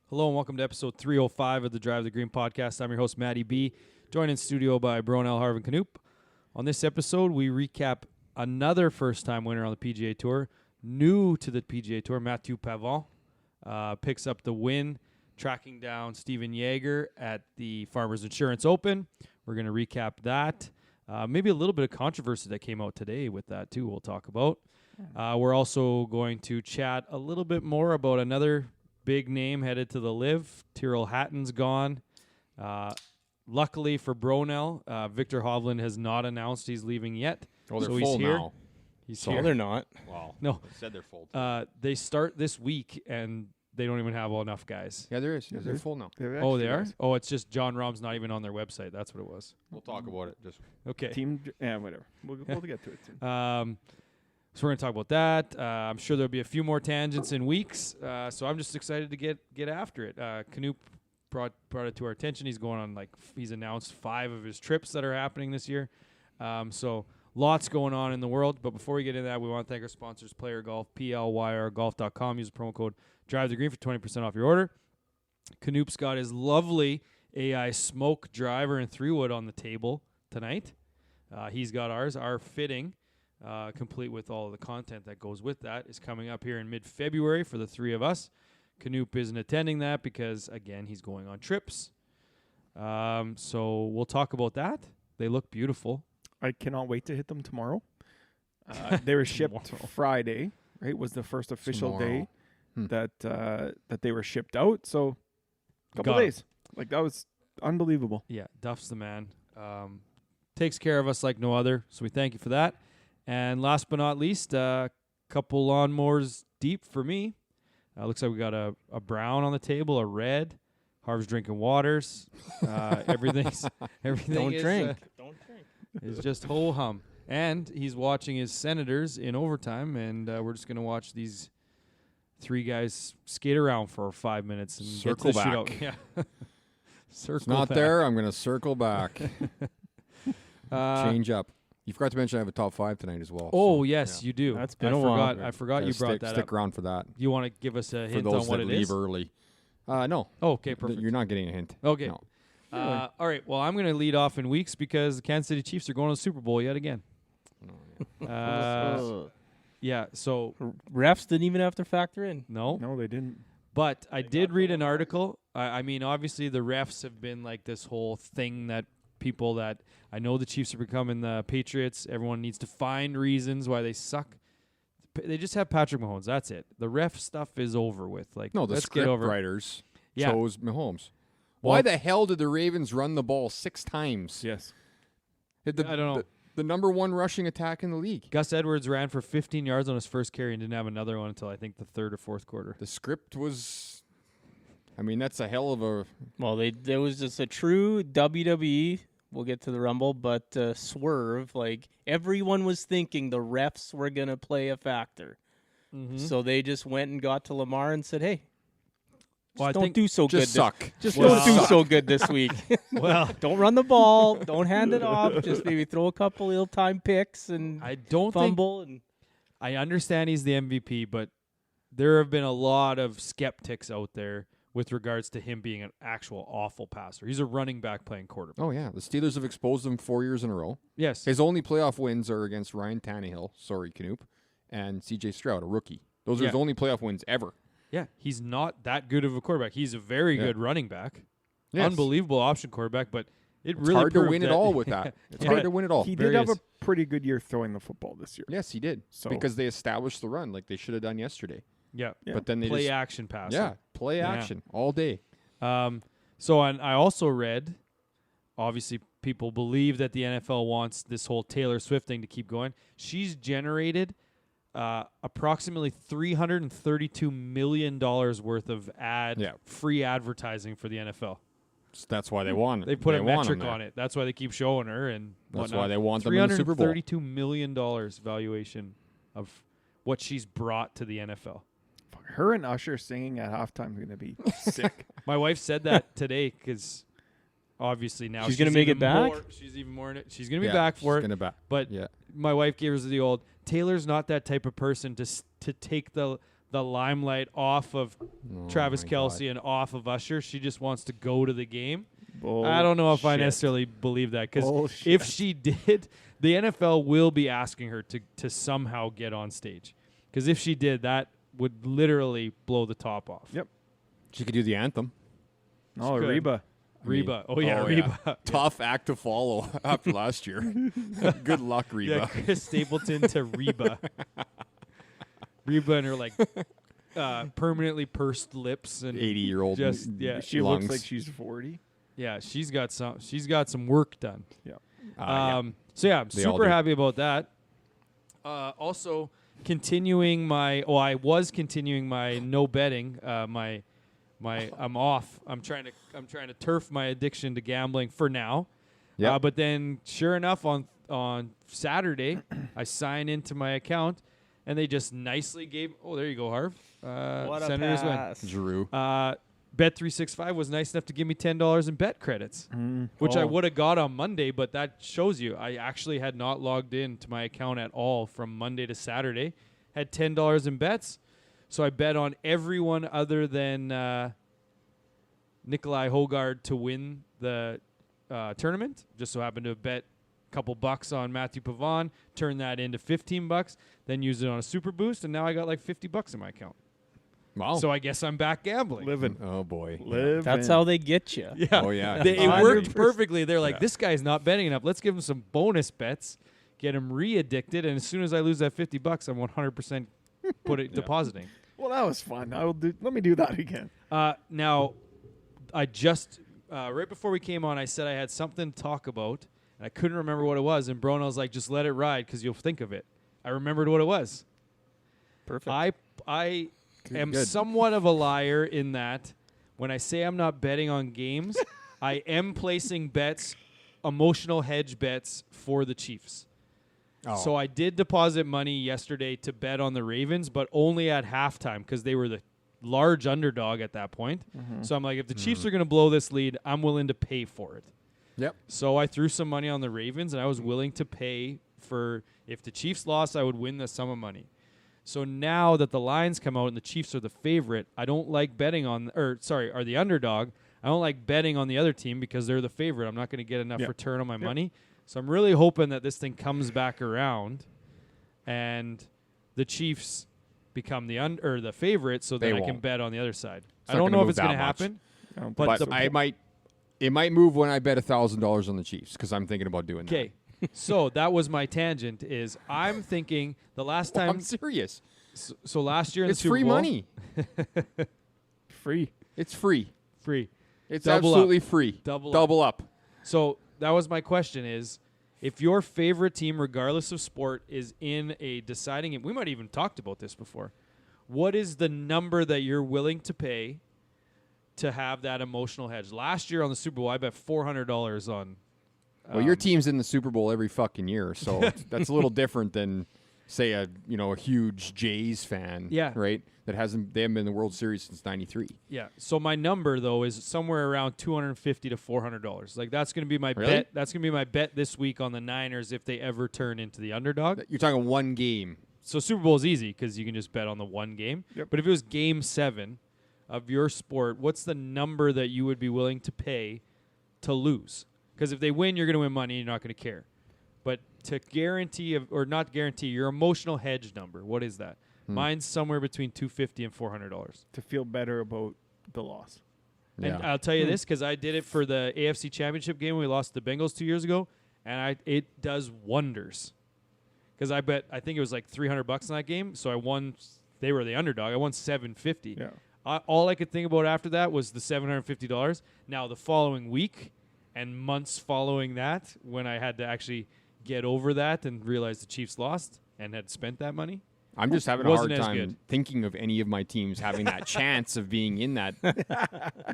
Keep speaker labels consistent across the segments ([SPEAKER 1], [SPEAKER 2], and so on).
[SPEAKER 1] Hello and welcome to episode 305 of the Drive the Green podcast. I'm your host, Matty B, joined in studio by Bronell, Harvin Canoop. On this episode, we recap another first-time winner on the PGA Tour. New to the PGA Tour, Matthieu Pavon picks up the win, tracking down Steven Yeager at the Farmers Insurance Open. We're going to recap that. Maybe a little bit of controversy that came out today with that, too, we'll talk about. We're also going to chat a little bit more about another big name headed to the Live. Tyrrell Hatton's gone. Luckily for Bronell, Victor Hovland has not announced he's leaving yet.
[SPEAKER 2] Oh, they're
[SPEAKER 1] so
[SPEAKER 2] full
[SPEAKER 1] he's here.
[SPEAKER 2] now.
[SPEAKER 1] He's
[SPEAKER 2] So
[SPEAKER 1] here.
[SPEAKER 3] they're not.
[SPEAKER 2] Wow.
[SPEAKER 1] No.
[SPEAKER 2] They said they're full.
[SPEAKER 1] They start this week, and they don't even have enough guys.
[SPEAKER 2] Yeah, there is. Yeah, they're full now.
[SPEAKER 1] Oh, they are? Oh, it's just John Rahm's not even on their website. That's what it was.
[SPEAKER 2] We'll talk about it. Just
[SPEAKER 1] Okay.
[SPEAKER 3] Whatever. We'll get to it soon.
[SPEAKER 1] So we're going to talk about that. I'm sure there'll be a few more tangents in weeks. So I'm just excited to get after it. Canoop brought it to our attention. He's going on he's announced 5 of his trips that are happening this year. So lots going on in the world. But before we get into that, we want to thank our sponsors, Player Golf, PLYRGolf.com. Use the promo code Drive the Green for 20% off your order. Canoop's got his lovely AI smoke driver and 3-wood on the table tonight. He's got ours. Our fitting, complete with all of the content that goes with that, is coming up here in mid-February for the 3 of us. Canoop isn't attending that because, again, he's going on trips. So we'll talk about that. They look beautiful.
[SPEAKER 3] I cannot wait to hit them tomorrow. They were shipped Friday, right? Was the first official day that they were shipped out. So a couple days. That was unbelievable.
[SPEAKER 1] Yeah, Duff's the man. Takes care of us like no other, so we thank you for that. And last but not least, a couple lawnmowers deep for me. Looks like we got a brown on the table, a red. Harv's drinking waters. Everything
[SPEAKER 3] Don't
[SPEAKER 1] is,
[SPEAKER 3] drink.
[SPEAKER 1] is just ho-hum. And he's watching his Senators in overtime, and we're just going to watch these 3 guys skate around for 5 minutes and
[SPEAKER 2] Circle
[SPEAKER 1] get to the
[SPEAKER 2] back.
[SPEAKER 1] shootout. Yeah. Circle
[SPEAKER 2] it's not
[SPEAKER 1] back.
[SPEAKER 2] there. I'm going to circle back. Change up. You forgot to mention I have a top 5 tonight as well.
[SPEAKER 1] Oh,
[SPEAKER 2] so,
[SPEAKER 1] yes,
[SPEAKER 2] yeah.
[SPEAKER 1] you do.
[SPEAKER 3] That's been a while.
[SPEAKER 1] I forgot you brought that
[SPEAKER 2] Stick
[SPEAKER 1] up.
[SPEAKER 2] around for that.
[SPEAKER 1] You want to give us a
[SPEAKER 2] For
[SPEAKER 1] hint
[SPEAKER 2] those
[SPEAKER 1] on what
[SPEAKER 2] that
[SPEAKER 1] it
[SPEAKER 2] leave
[SPEAKER 1] is?
[SPEAKER 2] early. No.
[SPEAKER 1] Oh, okay, perfect.
[SPEAKER 2] You're not getting a hint.
[SPEAKER 1] Okay.
[SPEAKER 2] No.
[SPEAKER 1] All right. Well, I'm going to lead off in weeks because the Kansas City Chiefs are going to the Super Bowl yet again. Yeah. So
[SPEAKER 4] Refs didn't even have to factor in.
[SPEAKER 1] no,
[SPEAKER 3] No, they didn't.
[SPEAKER 1] but I did read an article. I mean, obviously the refs have been like this whole thing that people that I know the Chiefs are becoming the Patriots. Everyone needs to find reasons why they suck. They just have Patrick Mahomes. That's it. The ref stuff is over with.
[SPEAKER 2] No, the
[SPEAKER 1] let's
[SPEAKER 2] script
[SPEAKER 1] get over.
[SPEAKER 2] writers
[SPEAKER 1] Yeah.
[SPEAKER 2] chose Mahomes.
[SPEAKER 1] Well-
[SPEAKER 2] Why the hell did the Ravens run the ball 6 times?
[SPEAKER 3] Yes.
[SPEAKER 2] I
[SPEAKER 1] don't know.
[SPEAKER 2] The number 1 rushing attack in the league.
[SPEAKER 1] Gus Edwards ran for 15 yards on his first carry and didn't have another one until I think the 3rd or 4th quarter.
[SPEAKER 2] The script was... I mean, that's a hell of a...
[SPEAKER 4] Well, there was just a true WWE. We'll get to the Rumble, but swerve. Like everyone was thinking the refs were gonna play a factor, so they just went and got to Lamar and said, "Hey,
[SPEAKER 1] Well, I
[SPEAKER 4] don't
[SPEAKER 1] think
[SPEAKER 4] do so good.
[SPEAKER 2] Just suck.
[SPEAKER 4] Just
[SPEAKER 1] Well,
[SPEAKER 4] don't do
[SPEAKER 1] suck.
[SPEAKER 4] so good this week.
[SPEAKER 1] Well,
[SPEAKER 4] Don't run the ball. Don't hand it off. Just maybe throw a couple ill-timed picks and
[SPEAKER 1] I don't think
[SPEAKER 4] fumble." And
[SPEAKER 1] I understand he's the MVP, but there have been a lot of skeptics out there with regards to him being an actual awful passer. He's a running back playing quarterback.
[SPEAKER 2] Oh, yeah. The Steelers have exposed him 4 years in a row.
[SPEAKER 1] Yes.
[SPEAKER 2] His only playoff wins are against Ryan Tannehill, sorry, Canoop, and C.J. Stroud, a rookie. Those are his
[SPEAKER 1] Yeah.
[SPEAKER 2] only playoff wins ever.
[SPEAKER 1] Yeah, he's not that good of a quarterback. He's a very good running back.
[SPEAKER 2] Yes.
[SPEAKER 1] Unbelievable option quarterback, but
[SPEAKER 2] It's
[SPEAKER 1] really
[SPEAKER 2] hard to
[SPEAKER 1] proved
[SPEAKER 2] win it
[SPEAKER 1] that-
[SPEAKER 2] all with that. It's
[SPEAKER 1] Yeah.
[SPEAKER 2] hard to win it all.
[SPEAKER 3] He
[SPEAKER 1] Very
[SPEAKER 3] did have
[SPEAKER 1] is.
[SPEAKER 3] a pretty good year throwing the football this year.
[SPEAKER 2] Yes, he did.
[SPEAKER 3] So-
[SPEAKER 2] Because they established the run like they should have done yesterday.
[SPEAKER 1] Yeah.
[SPEAKER 3] Yeah.
[SPEAKER 2] But then they
[SPEAKER 1] Play
[SPEAKER 2] just...
[SPEAKER 1] action pass.
[SPEAKER 2] play
[SPEAKER 1] Yeah.
[SPEAKER 2] action all day.
[SPEAKER 1] So I also read, obviously people believe that the NFL wants this whole Taylor Swift thing to keep going. She's generated approximately $332 million worth of free advertising for the NFL.
[SPEAKER 2] So that's why they want it.
[SPEAKER 1] They put a
[SPEAKER 2] want
[SPEAKER 1] metric
[SPEAKER 2] him there.
[SPEAKER 1] on it. That's why they keep showing her, and
[SPEAKER 2] That's
[SPEAKER 1] whatnot.
[SPEAKER 2] why they want them in the Super Bowl.
[SPEAKER 1] $332 million valuation of what she's brought to the NFL.
[SPEAKER 3] Her and Usher singing at halftime is going to be sick.
[SPEAKER 1] My wife said that today because obviously now
[SPEAKER 4] She's gonna make
[SPEAKER 1] even
[SPEAKER 4] it back?
[SPEAKER 1] She's even more in it. She's going to be back for
[SPEAKER 2] she's
[SPEAKER 1] it.
[SPEAKER 2] Back.
[SPEAKER 1] But
[SPEAKER 2] yeah.
[SPEAKER 1] my wife gave us the old, Taylor's not that type of person to take the the limelight off of Travis
[SPEAKER 2] my
[SPEAKER 1] Kelce and off of Usher. She just wants to go to the game.
[SPEAKER 3] Bullshit.
[SPEAKER 1] I don't know if I necessarily believe that, because
[SPEAKER 3] Bullshit.
[SPEAKER 1] if she did, the NFL will be asking her to somehow get on stage. Because if she did, that would literally blow the top off.
[SPEAKER 3] Yep.
[SPEAKER 2] She could do the anthem.
[SPEAKER 3] Oh,
[SPEAKER 1] could.
[SPEAKER 3] Reba.
[SPEAKER 1] Reba. Reba.
[SPEAKER 2] Tough act to follow after last year. Good luck, Reba.
[SPEAKER 1] Yeah, Chris Stapleton to Reba. Reba and her permanently pursed lips and
[SPEAKER 2] 80-year-old.
[SPEAKER 1] just yeah.
[SPEAKER 3] She
[SPEAKER 2] lungs.
[SPEAKER 3] looks like she's 40.
[SPEAKER 1] Yeah, she's got some work done.
[SPEAKER 3] Yeah.
[SPEAKER 1] So yeah, I'm
[SPEAKER 2] They all
[SPEAKER 1] super
[SPEAKER 2] do.
[SPEAKER 1] happy about that. Also continuing I was continuing my no betting. I'm off. I'm trying to turf my addiction to gambling for now.
[SPEAKER 2] Yeah.
[SPEAKER 1] But then sure enough on Saturday I sign into my account and they just nicely gave there you go, Harv.
[SPEAKER 4] What a
[SPEAKER 1] Senators win.
[SPEAKER 4] pass.
[SPEAKER 2] Drew.
[SPEAKER 1] Bet365 was nice enough to give me $10 in bet credits, which I would have got on Monday, but that shows you I actually had not logged in to my account at all from Monday to Saturday. Had $10 in bets, so I bet on everyone other than Nikolai Hogard to win the tournament. Just so happened to have bet a couple bucks on Matthieu Pavon, turned that into $15, then used it on a super boost, and now I got like $50 in my account.
[SPEAKER 2] Wow.
[SPEAKER 1] So I guess I'm back gambling.
[SPEAKER 3] Living.
[SPEAKER 2] Oh, boy.
[SPEAKER 4] That's how they get you.
[SPEAKER 1] Yeah.
[SPEAKER 2] Oh, yeah.
[SPEAKER 1] It worked
[SPEAKER 4] 100%.
[SPEAKER 1] perfectly. They're like, this guy's not betting enough. Let's give him some bonus bets, get him re-addicted, and as soon as I lose that $50, I'm 100% depositing.
[SPEAKER 3] Well, that was fun. Let me do that again.
[SPEAKER 1] Now, I just right before we came on, I said I had something to talk about, and I couldn't remember what it was. And Brono was like, "Just let it ride, because you'll think of it." I remembered what it was.
[SPEAKER 4] Perfect.
[SPEAKER 1] I am
[SPEAKER 2] good.
[SPEAKER 1] somewhat of a liar in that when I say I'm not betting on games, I am placing bets, emotional hedge bets for the Chiefs.
[SPEAKER 2] Oh.
[SPEAKER 1] So I did deposit money yesterday to bet on the Ravens, but only at halftime because they were the large underdog at that point. So I'm like, if the Chiefs are going to blow this lead, I'm willing to pay for it.
[SPEAKER 2] Yep.
[SPEAKER 1] So I threw some money on the Ravens, and I was willing to pay for if the Chiefs lost, I would win the sum of money. So now that the lines come out and the Chiefs are the favorite, I don't like betting on, are the underdog. I don't like betting on the other team because they're the favorite. I'm not going to get enough return on my money. So I'm really hoping that this thing comes back around and the Chiefs become the favorite so that I can
[SPEAKER 2] won't.
[SPEAKER 1] bet on the other side.
[SPEAKER 2] It's
[SPEAKER 1] I
[SPEAKER 2] not
[SPEAKER 1] don't
[SPEAKER 2] gonna
[SPEAKER 1] know if
[SPEAKER 2] move
[SPEAKER 1] it's going to
[SPEAKER 2] that much.
[SPEAKER 1] happen.
[SPEAKER 3] I don't
[SPEAKER 1] But
[SPEAKER 3] think
[SPEAKER 2] But
[SPEAKER 3] so.
[SPEAKER 2] it might move when I bet $1,000 on the Chiefs because I'm thinking about doing that.
[SPEAKER 1] Okay. So that was my tangent is I'm thinking the last time.
[SPEAKER 2] I'm serious.
[SPEAKER 1] So last year in
[SPEAKER 2] It's
[SPEAKER 1] the Super
[SPEAKER 2] free
[SPEAKER 1] Bowl.
[SPEAKER 2] money.
[SPEAKER 3] Free.
[SPEAKER 2] It's free.
[SPEAKER 1] Free.
[SPEAKER 2] It's
[SPEAKER 1] Double
[SPEAKER 2] absolutely
[SPEAKER 1] up.
[SPEAKER 2] free.
[SPEAKER 1] Double
[SPEAKER 2] up.
[SPEAKER 1] So that was my question is if your favorite team, regardless of sport, is in a deciding game, we might even talked about this before. What is the number that you're willing to pay to have that emotional hedge? Last year on the Super Bowl, I bet $400 on.
[SPEAKER 2] Well, your team's in the Super Bowl every fucking year, so that's a little different than, say, a huge Jays fan.
[SPEAKER 1] Yeah.
[SPEAKER 2] Right. They haven't been in the World Series since '93.
[SPEAKER 1] Yeah. So my number though is somewhere around $250 to $400. Like that's going to be my
[SPEAKER 2] Really?
[SPEAKER 1] bet. That's going to be my bet this week on the Niners if they ever turn into the underdog.
[SPEAKER 2] You're talking one game.
[SPEAKER 1] So Super Bowl is easy because you can just bet on the one game.
[SPEAKER 3] Yep.
[SPEAKER 1] But if it was Game 7 of your sport, what's the number that you would be willing to pay to lose? Because if they win, you're going to win money. You're not going to care. But to guarantee or not guarantee your emotional hedge number, what is that? Mine's somewhere between $250 and $400.
[SPEAKER 3] To feel better about the loss.
[SPEAKER 1] And I'll tell you this because I did it for the AFC Championship game. We lost the Bengals 2 years ago, and it does wonders. Because I think it was like $300 in that game, so I won. They were the underdog. I won $750.
[SPEAKER 3] Yeah.
[SPEAKER 1] All I could think about after that was the $750. Now the following week and months following that, when I had to actually get over that and realize the Chiefs lost and had spent that money.
[SPEAKER 2] I'm just having a
[SPEAKER 1] Wasn't
[SPEAKER 2] hard
[SPEAKER 1] as
[SPEAKER 2] time
[SPEAKER 1] good.
[SPEAKER 2] thinking of any of my teams having that chance of being in that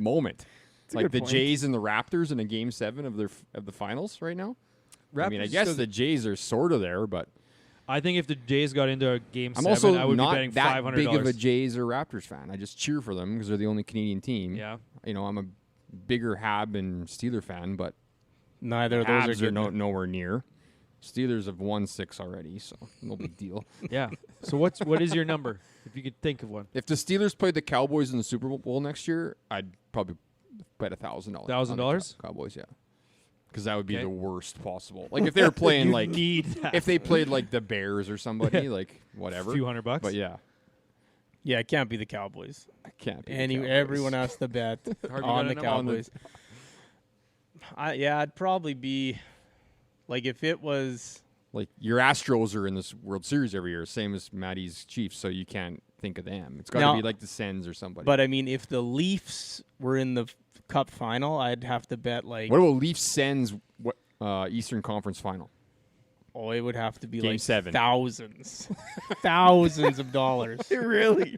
[SPEAKER 2] moment.
[SPEAKER 3] a
[SPEAKER 2] Like
[SPEAKER 3] good
[SPEAKER 2] the
[SPEAKER 3] point.
[SPEAKER 2] Jays and the Raptors in a Game 7 of the finals right now. I mean, I
[SPEAKER 1] Raptors
[SPEAKER 2] guess
[SPEAKER 1] still-
[SPEAKER 2] the Jays are sort of there, but
[SPEAKER 1] I think if the Jays got into a Game
[SPEAKER 2] I'm
[SPEAKER 1] 7,
[SPEAKER 2] also
[SPEAKER 1] I would be
[SPEAKER 2] not
[SPEAKER 1] betting
[SPEAKER 2] that
[SPEAKER 1] $500.
[SPEAKER 2] big of a Jays or Raptors fan. I just cheer for them because they're the only Canadian team.
[SPEAKER 1] Yeah.
[SPEAKER 2] I'm a bigger Hab and Steeler fan, but
[SPEAKER 4] Neither of those
[SPEAKER 2] Habs
[SPEAKER 4] are
[SPEAKER 2] are
[SPEAKER 4] good.
[SPEAKER 2] nowhere near. Steelers have won 6 already, so no big deal.
[SPEAKER 1] Yeah. So what is your number if you could think of one?
[SPEAKER 2] If the Steelers played the Cowboys in the Super Bowl next year, I'd probably bet $1,000.
[SPEAKER 1] $1,000?
[SPEAKER 2] Cowboys, yeah. Because that would be
[SPEAKER 1] Okay.
[SPEAKER 2] the worst possible. Like if they were playing
[SPEAKER 1] You
[SPEAKER 2] like
[SPEAKER 1] need that.
[SPEAKER 2] if they played like the Bears or somebody, like whatever.
[SPEAKER 1] a few $100.
[SPEAKER 2] But yeah,
[SPEAKER 4] Yeah, it can't be the Cowboys.
[SPEAKER 2] I can't. Be the
[SPEAKER 4] And
[SPEAKER 2] Cowboys.
[SPEAKER 4] everyone has to bet
[SPEAKER 1] Hard to
[SPEAKER 4] on
[SPEAKER 1] get
[SPEAKER 4] the
[SPEAKER 1] a number on the-
[SPEAKER 4] Cowboys. I'd probably be like if it was.
[SPEAKER 2] Like your Astros are in this World Series every year, same as Matty's Chiefs, so you can't think of them. It's got
[SPEAKER 4] No.
[SPEAKER 2] to be like the Sens or somebody.
[SPEAKER 4] But I mean, if the Leafs were in the Cup final, I'd have to bet like.
[SPEAKER 2] what about Leafs Sens Eastern Conference Final?
[SPEAKER 4] Oh, it would have to be
[SPEAKER 2] Game
[SPEAKER 4] like
[SPEAKER 2] 7.
[SPEAKER 4] thousands, thousands of dollars
[SPEAKER 3] Really?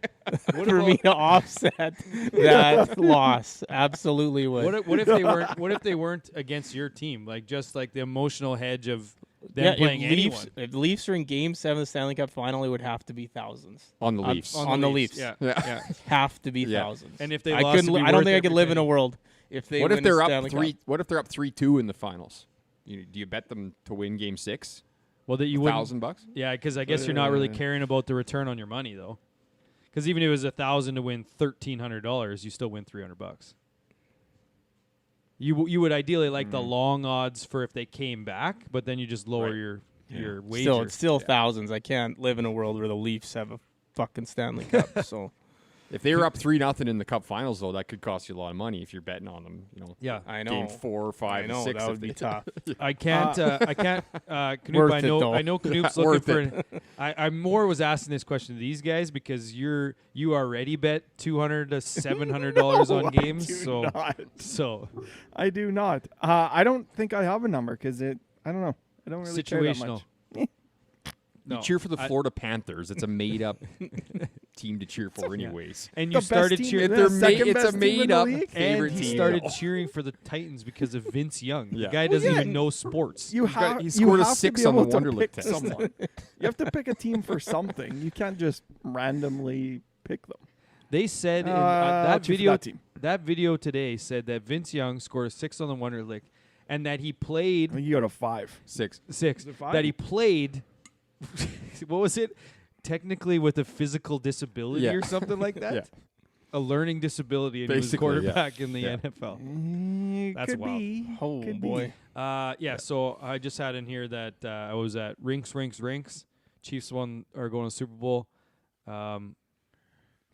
[SPEAKER 4] for me to offset that loss. Absolutely would.
[SPEAKER 1] What if they weren't? What if they weren't against your team? Like just like the emotional hedge of them playing anyone.
[SPEAKER 4] If Leafs are in Game 7 of the Stanley Cup final, it would have to be thousands.
[SPEAKER 2] On the Leafs.
[SPEAKER 4] On the Leafs.
[SPEAKER 1] Yeah.
[SPEAKER 2] Yeah.
[SPEAKER 1] Yeah.
[SPEAKER 4] Have to be
[SPEAKER 2] Yeah.
[SPEAKER 4] thousands.
[SPEAKER 1] And if they
[SPEAKER 4] I
[SPEAKER 1] lost,
[SPEAKER 4] couldn't.
[SPEAKER 1] it'd be
[SPEAKER 4] I don't
[SPEAKER 1] worth
[SPEAKER 4] think I could
[SPEAKER 1] every
[SPEAKER 4] live in a
[SPEAKER 1] penny.
[SPEAKER 4] world if they.
[SPEAKER 2] What
[SPEAKER 4] win
[SPEAKER 2] if they're
[SPEAKER 4] the
[SPEAKER 2] up
[SPEAKER 4] Stanley
[SPEAKER 2] 3?
[SPEAKER 4] Cup.
[SPEAKER 2] What if they're up 3-2 in the finals? Do you bet them to win Game 6?
[SPEAKER 1] Well, that you wouldn't.
[SPEAKER 2] $1,000?
[SPEAKER 1] Yeah, because I guess you're not really caring about the return on your money though. Because even if it was $1,000 to win $1,300, you still win $300. You would ideally like the long odds for if they came back, but then you just lower
[SPEAKER 2] Right.
[SPEAKER 1] your wager.
[SPEAKER 4] Still, it's still thousands. I can't live in a world where the Leafs have a fucking Stanley Cup. So
[SPEAKER 2] If they were up 3-0 in the Cup Finals, though, that could cost you a lot of money if you're betting on them. You know,
[SPEAKER 1] Yeah,
[SPEAKER 4] I know.
[SPEAKER 2] Game 4, 5,
[SPEAKER 4] I know
[SPEAKER 2] 6.
[SPEAKER 4] that
[SPEAKER 2] if
[SPEAKER 4] would
[SPEAKER 2] they-
[SPEAKER 4] be tough.
[SPEAKER 1] I can't. Knoop,
[SPEAKER 4] Worth
[SPEAKER 1] I
[SPEAKER 4] it,
[SPEAKER 1] know.
[SPEAKER 4] though.
[SPEAKER 1] I know. Knoop's
[SPEAKER 2] Worth
[SPEAKER 1] looking for. I more was asking this question to these guys because you already bet $200 to $700 on games. So
[SPEAKER 3] I do not. I don't think I have a number because I don't know. I don't really care that
[SPEAKER 1] situational.
[SPEAKER 3] much.
[SPEAKER 2] You cheer for the Florida Panthers. It's a made-up team to cheer for, anyways.
[SPEAKER 1] And
[SPEAKER 3] The
[SPEAKER 1] you
[SPEAKER 3] best
[SPEAKER 1] started
[SPEAKER 3] team
[SPEAKER 1] cheering.
[SPEAKER 3] in the second
[SPEAKER 2] It's
[SPEAKER 3] best
[SPEAKER 2] a
[SPEAKER 3] team in the
[SPEAKER 2] made-up
[SPEAKER 3] league.
[SPEAKER 2] favorite
[SPEAKER 1] And he
[SPEAKER 2] team.
[SPEAKER 1] started cheering for the Titans because of Vince Young.
[SPEAKER 2] Yeah.
[SPEAKER 1] The guy doesn't
[SPEAKER 3] yeah.
[SPEAKER 1] even know sports.
[SPEAKER 3] You
[SPEAKER 2] got-
[SPEAKER 3] have
[SPEAKER 2] he
[SPEAKER 3] you
[SPEAKER 2] scored a
[SPEAKER 3] have
[SPEAKER 2] 6
[SPEAKER 3] to be
[SPEAKER 2] on the
[SPEAKER 3] able to
[SPEAKER 2] Wonderlic
[SPEAKER 3] pick
[SPEAKER 2] test.
[SPEAKER 3] someone. You have to pick a team for something. You can't just randomly pick them.
[SPEAKER 1] They said in
[SPEAKER 3] I'll
[SPEAKER 1] that
[SPEAKER 3] cheer for
[SPEAKER 1] video.
[SPEAKER 3] that team.
[SPEAKER 1] That video today said that Vince Young scored a 6 on the Wonderlic, and that he
[SPEAKER 3] I
[SPEAKER 1] played
[SPEAKER 3] think you go to 5.
[SPEAKER 2] 6.
[SPEAKER 1] 6.
[SPEAKER 3] Is it 5?
[SPEAKER 1] That he played. What was it? Technically, with a physical disability
[SPEAKER 2] Yeah.
[SPEAKER 1] or something like that.
[SPEAKER 2] Yeah.
[SPEAKER 1] A learning disability, and
[SPEAKER 2] Basically,
[SPEAKER 1] he was
[SPEAKER 2] yeah.
[SPEAKER 1] quarterback in the
[SPEAKER 2] Yeah.
[SPEAKER 1] NFL. That's
[SPEAKER 3] could
[SPEAKER 1] wild.
[SPEAKER 3] be.
[SPEAKER 4] Oh
[SPEAKER 3] Could
[SPEAKER 4] boy.
[SPEAKER 3] Be.
[SPEAKER 1] Yeah. So I just had in here that I was at Rinks. Chiefs are going to Super Bowl.
[SPEAKER 2] Well,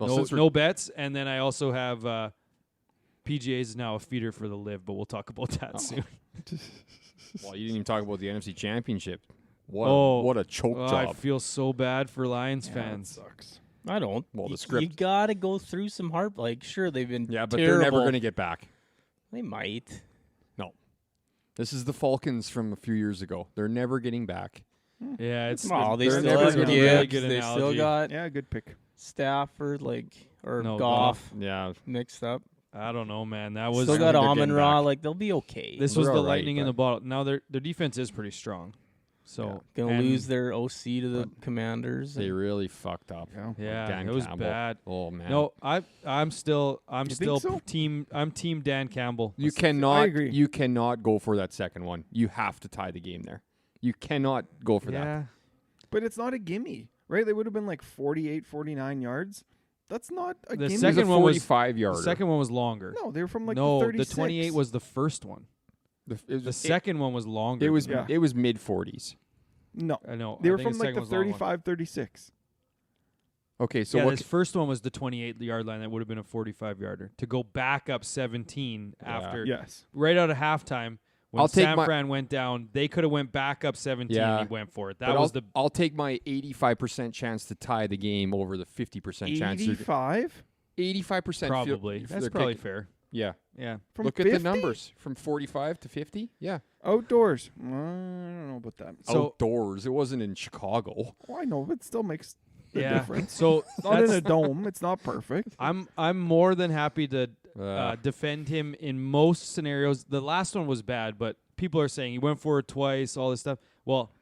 [SPEAKER 1] No,
[SPEAKER 2] since we're-
[SPEAKER 1] no bets, and then I also have PGA's is now a feeder for the Live, but we'll talk about that soon.
[SPEAKER 2] well, you didn't even talk about the NFC Championship.
[SPEAKER 1] Oh.
[SPEAKER 2] What a choke
[SPEAKER 1] I
[SPEAKER 2] job.
[SPEAKER 1] feel so bad for Lions
[SPEAKER 3] Yeah,
[SPEAKER 1] fans.
[SPEAKER 3] that sucks.
[SPEAKER 4] I don't.
[SPEAKER 2] Well, the
[SPEAKER 4] You
[SPEAKER 2] script-
[SPEAKER 4] gotta go through some heart. Like, sure, they've been.
[SPEAKER 2] Yeah, but
[SPEAKER 4] terrible.
[SPEAKER 2] they're never going to get back.
[SPEAKER 4] They might.
[SPEAKER 2] No. This is the Falcons from a few years ago. They're never getting back.
[SPEAKER 1] Yeah, it's
[SPEAKER 4] Oh, they
[SPEAKER 1] they're
[SPEAKER 4] still
[SPEAKER 1] never
[SPEAKER 4] have
[SPEAKER 1] gonna
[SPEAKER 4] Gibbs.
[SPEAKER 1] really good
[SPEAKER 4] They
[SPEAKER 1] analogy.
[SPEAKER 4] still got
[SPEAKER 3] Yeah, good pick.
[SPEAKER 4] Stafford, or
[SPEAKER 1] No,
[SPEAKER 4] Goff
[SPEAKER 2] Yeah.
[SPEAKER 4] mixed up.
[SPEAKER 1] I don't know, man. That was
[SPEAKER 4] Still
[SPEAKER 2] I
[SPEAKER 4] got
[SPEAKER 2] think they're getting
[SPEAKER 4] Amon Ra.
[SPEAKER 2] back.
[SPEAKER 4] Like, they'll be okay.
[SPEAKER 1] this
[SPEAKER 2] They're
[SPEAKER 1] was the
[SPEAKER 2] all right,
[SPEAKER 1] lightning in
[SPEAKER 2] but-
[SPEAKER 1] the bottle. Now their defense is pretty strong. So
[SPEAKER 4] Gonna
[SPEAKER 1] and-
[SPEAKER 4] lose their OC to the Commanders.
[SPEAKER 2] They
[SPEAKER 4] and-
[SPEAKER 2] really fucked up.
[SPEAKER 3] Yeah.
[SPEAKER 1] Yeah,
[SPEAKER 2] Dan
[SPEAKER 1] it was
[SPEAKER 2] Campbell.
[SPEAKER 1] bad.
[SPEAKER 2] Oh man.
[SPEAKER 1] No, I'm still
[SPEAKER 3] think so?
[SPEAKER 1] team Dan Campbell.
[SPEAKER 2] You cannot.
[SPEAKER 3] agree.
[SPEAKER 2] You cannot go for that second one. You have to tie the game there. You cannot go for that.
[SPEAKER 1] Yeah.
[SPEAKER 3] But it's not a gimme, right? They would have been like 48, 49 yards. That's not a
[SPEAKER 1] The
[SPEAKER 3] gimme.
[SPEAKER 2] It was a
[SPEAKER 1] second one was
[SPEAKER 2] 45
[SPEAKER 1] The
[SPEAKER 2] yarder.
[SPEAKER 1] second one was longer.
[SPEAKER 3] No, they were from like
[SPEAKER 1] no,
[SPEAKER 3] the
[SPEAKER 1] the
[SPEAKER 3] 36.
[SPEAKER 1] 28 was the first one. The second one was longer.
[SPEAKER 2] It was.
[SPEAKER 1] than that.
[SPEAKER 2] It was mid 40s.
[SPEAKER 3] No.
[SPEAKER 1] I know.
[SPEAKER 3] They
[SPEAKER 1] I
[SPEAKER 3] were
[SPEAKER 1] think
[SPEAKER 3] from like
[SPEAKER 1] second
[SPEAKER 3] the
[SPEAKER 1] was a long one.
[SPEAKER 3] 35, 36.
[SPEAKER 2] Okay, so
[SPEAKER 1] yeah,
[SPEAKER 2] what?
[SPEAKER 1] this first one was the 28-yard line. That would have been a 45-yarder. To go back up 17 after,
[SPEAKER 3] Yes.
[SPEAKER 1] right out of halftime, when
[SPEAKER 2] I'll take
[SPEAKER 1] San
[SPEAKER 2] my-
[SPEAKER 1] Fran went down, they could have went back up 17
[SPEAKER 2] Yeah.
[SPEAKER 1] and he went for it. That
[SPEAKER 2] but
[SPEAKER 1] was
[SPEAKER 2] I'll take my 85% chance to tie the game over the 50% chance.
[SPEAKER 3] 85
[SPEAKER 2] 85%.
[SPEAKER 1] probably. That's probably fair.
[SPEAKER 2] Yeah.
[SPEAKER 1] Yeah.
[SPEAKER 3] from
[SPEAKER 2] Look
[SPEAKER 3] 50?
[SPEAKER 2] at the numbers from 45 to 50. Yeah.
[SPEAKER 3] Outdoors. I don't know about that.
[SPEAKER 1] So-
[SPEAKER 2] Outdoors. It wasn't in Chicago.
[SPEAKER 3] Oh, I know, but it still makes the
[SPEAKER 1] Yeah.
[SPEAKER 3] difference.
[SPEAKER 1] So
[SPEAKER 3] It's not in
[SPEAKER 1] that's-
[SPEAKER 3] a dome. It's not perfect.
[SPEAKER 1] I'm more than happy to
[SPEAKER 2] Uh,
[SPEAKER 1] defend him in most scenarios. The last one was bad, but people are saying he went for it twice, all this stuff. Well,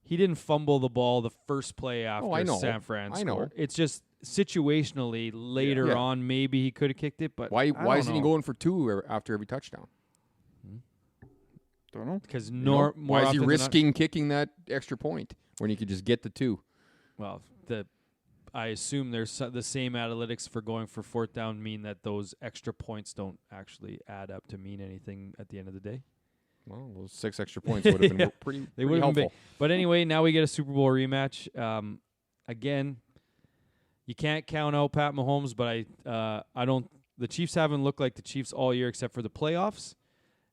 [SPEAKER 1] he didn't fumble the ball the first play after
[SPEAKER 2] I know.
[SPEAKER 1] San Fran
[SPEAKER 2] I know.
[SPEAKER 1] scored. It's just situationally later
[SPEAKER 2] Yeah.
[SPEAKER 1] on, maybe he could have kicked it, but
[SPEAKER 2] why
[SPEAKER 1] I
[SPEAKER 2] isn't
[SPEAKER 1] don't
[SPEAKER 2] he
[SPEAKER 1] know.
[SPEAKER 2] going for two after every touchdown?
[SPEAKER 3] Don't know.
[SPEAKER 1] Because
[SPEAKER 2] You know,
[SPEAKER 1] more
[SPEAKER 2] why is he
[SPEAKER 1] often than
[SPEAKER 2] risking kicking that extra point when he could just get the 2?
[SPEAKER 1] not, well, I assume there's the same analytics for going for fourth down mean that those extra points don't actually add up to mean anything at the end of the day.
[SPEAKER 2] Well, those 6 extra points would have been pretty
[SPEAKER 1] They
[SPEAKER 2] helpful.
[SPEAKER 1] But anyway, now we get a Super Bowl rematch. Again, you can't count out Pat Mahomes, but I don't. The Chiefs haven't looked like the Chiefs all year except for the playoffs,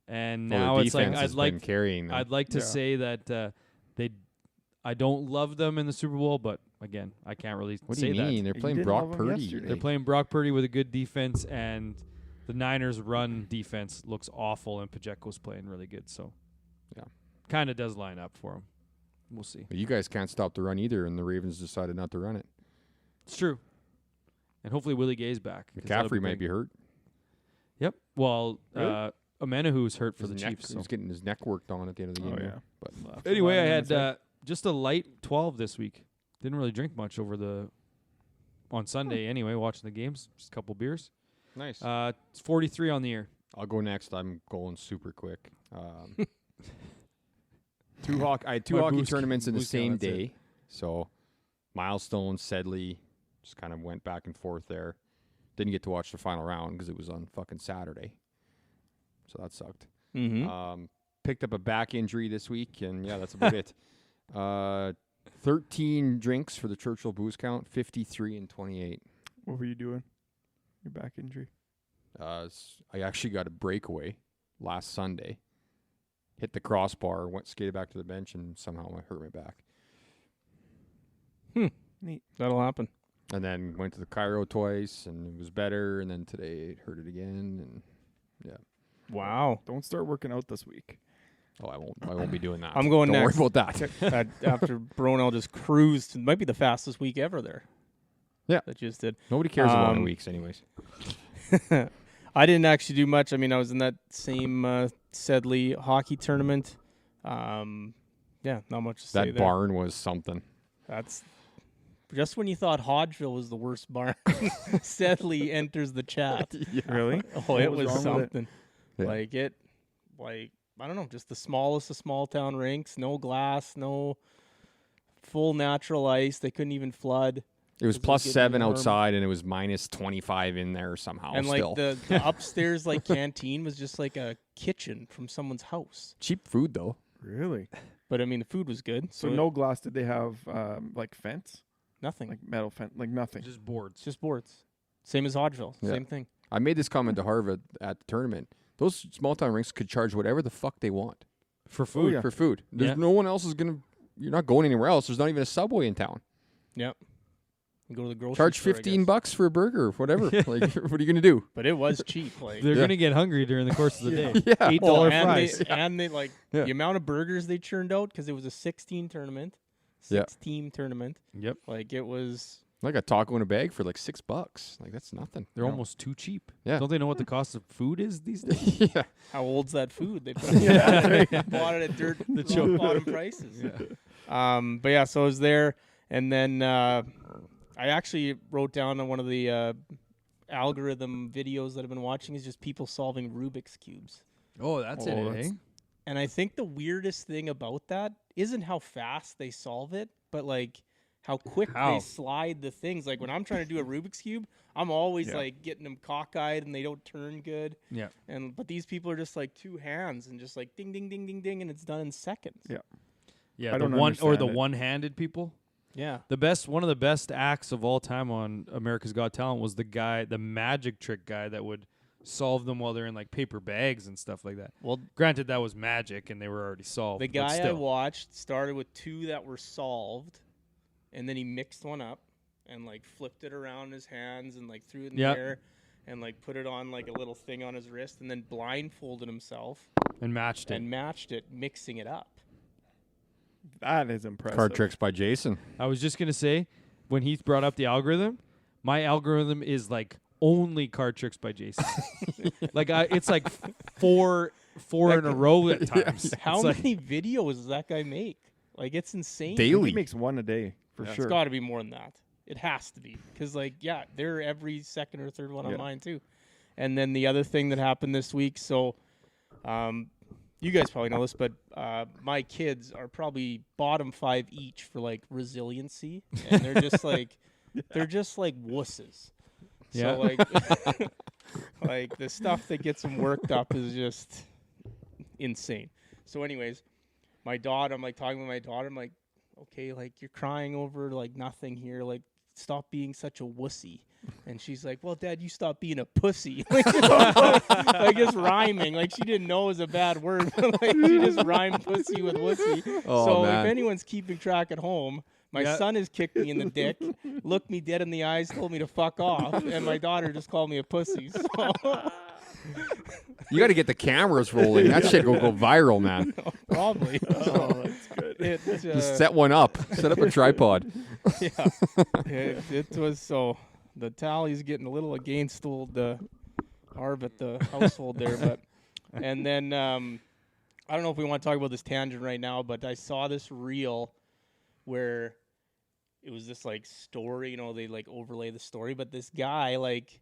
[SPEAKER 1] and now it's like I'd like to say that I don't love them in the Super Bowl, but again, I can't really
[SPEAKER 2] What
[SPEAKER 1] say
[SPEAKER 2] do you mean?
[SPEAKER 1] that.
[SPEAKER 2] They're playing Brock Purdy.
[SPEAKER 1] They're playing Brock Purdy with a good defense, and the Niners' run defense looks awful, and Pacheco's playing really good. So,
[SPEAKER 2] yeah,
[SPEAKER 1] kind of does line up for him. We'll see.
[SPEAKER 2] But you guys can't stop the run either, and the Ravens decided not to run it.
[SPEAKER 1] It's true. And hopefully Willie Gay's back.
[SPEAKER 2] McCaffrey might be hurt.
[SPEAKER 1] Yep. Well,
[SPEAKER 3] Really?
[SPEAKER 1] Amenahu's hurt for the Chiefs.
[SPEAKER 2] He's getting his neck worked on at the end of the game.
[SPEAKER 3] Oh, yeah.
[SPEAKER 2] But
[SPEAKER 1] anyway, I had just a light 12 this week. Didn't really drink much on Sunday anyway, watching the games. Just a couple beers.
[SPEAKER 2] Nice.
[SPEAKER 1] It's 43 on the year.
[SPEAKER 2] I'll go next. I'm going super quick. I had two
[SPEAKER 1] My
[SPEAKER 2] hockey
[SPEAKER 1] boost-
[SPEAKER 2] tournaments in the
[SPEAKER 1] boost
[SPEAKER 2] same
[SPEAKER 1] count, that's
[SPEAKER 2] day. So, Milestone, Sedley, just kind of went back and forth there. Didn't get to watch the final round because it was on fucking Saturday. So that sucked.
[SPEAKER 4] Mm-hmm.
[SPEAKER 2] Picked up a back injury this week, and yeah, that's about it. 13 drinks for the Churchill booze count, 53 and 28.
[SPEAKER 3] What were you doing? Your back injury?
[SPEAKER 2] I actually got a breakaway last Sunday. Hit the crossbar, skated back to the bench, and somehow I hurt my back.
[SPEAKER 3] Neat.
[SPEAKER 4] That'll happen.
[SPEAKER 2] And then went to the Cairo twice, and it was better. And then today it hurt it again, and yeah.
[SPEAKER 4] Wow.
[SPEAKER 3] Don't start working out this week.
[SPEAKER 2] Oh, I won't be doing that.
[SPEAKER 4] I'm going
[SPEAKER 2] Don't
[SPEAKER 4] next.
[SPEAKER 2] worry about that.
[SPEAKER 4] After Bronell just cruised, it might be the fastest week ever there.
[SPEAKER 2] Yeah.
[SPEAKER 4] That just did.
[SPEAKER 2] Nobody cares about the weeks, anyways.
[SPEAKER 4] I didn't actually do much. I mean, I was in that same Sedley hockey tournament. Yeah, not much to say
[SPEAKER 2] That
[SPEAKER 4] there.
[SPEAKER 2] barn was something.
[SPEAKER 4] That's just when you thought Hodgeville was the worst barn. Sedley enters the chat.
[SPEAKER 3] Really?
[SPEAKER 4] Oh, it
[SPEAKER 3] What was
[SPEAKER 4] was
[SPEAKER 3] wrong with
[SPEAKER 4] something.
[SPEAKER 2] Yeah.
[SPEAKER 4] I don't know, just the smallest of small town rinks, no glass, no full natural ice. They couldn't even flood.
[SPEAKER 2] It was
[SPEAKER 4] It was
[SPEAKER 2] plus
[SPEAKER 4] getting
[SPEAKER 2] 7
[SPEAKER 4] warm.
[SPEAKER 2] outside, and it was minus 25 in there somehow.
[SPEAKER 4] And
[SPEAKER 2] still.
[SPEAKER 4] like the upstairs like canteen was just like a kitchen from someone's house.
[SPEAKER 2] Cheap food though.
[SPEAKER 3] Really?
[SPEAKER 4] But I mean, the food was good.
[SPEAKER 3] So no glass. Did they have like fence?
[SPEAKER 4] Nothing.
[SPEAKER 3] Like metal fence? Like nothing?
[SPEAKER 1] Just boards.
[SPEAKER 4] Just boards. Same as Hodgeville.
[SPEAKER 2] Yeah.
[SPEAKER 4] Same thing.
[SPEAKER 2] I made this comment to Harvard at the tournament. Those small town rinks could charge whatever the fuck they want
[SPEAKER 1] For food.
[SPEAKER 3] yeah.
[SPEAKER 2] for food. There's
[SPEAKER 1] Yeah.
[SPEAKER 2] no one else is gonna. You're not going anywhere else. There's not even a Subway in town.
[SPEAKER 4] Yep. You go to the grocery
[SPEAKER 2] Charge
[SPEAKER 4] store, I guess.
[SPEAKER 2] $15 for a burger, whatever. Like, what are you gonna do?
[SPEAKER 4] But it was cheap. Like
[SPEAKER 1] They're
[SPEAKER 2] Yeah.
[SPEAKER 1] going to get hungry during the course of the day.
[SPEAKER 2] Yeah.
[SPEAKER 1] $8
[SPEAKER 4] and
[SPEAKER 1] fries.
[SPEAKER 4] and like
[SPEAKER 2] Yeah.
[SPEAKER 4] the amount of burgers they churned out because it was a 16 tournament,
[SPEAKER 2] Yeah.
[SPEAKER 4] 6-team tournament.
[SPEAKER 1] Yep.
[SPEAKER 4] Like it was.
[SPEAKER 2] Like a taco in a bag for like $6. Like that's nothing.
[SPEAKER 1] They're
[SPEAKER 2] No.
[SPEAKER 1] almost too cheap.
[SPEAKER 2] Yeah.
[SPEAKER 1] Don't they know what the cost of food is these days?
[SPEAKER 2] Yeah.
[SPEAKER 4] How old's that food? They put it bought it at rock bottom prices. But yeah, so I was there, and then I actually wrote down on one of the algorithm videos that I've been watching is just people solving Rubik's cubes.
[SPEAKER 1] Oh, that's
[SPEAKER 3] Oh,
[SPEAKER 1] it,
[SPEAKER 3] that's-
[SPEAKER 1] eh?
[SPEAKER 4] And I think the weirdest thing about that isn't how fast they solve it, but like how quick
[SPEAKER 1] How?
[SPEAKER 4] they slide the things. Like when I'm trying to do a Rubik's cube, I'm always
[SPEAKER 3] Yeah.
[SPEAKER 4] like getting them cockeyed and they don't turn good.
[SPEAKER 1] Yeah.
[SPEAKER 4] But these people are just like 2 hands and just like ding ding ding ding ding and it's done in seconds.
[SPEAKER 3] Yeah.
[SPEAKER 1] Yeah,
[SPEAKER 3] I
[SPEAKER 1] the
[SPEAKER 3] don't
[SPEAKER 1] one or the
[SPEAKER 3] understand it.
[SPEAKER 1] one-handed people.
[SPEAKER 4] Yeah.
[SPEAKER 1] One of the best acts of all time on America's Got Talent was the magic trick guy that would solve them while they're in like paper bags and stuff like that.
[SPEAKER 4] Well,
[SPEAKER 1] Granted, that was magic and they were already solved.
[SPEAKER 4] the
[SPEAKER 1] but
[SPEAKER 4] guy I
[SPEAKER 1] still.
[SPEAKER 4] watched started with 2 that were solved, and then he mixed one up and like flipped it around in his hands and like threw it in
[SPEAKER 1] Yep.
[SPEAKER 4] the air and like put it on like a little thing on his wrist and then blindfolded himself
[SPEAKER 1] and matched it.
[SPEAKER 4] and matched it, mixing it up.
[SPEAKER 3] That is impressive.
[SPEAKER 2] Card tricks by Jason.
[SPEAKER 1] I was just gonna say, when Heath brought up the algorithm, my algorithm is like only card tricks by Jason. Like it's like four in a row at times.
[SPEAKER 4] How
[SPEAKER 1] It's like-
[SPEAKER 4] many videos does that guy make? Like it's insane.
[SPEAKER 2] Daily.
[SPEAKER 3] He makes one a day for
[SPEAKER 4] It's
[SPEAKER 3] sure.
[SPEAKER 4] got to be more than that. It has to be because, like, yeah, they're every second or third one on
[SPEAKER 3] Yeah.
[SPEAKER 4] mine too. And then the other thing that happened this week, so, you guys probably know this, but my kids are probably bottom 5 each for like resiliency, and they're just like they're just like wusses.
[SPEAKER 1] Yeah.
[SPEAKER 4] So like like the stuff that gets them worked up is just insane. So anyways, my daughter, I'm like talking with my daughter, I'm like, okay, like you're crying over like nothing here, like stop being such a wussy. And she's like, well, Dad, you stop being a pussy. Like just rhyming. Like she didn't know it was a bad word. But like she just rhymed pussy with wussy.
[SPEAKER 2] Oh,
[SPEAKER 4] so
[SPEAKER 2] man.
[SPEAKER 4] if anyone's keeping track at home, my son has kicked me in the dick, looked me dead in the eyes, told me to fuck off, and my daughter just called me a pussy. So
[SPEAKER 2] You got to get the cameras rolling. That shit will go viral, man.
[SPEAKER 4] probably.
[SPEAKER 3] Oh, that's good.
[SPEAKER 2] Just set one up. Set up a tripod.
[SPEAKER 4] Yeah, it was so. The tally's getting a little against old Harv at the household there, but and then I don't know if we want to talk about this tangent right now, but I saw this reel where it was this like story, you know, they like overlay the story, but this guy like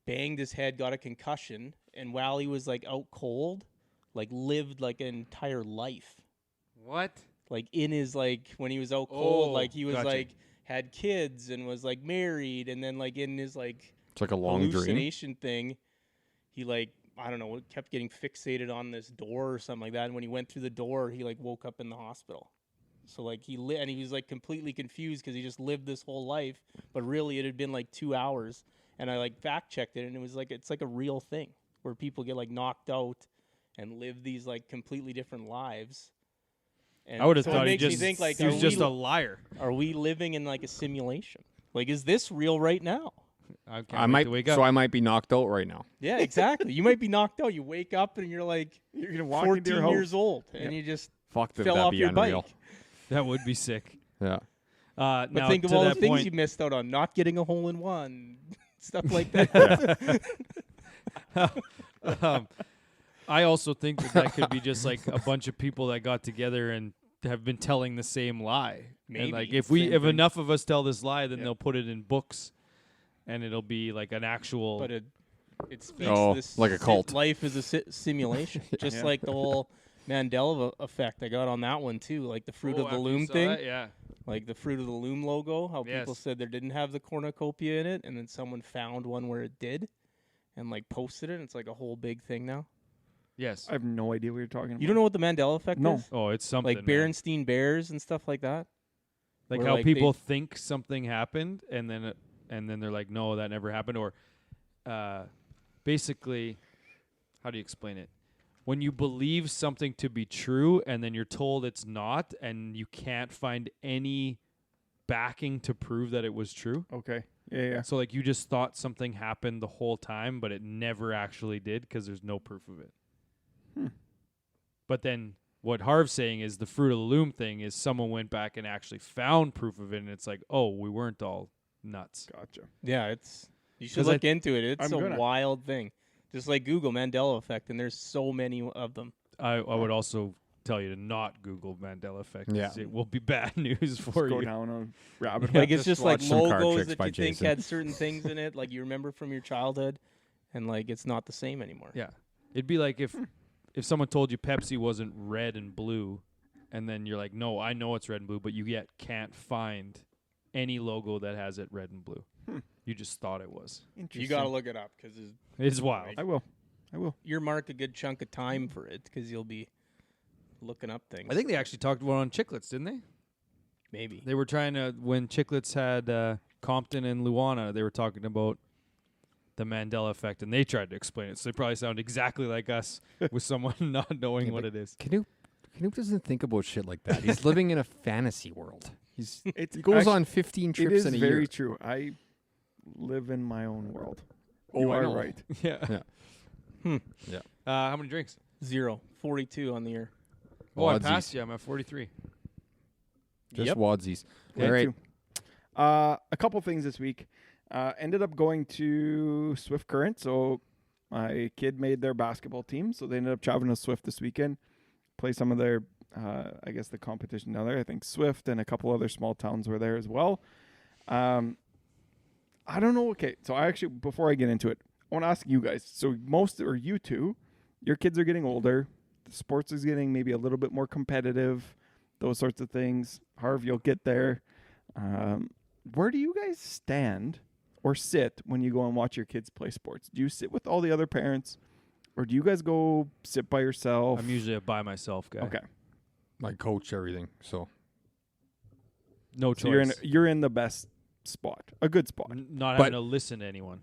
[SPEAKER 4] banged his head, got a concussion, and while he was like out cold, like lived like an entire life.
[SPEAKER 1] What?
[SPEAKER 4] Like in his like when he was out cold, like he was
[SPEAKER 1] gotcha.
[SPEAKER 4] like had kids and was like married, and then like in his like
[SPEAKER 2] It's like a long dream.
[SPEAKER 4] hallucination thing, he like I don't know, kept getting fixated on this door or something like that. And when he went through the door, he like woke up in the hospital. So like and he was like completely confused because he just lived this whole life, but really it had been like 2 hours. And I like fact checked it, and it was like it's like a real thing where people get like knocked out and live these like completely different lives. And
[SPEAKER 1] I would have
[SPEAKER 4] so
[SPEAKER 1] thought
[SPEAKER 4] it
[SPEAKER 1] he
[SPEAKER 4] makes me
[SPEAKER 1] just
[SPEAKER 4] think, like,
[SPEAKER 1] he was
[SPEAKER 4] are
[SPEAKER 1] just
[SPEAKER 4] we-
[SPEAKER 1] a liar.
[SPEAKER 4] Are we living in like a simulation? Like, is this real right now?
[SPEAKER 1] I can't
[SPEAKER 2] I
[SPEAKER 1] wait
[SPEAKER 2] might,
[SPEAKER 1] to wake up.
[SPEAKER 2] so I might be knocked out right now.
[SPEAKER 4] Yeah, exactly. You might be knocked out. You wake up and you're like
[SPEAKER 3] You're gonna walk into
[SPEAKER 4] 14
[SPEAKER 3] your house.
[SPEAKER 4] years old,
[SPEAKER 3] Yep.
[SPEAKER 4] and you just
[SPEAKER 2] Fuck,
[SPEAKER 4] fell
[SPEAKER 2] that'd
[SPEAKER 4] off
[SPEAKER 2] be
[SPEAKER 4] your
[SPEAKER 2] unreal.
[SPEAKER 4] bike.
[SPEAKER 1] That would be sick.
[SPEAKER 2] Yeah.
[SPEAKER 4] But
[SPEAKER 1] Now,
[SPEAKER 4] think of
[SPEAKER 1] to
[SPEAKER 4] all the
[SPEAKER 1] that
[SPEAKER 4] things
[SPEAKER 1] point,
[SPEAKER 4] you missed out on, not getting a hole in one, stuff like that.
[SPEAKER 1] I also think that could be just like a bunch of people that got together and have been telling the same lie.
[SPEAKER 4] Maybe.
[SPEAKER 1] And like
[SPEAKER 3] Same
[SPEAKER 1] if
[SPEAKER 3] thing.
[SPEAKER 1] enough of us tell this lie, then
[SPEAKER 3] Yep.
[SPEAKER 1] they'll put it in books, and it'll be like an actual.
[SPEAKER 4] But it speaks
[SPEAKER 2] Oh,
[SPEAKER 4] to this
[SPEAKER 2] like a cult.
[SPEAKER 4] life is a simulation, just
[SPEAKER 3] Yeah.
[SPEAKER 4] like the whole Mandela effect I got on that one too, like the fruit of the loom thing.
[SPEAKER 1] Yeah.
[SPEAKER 4] Like the Fruit of the Loom logo, how people
[SPEAKER 1] Yes.
[SPEAKER 4] said there didn't have the cornucopia in it, and then someone found one where it did, and like posted it. And it's like a whole big thing now.
[SPEAKER 1] Yes.
[SPEAKER 3] I have no idea what you're talking about.
[SPEAKER 4] You don't know what the Mandela effect
[SPEAKER 3] No.
[SPEAKER 4] is?
[SPEAKER 1] Oh, it's something.
[SPEAKER 4] Like
[SPEAKER 1] man.
[SPEAKER 4] Berenstein Bears and stuff like that.
[SPEAKER 1] Like
[SPEAKER 4] where,
[SPEAKER 1] how
[SPEAKER 4] like,
[SPEAKER 1] people think something happened, and then they're like, no, that never happened. Or basically, how do you explain it? When you believe something to be true, and then you're told it's not, and you can't find any backing to prove that it was true.
[SPEAKER 3] Okay. Yeah.
[SPEAKER 1] So like you just thought something happened the whole time, but it never actually did because there's no proof of it. But then what Harv's saying is the Fruit of the Loom thing is someone went back and actually found proof of it, and it's like, oh, we weren't all nuts.
[SPEAKER 3] Gotcha.
[SPEAKER 4] Yeah, you should
[SPEAKER 1] 'Cause I
[SPEAKER 4] look into it. It's
[SPEAKER 3] I'm
[SPEAKER 4] a
[SPEAKER 3] gonna.
[SPEAKER 4] wild thing. Just like Google Mandela effect, and there's so many of them.
[SPEAKER 1] I would also tell you to not Google Mandela effect. 'Cause
[SPEAKER 2] Yeah.
[SPEAKER 1] it will be bad news for
[SPEAKER 3] Go
[SPEAKER 1] you.
[SPEAKER 3] down a rabbit hole.
[SPEAKER 4] Like it's just like
[SPEAKER 2] watch some card
[SPEAKER 4] logos
[SPEAKER 2] tricks
[SPEAKER 4] that
[SPEAKER 2] by
[SPEAKER 4] you think
[SPEAKER 2] Jason.
[SPEAKER 4] had certain things in it, like you remember from your childhood, and like it's not the same anymore.
[SPEAKER 1] Yeah, it'd be like if someone told you Pepsi wasn't red and blue, and then you're like, no, I know it's red and blue, but you yet can't find any logo that has it red and blue. You just thought it was.
[SPEAKER 3] Interesting.
[SPEAKER 4] You got to look it up because
[SPEAKER 1] It's wild.
[SPEAKER 3] I will.
[SPEAKER 4] you mark a good chunk of time for it because you'll be looking up things.
[SPEAKER 1] I think they actually talked about it on Chiclets, didn't they?
[SPEAKER 4] maybe.
[SPEAKER 1] They were trying to, when Chiclets had Compton and Luana, they were talking about the Mandela effect, and they tried to explain it. So they probably sound exactly like us with someone not knowing what it is.
[SPEAKER 2] Canoop doesn't think about shit like that. He's living in a fantasy world. He goes
[SPEAKER 3] actually-
[SPEAKER 2] on 15
[SPEAKER 3] It
[SPEAKER 2] trips
[SPEAKER 3] is
[SPEAKER 2] in a
[SPEAKER 3] very
[SPEAKER 2] year.
[SPEAKER 3] true. I live in my own world.
[SPEAKER 2] Oh,
[SPEAKER 3] You
[SPEAKER 2] I
[SPEAKER 3] are
[SPEAKER 2] know.
[SPEAKER 3] right.
[SPEAKER 1] Yeah.
[SPEAKER 2] Yeah.
[SPEAKER 1] How many drinks?
[SPEAKER 4] 0, 42 on the year.
[SPEAKER 1] Oh, I
[SPEAKER 2] Oddsies.
[SPEAKER 1] passed you. I'm at 43.
[SPEAKER 2] Just
[SPEAKER 4] Yep.
[SPEAKER 2] wadsies.
[SPEAKER 3] Thank
[SPEAKER 2] All right.
[SPEAKER 3] you. A couple things this week. Ended up going to Swift Current. So my kid made their basketball team. So they ended up traveling to Swift this weekend. Play some of their, I guess, the competition down there. I think Swift and a couple other small towns were there as well. I don't know. Okay. So I actually, before I get into it, I want to ask you guys. So you two, your kids are getting older. sports is getting maybe a little bit more competitive, those sorts of things. Harv, you'll get there. Where do you guys stand or sit when you go and watch your kids play sports? Do you sit with all the other parents, or do you guys go sit by yourself?
[SPEAKER 1] I'm usually a by myself guy.
[SPEAKER 3] Okay.
[SPEAKER 2] I coach everything, so
[SPEAKER 1] No
[SPEAKER 3] So
[SPEAKER 1] choice.
[SPEAKER 3] you're in the best spot, a good spot.
[SPEAKER 1] Not
[SPEAKER 2] But-
[SPEAKER 1] having to listen to anyone.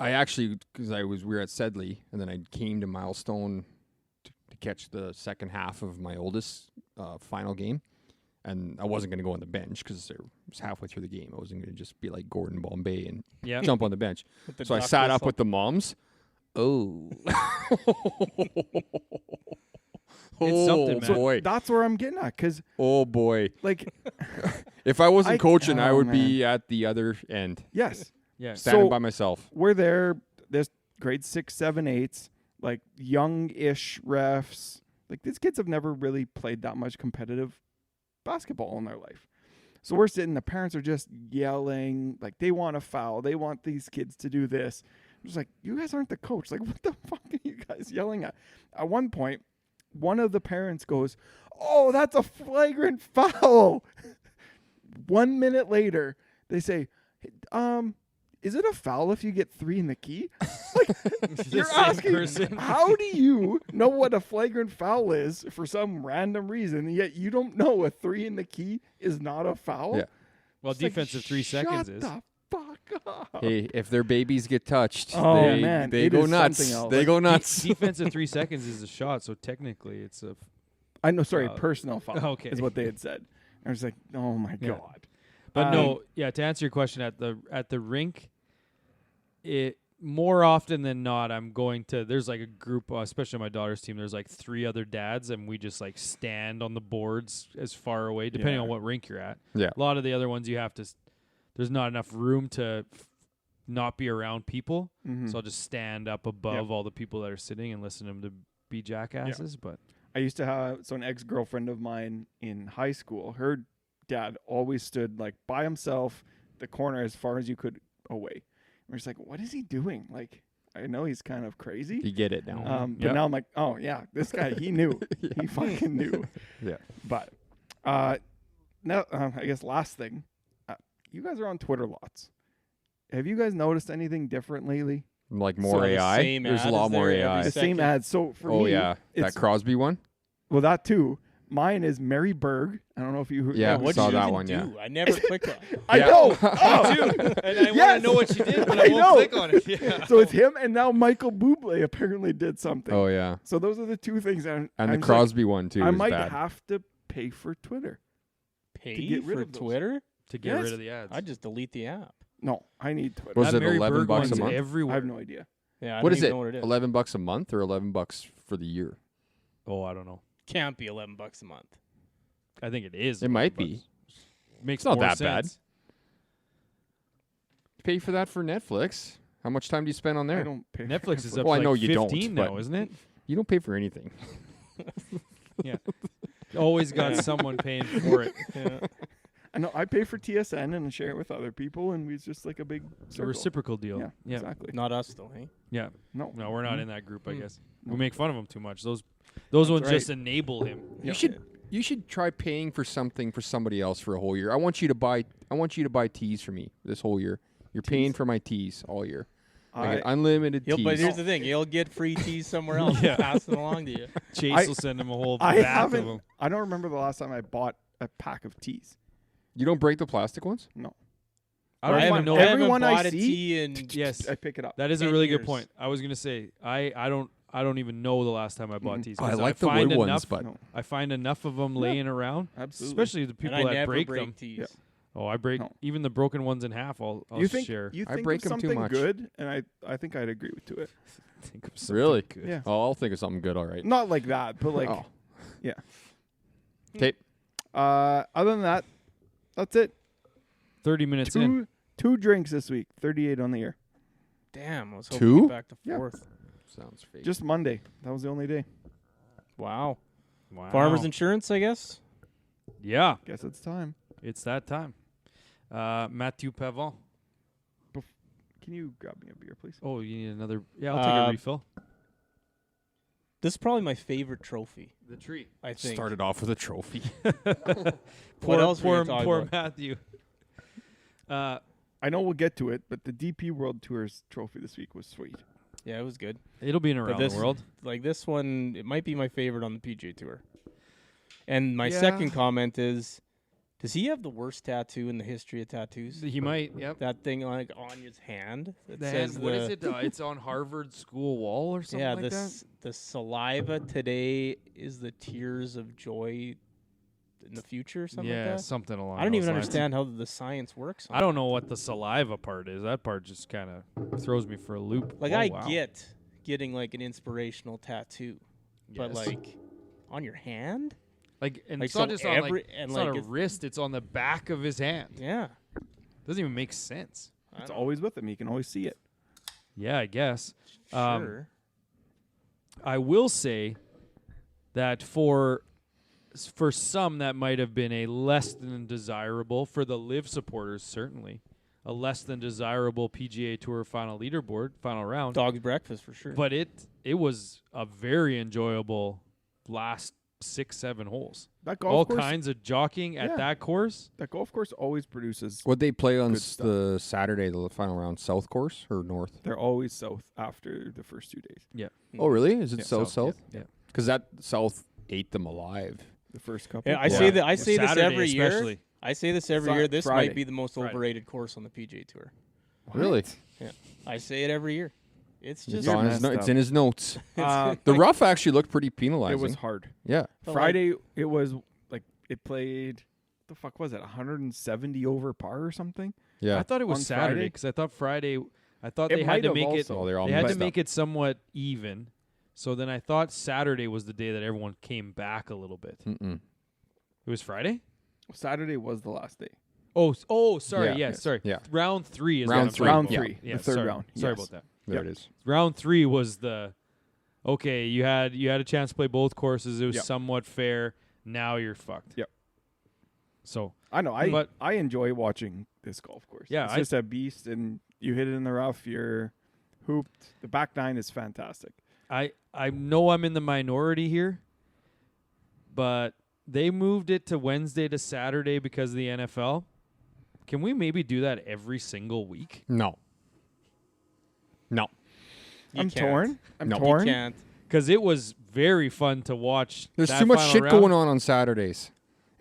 [SPEAKER 2] I actually, because we were at Sedley, and then I came to Milestone to catch the second half of my oldest final game, and I wasn't going to go on the bench because it was halfway through the game. I wasn't going to just be like Gordon Bombay and
[SPEAKER 1] Yeah.
[SPEAKER 2] jump on the bench.
[SPEAKER 4] With the
[SPEAKER 2] So I
[SPEAKER 4] duck
[SPEAKER 2] sat up
[SPEAKER 4] whistle.
[SPEAKER 2] with the moms. Oh.
[SPEAKER 1] It's something,
[SPEAKER 2] Oh,
[SPEAKER 1] man.
[SPEAKER 2] boy.
[SPEAKER 3] That's where I'm getting at, because
[SPEAKER 2] Oh, boy.
[SPEAKER 3] like,
[SPEAKER 2] If I wasn't coaching, I
[SPEAKER 3] oh,
[SPEAKER 2] would be at the other end,
[SPEAKER 3] yes,
[SPEAKER 1] Yeah.
[SPEAKER 2] standing
[SPEAKER 3] So-
[SPEAKER 2] by myself.
[SPEAKER 3] we're there. There's grade 6, 7, 8s, like young-ish refs. Like these kids have never really played that much competitive basketball in their life. So we're sitting, the parents are just yelling, like they want a foul. They want these kids to do this. I'm just like, you guys aren't the coach. Like, what the fuck are you guys yelling at? At one point, one of the parents goes, "Oh, that's a flagrant foul." 1 minute later, they say, is it a foul if you get 3 in the key? Like, you're
[SPEAKER 1] same
[SPEAKER 3] asking,
[SPEAKER 1] person.
[SPEAKER 3] how do you know what a flagrant foul is for some random reason, and yet you don't know a 3 in the key is not a foul?
[SPEAKER 2] Yeah.
[SPEAKER 1] Well,
[SPEAKER 3] It's like,
[SPEAKER 1] defensive 3 seconds
[SPEAKER 3] shut
[SPEAKER 1] is.
[SPEAKER 3] the fuck up.
[SPEAKER 2] Hey, if their babies get touched,
[SPEAKER 3] Oh,
[SPEAKER 2] they,
[SPEAKER 3] man,
[SPEAKER 2] they
[SPEAKER 3] it
[SPEAKER 2] go
[SPEAKER 3] is
[SPEAKER 2] nuts.
[SPEAKER 3] something else.
[SPEAKER 2] They
[SPEAKER 3] Like,
[SPEAKER 2] go nuts.
[SPEAKER 1] Defensive 3 seconds is a shot, so technically it's a.
[SPEAKER 3] I know, sorry,
[SPEAKER 1] Foul.
[SPEAKER 3] personal foul
[SPEAKER 1] Okay.
[SPEAKER 3] is what they had said. I was like, oh my
[SPEAKER 1] Yeah.
[SPEAKER 3] God.
[SPEAKER 1] But no, yeah. To answer your question, at the rink, it more often than not, I'm going to. There's like a group, especially on my daughter's team. There's like 3 other dads, and we just like stand on the boards as far away, depending
[SPEAKER 3] Yeah.
[SPEAKER 1] on what rink you're at.
[SPEAKER 2] Yeah.
[SPEAKER 1] A lot of the other ones, you have to. There's not enough room to not be around people,
[SPEAKER 3] Mhm.
[SPEAKER 1] so I'll just stand up above all the people that are sitting and listen to them to be jackasses. But
[SPEAKER 3] I used to have an ex-girlfriend of mine in high school. Her dad always stood like by himself, the corner as far as you could away. We're just like, what is he doing? Like, I know he's kind of crazy.
[SPEAKER 2] You get it now.
[SPEAKER 3] But
[SPEAKER 1] Yep.
[SPEAKER 3] now I'm like, oh yeah, this guy, he knew. He fucking knew.
[SPEAKER 2] Yeah.
[SPEAKER 3] But now, I guess last thing, you guys are on Twitter lots. Have you guys noticed anything different lately?
[SPEAKER 2] Like
[SPEAKER 4] So
[SPEAKER 2] more
[SPEAKER 4] the
[SPEAKER 2] AI.
[SPEAKER 4] same
[SPEAKER 2] There's a
[SPEAKER 4] ad
[SPEAKER 2] lot
[SPEAKER 4] is
[SPEAKER 2] more
[SPEAKER 4] there every
[SPEAKER 2] AI.
[SPEAKER 3] The same
[SPEAKER 4] second.
[SPEAKER 3] ads. So for
[SPEAKER 2] Oh
[SPEAKER 3] me,
[SPEAKER 2] yeah, that
[SPEAKER 3] it's-
[SPEAKER 2] Crosby one.
[SPEAKER 3] well, that too. Mine is Mary Berg. I don't know if you.
[SPEAKER 2] Yeah,
[SPEAKER 4] What
[SPEAKER 2] saw
[SPEAKER 4] did you
[SPEAKER 2] that
[SPEAKER 4] even
[SPEAKER 2] one,
[SPEAKER 4] do?
[SPEAKER 2] yeah.
[SPEAKER 4] I never clicked on it.
[SPEAKER 3] I
[SPEAKER 2] Yeah.
[SPEAKER 3] know. Oh.
[SPEAKER 1] and I want
[SPEAKER 3] Yes!
[SPEAKER 1] to know what she did, but I,
[SPEAKER 3] I
[SPEAKER 1] won't
[SPEAKER 3] know.
[SPEAKER 1] click on it. Yeah.
[SPEAKER 3] So it's him, and now Michael Bublé apparently did something.
[SPEAKER 2] Oh yeah,
[SPEAKER 3] So those are the 2 things.
[SPEAKER 2] and
[SPEAKER 3] I'm
[SPEAKER 2] the
[SPEAKER 3] just
[SPEAKER 2] Crosby one too.
[SPEAKER 3] Like, I
[SPEAKER 2] is
[SPEAKER 3] might
[SPEAKER 2] bad.
[SPEAKER 3] have to pay for Twitter.
[SPEAKER 4] Pay
[SPEAKER 3] get rid
[SPEAKER 4] for
[SPEAKER 3] of those.
[SPEAKER 4] Twitter?
[SPEAKER 1] To get
[SPEAKER 3] Yes.
[SPEAKER 1] rid of the ads.
[SPEAKER 4] I just delete the app.
[SPEAKER 3] No, I need Twitter.
[SPEAKER 2] Was
[SPEAKER 1] That
[SPEAKER 2] it
[SPEAKER 1] Mary
[SPEAKER 2] $11
[SPEAKER 1] Berg
[SPEAKER 2] bucks a
[SPEAKER 1] one's
[SPEAKER 2] month?
[SPEAKER 3] I
[SPEAKER 1] everywhere.
[SPEAKER 3] have no idea.
[SPEAKER 4] Yeah, I
[SPEAKER 2] What
[SPEAKER 4] don't
[SPEAKER 2] is
[SPEAKER 4] even
[SPEAKER 2] it?
[SPEAKER 4] know what it is.
[SPEAKER 2] $11 a month or $11 for the year?
[SPEAKER 1] Oh, I don't know.
[SPEAKER 4] Can't be $11 a month.
[SPEAKER 1] I think it is.
[SPEAKER 2] It might
[SPEAKER 1] but
[SPEAKER 2] be.
[SPEAKER 1] Makes
[SPEAKER 2] It's not
[SPEAKER 1] more
[SPEAKER 2] that bad.
[SPEAKER 1] sense.
[SPEAKER 2] Pay for that for Netflix. How much time do you spend on
[SPEAKER 3] I
[SPEAKER 2] there?
[SPEAKER 3] don't pay.
[SPEAKER 1] Netflix
[SPEAKER 3] for
[SPEAKER 1] is
[SPEAKER 3] Netflix.
[SPEAKER 1] up
[SPEAKER 2] Well, I
[SPEAKER 1] to
[SPEAKER 2] know
[SPEAKER 1] like
[SPEAKER 2] you don't,
[SPEAKER 1] 15
[SPEAKER 2] but-
[SPEAKER 1] now, isn't it?
[SPEAKER 2] You don't pay for anything.
[SPEAKER 1] Always got someone paying for it.
[SPEAKER 4] Yeah.
[SPEAKER 3] I know. I pay for TSN and share it with other people, and it's just like a big
[SPEAKER 1] It's a
[SPEAKER 3] circle.
[SPEAKER 1] reciprocal deal.
[SPEAKER 3] Yeah,
[SPEAKER 1] Yeah.
[SPEAKER 3] exactly.
[SPEAKER 4] Not us, though, hey?
[SPEAKER 1] Yeah.
[SPEAKER 3] No,
[SPEAKER 1] No, we're not in that group, I
[SPEAKER 4] Mm.
[SPEAKER 1] guess.
[SPEAKER 3] No.
[SPEAKER 1] We make fun of him too much. Those
[SPEAKER 3] That's
[SPEAKER 1] ones
[SPEAKER 3] right.
[SPEAKER 1] just enable him.
[SPEAKER 3] Yeah.
[SPEAKER 2] You should try paying for something for somebody else for a whole year. I want you to buy teas for me this whole year. You're paying for my teas all year. I get unlimited teas.
[SPEAKER 4] But here's the thing. He'll get free teas somewhere else.
[SPEAKER 1] Yeah.
[SPEAKER 4] Pass it along to you.
[SPEAKER 1] Chase
[SPEAKER 3] I-
[SPEAKER 1] will send him a whole
[SPEAKER 3] I
[SPEAKER 1] bath of
[SPEAKER 3] haven't.
[SPEAKER 1] them.
[SPEAKER 3] I don't remember the last time I bought a pack of teas.
[SPEAKER 2] You don't break the plastic ones?
[SPEAKER 3] No,
[SPEAKER 1] I don't
[SPEAKER 3] Everyone-
[SPEAKER 1] even know.
[SPEAKER 4] I haven't
[SPEAKER 3] everyone I
[SPEAKER 4] bought a
[SPEAKER 3] see-
[SPEAKER 4] tea in
[SPEAKER 1] Yes,
[SPEAKER 3] I pick it up.
[SPEAKER 1] that is a
[SPEAKER 4] 10
[SPEAKER 1] really good
[SPEAKER 4] years.
[SPEAKER 1] point. I was gonna say I don't even know the last time I bought
[SPEAKER 3] Mhm.
[SPEAKER 1] teas.
[SPEAKER 2] Oh, I
[SPEAKER 1] 'cause
[SPEAKER 2] like the
[SPEAKER 1] find
[SPEAKER 2] wood ones,
[SPEAKER 1] enough,
[SPEAKER 2] but
[SPEAKER 3] No,
[SPEAKER 1] I find enough of them
[SPEAKER 3] Yeah.
[SPEAKER 1] laying around,
[SPEAKER 3] absolutely.
[SPEAKER 1] especially the people
[SPEAKER 4] and I
[SPEAKER 1] that
[SPEAKER 4] never
[SPEAKER 1] break
[SPEAKER 4] break
[SPEAKER 1] them.
[SPEAKER 4] teas.
[SPEAKER 3] Yeah.
[SPEAKER 1] Oh, I break
[SPEAKER 3] No.
[SPEAKER 1] even the broken ones in half. I'll
[SPEAKER 3] you think
[SPEAKER 1] share.
[SPEAKER 3] you
[SPEAKER 2] I
[SPEAKER 3] think
[SPEAKER 2] break
[SPEAKER 3] of
[SPEAKER 2] 'em too
[SPEAKER 3] something
[SPEAKER 2] much.
[SPEAKER 3] good, and I think I'd agree to it.
[SPEAKER 1] Think of something
[SPEAKER 2] Really?
[SPEAKER 1] good.
[SPEAKER 3] Yeah,
[SPEAKER 2] Oh, I'll think of something good, all right.
[SPEAKER 3] not like that, but like
[SPEAKER 2] Oh.
[SPEAKER 3] yeah.
[SPEAKER 2] Okay.
[SPEAKER 3] Other than that, that's it.
[SPEAKER 1] 30 minutes in.
[SPEAKER 3] Two drinks this week. 38 on the year.
[SPEAKER 4] Damn, I was hoping
[SPEAKER 2] Two?
[SPEAKER 4] to get back to
[SPEAKER 3] Yeah.
[SPEAKER 4] 4th.
[SPEAKER 2] Sounds fake.
[SPEAKER 3] Just Monday. That was the only day.
[SPEAKER 4] Wow.
[SPEAKER 1] Wow.
[SPEAKER 4] Farmers Insurance, I guess.
[SPEAKER 1] Yeah,
[SPEAKER 3] Guess it's time.
[SPEAKER 1] it's that time. Matthieu Pavon.
[SPEAKER 3] Can you grab me a beer, please?
[SPEAKER 1] Oh, you need another? Yeah, I'll take a refill.
[SPEAKER 4] This is probably my favorite trophy.
[SPEAKER 1] The tree.
[SPEAKER 4] I think.
[SPEAKER 2] Started off with a trophy.
[SPEAKER 4] What else were you talking
[SPEAKER 1] poor
[SPEAKER 4] about?
[SPEAKER 1] Matthew.
[SPEAKER 3] I know we'll get to it, but the DP World Tours trophy this week was sweet.
[SPEAKER 4] Yeah, it was good.
[SPEAKER 1] It'll be in around
[SPEAKER 4] this,
[SPEAKER 1] the world.
[SPEAKER 4] Like this one, it might be my favorite on the PGA Tour. And my
[SPEAKER 1] Yeah.
[SPEAKER 4] second comment is, does he have the worst tattoo in the history of tattoos?
[SPEAKER 1] He might. Yep.
[SPEAKER 4] That thing like on his hand. It
[SPEAKER 1] The
[SPEAKER 4] says
[SPEAKER 1] hand, what is it? It's on Harvard school wall or something
[SPEAKER 4] Yeah,
[SPEAKER 1] like that.
[SPEAKER 4] the saliva today is the tears of joy in the future, something
[SPEAKER 1] Yeah,
[SPEAKER 4] like that.
[SPEAKER 1] something along.
[SPEAKER 4] I don't
[SPEAKER 1] those
[SPEAKER 4] even
[SPEAKER 1] lines.
[SPEAKER 4] understand how the science works. On
[SPEAKER 1] I don't know what the saliva part is. That part just kind of throws me for a loop.
[SPEAKER 4] Like
[SPEAKER 1] Oh,
[SPEAKER 4] I
[SPEAKER 1] wow.
[SPEAKER 4] get getting like an inspirational tattoo, but
[SPEAKER 1] Yes.
[SPEAKER 4] like on your hand,
[SPEAKER 1] Like, and
[SPEAKER 4] like
[SPEAKER 1] it's not
[SPEAKER 4] so
[SPEAKER 1] just on
[SPEAKER 4] every-
[SPEAKER 1] like,
[SPEAKER 4] and
[SPEAKER 1] it's
[SPEAKER 4] like
[SPEAKER 1] not a
[SPEAKER 4] it's-
[SPEAKER 1] wrist. It's on the back of his hand.
[SPEAKER 4] yeah.
[SPEAKER 1] Doesn't even make sense.
[SPEAKER 3] It's always with him. You can always see it.
[SPEAKER 1] Yeah, I guess.
[SPEAKER 4] Sure.
[SPEAKER 1] I will say that for some that might have been a less than desirable, for the Live supporters certainly, a less than desirable PGA Tour final leaderboard, final round.
[SPEAKER 4] Dog's breakfast for sure.
[SPEAKER 1] But it was a very enjoyable last 6-7 holes.
[SPEAKER 3] That
[SPEAKER 1] All
[SPEAKER 3] golf course,
[SPEAKER 1] kinds of jockeying at
[SPEAKER 3] Yeah.
[SPEAKER 1] that course.
[SPEAKER 3] that golf course always produces.
[SPEAKER 2] What'd they play on
[SPEAKER 3] Good stuff.
[SPEAKER 2] the Saturday, the final round? South course or north?
[SPEAKER 3] They're always south after the first 2 days.
[SPEAKER 2] Oh, really? Is it
[SPEAKER 3] Yeah,
[SPEAKER 2] south?
[SPEAKER 1] Yeah.
[SPEAKER 2] Because that south ate them alive.
[SPEAKER 3] The first couple.
[SPEAKER 4] yeah, I
[SPEAKER 2] Yeah.
[SPEAKER 4] say that I say
[SPEAKER 1] Saturday
[SPEAKER 4] this every year.
[SPEAKER 1] especially.
[SPEAKER 4] I say this every
[SPEAKER 3] Fri-
[SPEAKER 4] year. This
[SPEAKER 3] Friday.
[SPEAKER 4] might be the most
[SPEAKER 1] Friday.
[SPEAKER 4] overrated course on the PGA Tour.
[SPEAKER 2] Really?
[SPEAKER 4] I say it every year. It's
[SPEAKER 2] It's,
[SPEAKER 4] just
[SPEAKER 3] You're
[SPEAKER 2] on his
[SPEAKER 3] messed
[SPEAKER 2] it's
[SPEAKER 3] up.
[SPEAKER 2] in his notes.
[SPEAKER 3] Uh,
[SPEAKER 2] The rough actually looked pretty penalizing.
[SPEAKER 3] it was hard.
[SPEAKER 2] Yeah.
[SPEAKER 4] But
[SPEAKER 3] Friday, it was like it played. What the fuck was it? 170 over par or something?
[SPEAKER 2] Yeah.
[SPEAKER 1] I thought it was
[SPEAKER 3] On
[SPEAKER 1] Saturday
[SPEAKER 3] Friday?
[SPEAKER 1] because I thought Friday. I thought
[SPEAKER 3] It
[SPEAKER 1] they had
[SPEAKER 3] might
[SPEAKER 1] to
[SPEAKER 3] have
[SPEAKER 1] make it.
[SPEAKER 3] also.
[SPEAKER 2] Oh, they're all
[SPEAKER 1] They had to
[SPEAKER 2] messed
[SPEAKER 1] make
[SPEAKER 2] up.
[SPEAKER 1] it somewhat even. So then I thought Saturday was the day that everyone came back a little bit.
[SPEAKER 2] Mm-mm.
[SPEAKER 1] It was Friday.
[SPEAKER 3] Saturday was the last day.
[SPEAKER 1] Oh, sorry.
[SPEAKER 2] Yeah.
[SPEAKER 1] Yes, sorry.
[SPEAKER 2] Yeah.
[SPEAKER 1] Round 3 is
[SPEAKER 2] Round
[SPEAKER 1] what I'm
[SPEAKER 2] three.
[SPEAKER 1] talking
[SPEAKER 3] Round
[SPEAKER 1] about.
[SPEAKER 3] three,
[SPEAKER 1] Yeah,
[SPEAKER 3] the third
[SPEAKER 1] sorry.
[SPEAKER 3] round.
[SPEAKER 1] Sorry
[SPEAKER 3] Yes.
[SPEAKER 1] about that.
[SPEAKER 2] There
[SPEAKER 3] Yep.
[SPEAKER 2] it is.
[SPEAKER 1] Round 3 was the okay. You had a chance to play both courses. It was
[SPEAKER 3] Yep.
[SPEAKER 1] somewhat fair. Now you're fucked.
[SPEAKER 3] Yep.
[SPEAKER 1] So
[SPEAKER 3] I know. I
[SPEAKER 1] But-
[SPEAKER 3] I enjoy watching this golf course.
[SPEAKER 1] Yeah,
[SPEAKER 3] it's
[SPEAKER 1] I-
[SPEAKER 3] just a beast, and you hit it in the rough. You're hooped. The back nine is fantastic.
[SPEAKER 1] I know I'm in the minority here, but they moved it to Wednesday to Saturday because of the NFL. Can we maybe do that every single week?
[SPEAKER 2] No. No.
[SPEAKER 4] You
[SPEAKER 3] I'm
[SPEAKER 4] can't.
[SPEAKER 3] torn. I'm
[SPEAKER 2] No.
[SPEAKER 4] You
[SPEAKER 3] torn.
[SPEAKER 4] can't.
[SPEAKER 1] Because it was very fun to watch.
[SPEAKER 2] There's
[SPEAKER 1] that
[SPEAKER 2] too much
[SPEAKER 1] final
[SPEAKER 2] shit
[SPEAKER 1] round.
[SPEAKER 2] going on Saturdays.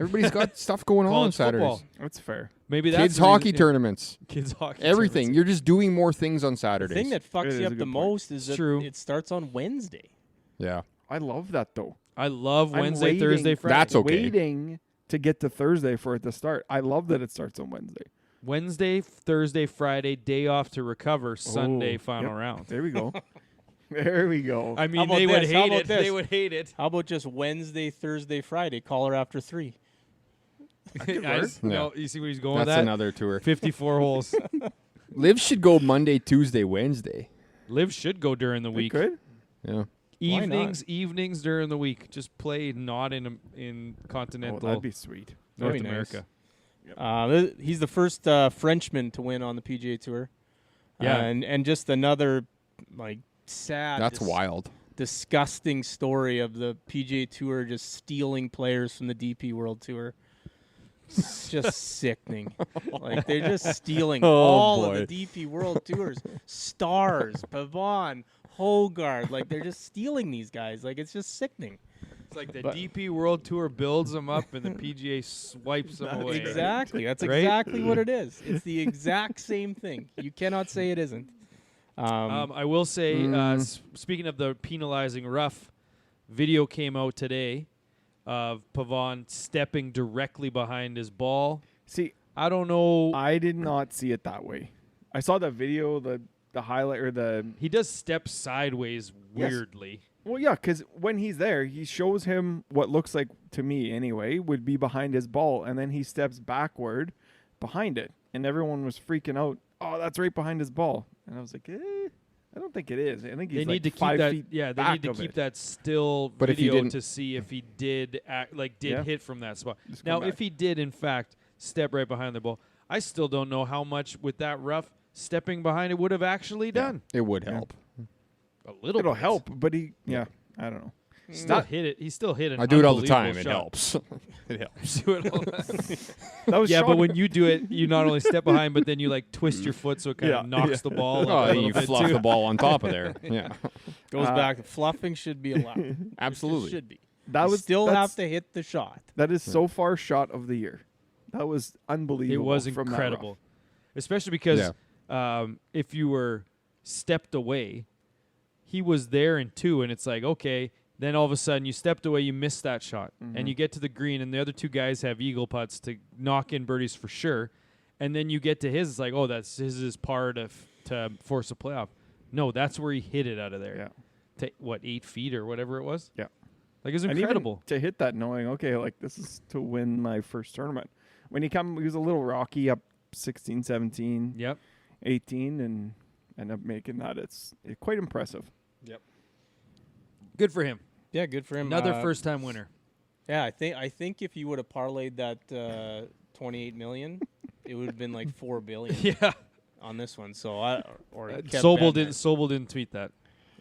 [SPEAKER 2] Everybody's got stuff going on
[SPEAKER 1] College
[SPEAKER 2] Saturdays.
[SPEAKER 1] football.
[SPEAKER 3] That's fair.
[SPEAKER 1] Maybe that's
[SPEAKER 2] Kids
[SPEAKER 1] the reason-
[SPEAKER 2] hockey
[SPEAKER 1] yeah.
[SPEAKER 2] tournaments.
[SPEAKER 1] Kids hockey.
[SPEAKER 2] Everything.
[SPEAKER 1] tournaments.
[SPEAKER 2] You're just doing more things on
[SPEAKER 4] The
[SPEAKER 2] Saturdays.
[SPEAKER 4] thing that
[SPEAKER 3] It
[SPEAKER 4] fucks
[SPEAKER 3] is
[SPEAKER 4] you
[SPEAKER 3] a
[SPEAKER 4] up the
[SPEAKER 3] good point.
[SPEAKER 4] most is
[SPEAKER 1] It's
[SPEAKER 4] that
[SPEAKER 1] true.
[SPEAKER 4] it starts on Wednesday.
[SPEAKER 2] yeah.
[SPEAKER 3] I love that though.
[SPEAKER 1] I love
[SPEAKER 3] I'm
[SPEAKER 1] Wednesday,
[SPEAKER 3] waiting-
[SPEAKER 1] Thursday, Friday.
[SPEAKER 2] That's okay.
[SPEAKER 3] Waiting to get to Thursday for it to start. I love that it starts on Wednesday.
[SPEAKER 1] Wednesday, Thursday, Friday, day off to recover. Sunday,
[SPEAKER 3] Oh,
[SPEAKER 1] final
[SPEAKER 3] yep.
[SPEAKER 1] round.
[SPEAKER 3] There we go. There we go.
[SPEAKER 1] I mean,
[SPEAKER 4] about
[SPEAKER 1] they would
[SPEAKER 4] this? How
[SPEAKER 1] hate
[SPEAKER 4] about
[SPEAKER 1] it.
[SPEAKER 4] this?
[SPEAKER 1] They would hate it.
[SPEAKER 4] How about just Wednesday, Thursday, Friday? Caller after 3.
[SPEAKER 1] No, you see where he's going
[SPEAKER 2] That's
[SPEAKER 1] with that?
[SPEAKER 2] another tour.
[SPEAKER 1] 54 holes.
[SPEAKER 2] Liv should go Monday, Tuesday, Wednesday.
[SPEAKER 1] Live should go during the
[SPEAKER 3] We
[SPEAKER 1] week.
[SPEAKER 3] could.
[SPEAKER 2] Yeah.
[SPEAKER 3] Why
[SPEAKER 1] Evenings during the week. Just play not in
[SPEAKER 3] Oh,
[SPEAKER 1] continental
[SPEAKER 3] that'd be sweet.
[SPEAKER 1] North
[SPEAKER 4] Very nice.
[SPEAKER 1] America.
[SPEAKER 4] He's the first Frenchman to win on the PGA Tour.
[SPEAKER 1] Yeah.
[SPEAKER 4] And just another like sad,
[SPEAKER 2] That's wild.
[SPEAKER 4] disgusting story of the PGA Tour just stealing players from the DP World Tour. It's just sickening. Like they're just stealing all
[SPEAKER 2] boy.
[SPEAKER 4] of the DP World Tours. Stars, Pavon, Hogard. Like they're just stealing these guys. Like it's just sickening.
[SPEAKER 1] It's like the
[SPEAKER 4] But-
[SPEAKER 1] DP World Tour builds them up and the PGA swipes them away.
[SPEAKER 4] Exactly. That's
[SPEAKER 1] Right?
[SPEAKER 4] exactly what it is. It's the exact same thing. You cannot say it isn't.
[SPEAKER 1] I will say, speaking of the penalizing rough, video came out today of Pavon stepping directly behind his ball.
[SPEAKER 3] See,
[SPEAKER 1] I don't know.
[SPEAKER 3] I did not see it that way. I saw the video, the highlight or the
[SPEAKER 1] He does step sideways
[SPEAKER 3] Yes.
[SPEAKER 1] weirdly.
[SPEAKER 3] well, yeah, because when he's there, he shows him what looks like to me anyway would be behind his ball, and then he steps backward behind it, and everyone was freaking out. Oh, that's right behind his ball, and I was like, I don't think it is. I think he's
[SPEAKER 1] They
[SPEAKER 3] like
[SPEAKER 1] need to keep
[SPEAKER 3] 5
[SPEAKER 1] that.
[SPEAKER 3] feet
[SPEAKER 1] Yeah, they
[SPEAKER 3] back
[SPEAKER 1] need to
[SPEAKER 3] of
[SPEAKER 1] keep
[SPEAKER 3] it.
[SPEAKER 1] that still
[SPEAKER 2] But if he
[SPEAKER 1] video
[SPEAKER 2] didn't-
[SPEAKER 1] to see if he did
[SPEAKER 3] Yeah.
[SPEAKER 1] hit from that spot.
[SPEAKER 3] Just come
[SPEAKER 1] Now,
[SPEAKER 3] back.
[SPEAKER 1] if he did in fact step right behind the ball, I still don't know how much with that rough stepping behind it would have actually done.
[SPEAKER 2] It would
[SPEAKER 3] Yeah.
[SPEAKER 2] help.
[SPEAKER 1] A little.
[SPEAKER 3] It'll
[SPEAKER 1] bit.
[SPEAKER 3] help, but he, yeah, I don't know.
[SPEAKER 1] Still hit it. He still hit it.
[SPEAKER 2] I do it all the time. It helps. It helps.
[SPEAKER 1] Do it all the time.
[SPEAKER 3] That was
[SPEAKER 1] Yeah,
[SPEAKER 3] shocking.
[SPEAKER 1] but when you do it, you not only step behind, but then you like twist your foot so it kind of knocks the ball up a
[SPEAKER 2] Oh, you
[SPEAKER 1] little bit
[SPEAKER 2] fluff
[SPEAKER 1] too.
[SPEAKER 2] the ball on top of there. Yeah,
[SPEAKER 4] Goes back to fluffing should be allowed. It
[SPEAKER 2] absolutely.
[SPEAKER 4] should be.
[SPEAKER 3] that
[SPEAKER 4] You
[SPEAKER 3] was
[SPEAKER 4] still
[SPEAKER 3] that's-
[SPEAKER 4] have to hit the shot.
[SPEAKER 3] That is so far shot of the year. That was unbelievable.
[SPEAKER 1] It was
[SPEAKER 3] from that
[SPEAKER 1] incredible,
[SPEAKER 3] rough.
[SPEAKER 1] especially because if you were stepped away, he was there in 2, and it's like, okay, then all of a sudden you stepped away, you missed that shot, and you get to the green, and the other 2 guys have eagle putts to knock in birdies for sure, and then you get to his, it's like, oh, that's his par to force a playoff. No, that's where he hit it out of there.
[SPEAKER 3] Yeah.
[SPEAKER 1] 8 feet or whatever it was?
[SPEAKER 3] Yeah.
[SPEAKER 1] Like, it was
[SPEAKER 3] And even
[SPEAKER 1] incredible.
[SPEAKER 3] to hit that knowing, okay, like this is to win my first tournament. When he was a little rocky up 16, 17,
[SPEAKER 1] Yep.
[SPEAKER 3] 18, and end up making that. It's quite impressive.
[SPEAKER 1] Good for him.
[SPEAKER 4] Yeah, good for him.
[SPEAKER 1] Another first-time winner.
[SPEAKER 4] Yeah, I think if you would have parlayed that 28 million, it would have been like 4 billion
[SPEAKER 1] Yeah.
[SPEAKER 4] on this one. So kept
[SPEAKER 1] Sobel
[SPEAKER 4] betting it.
[SPEAKER 1] didn't tweet that.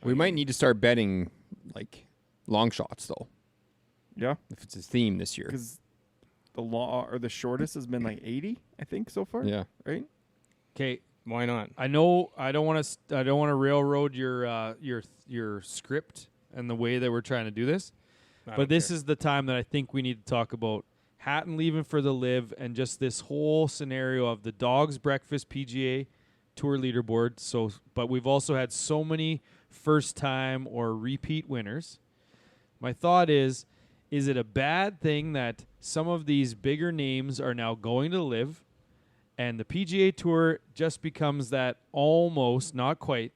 [SPEAKER 2] We might need to start betting like long shots though,
[SPEAKER 3] Yeah,
[SPEAKER 2] if it's a theme this year.
[SPEAKER 3] because the shortest has been like 80, I think, so far.
[SPEAKER 2] Yeah,
[SPEAKER 3] Right.
[SPEAKER 1] Okay,
[SPEAKER 4] Why not?
[SPEAKER 1] I know I don't want to railroad your script and the way that we're trying to do this, but this is the time that I think we need to talk about Hatton leaving for the Live and just this whole scenario of the Dogs Breakfast PGA Tour leaderboard. So, but we've also had so many first-time or repeat winners. My thought is it a bad thing that some of these bigger names are now going to Live? And the PGA Tour just becomes that almost, not quite,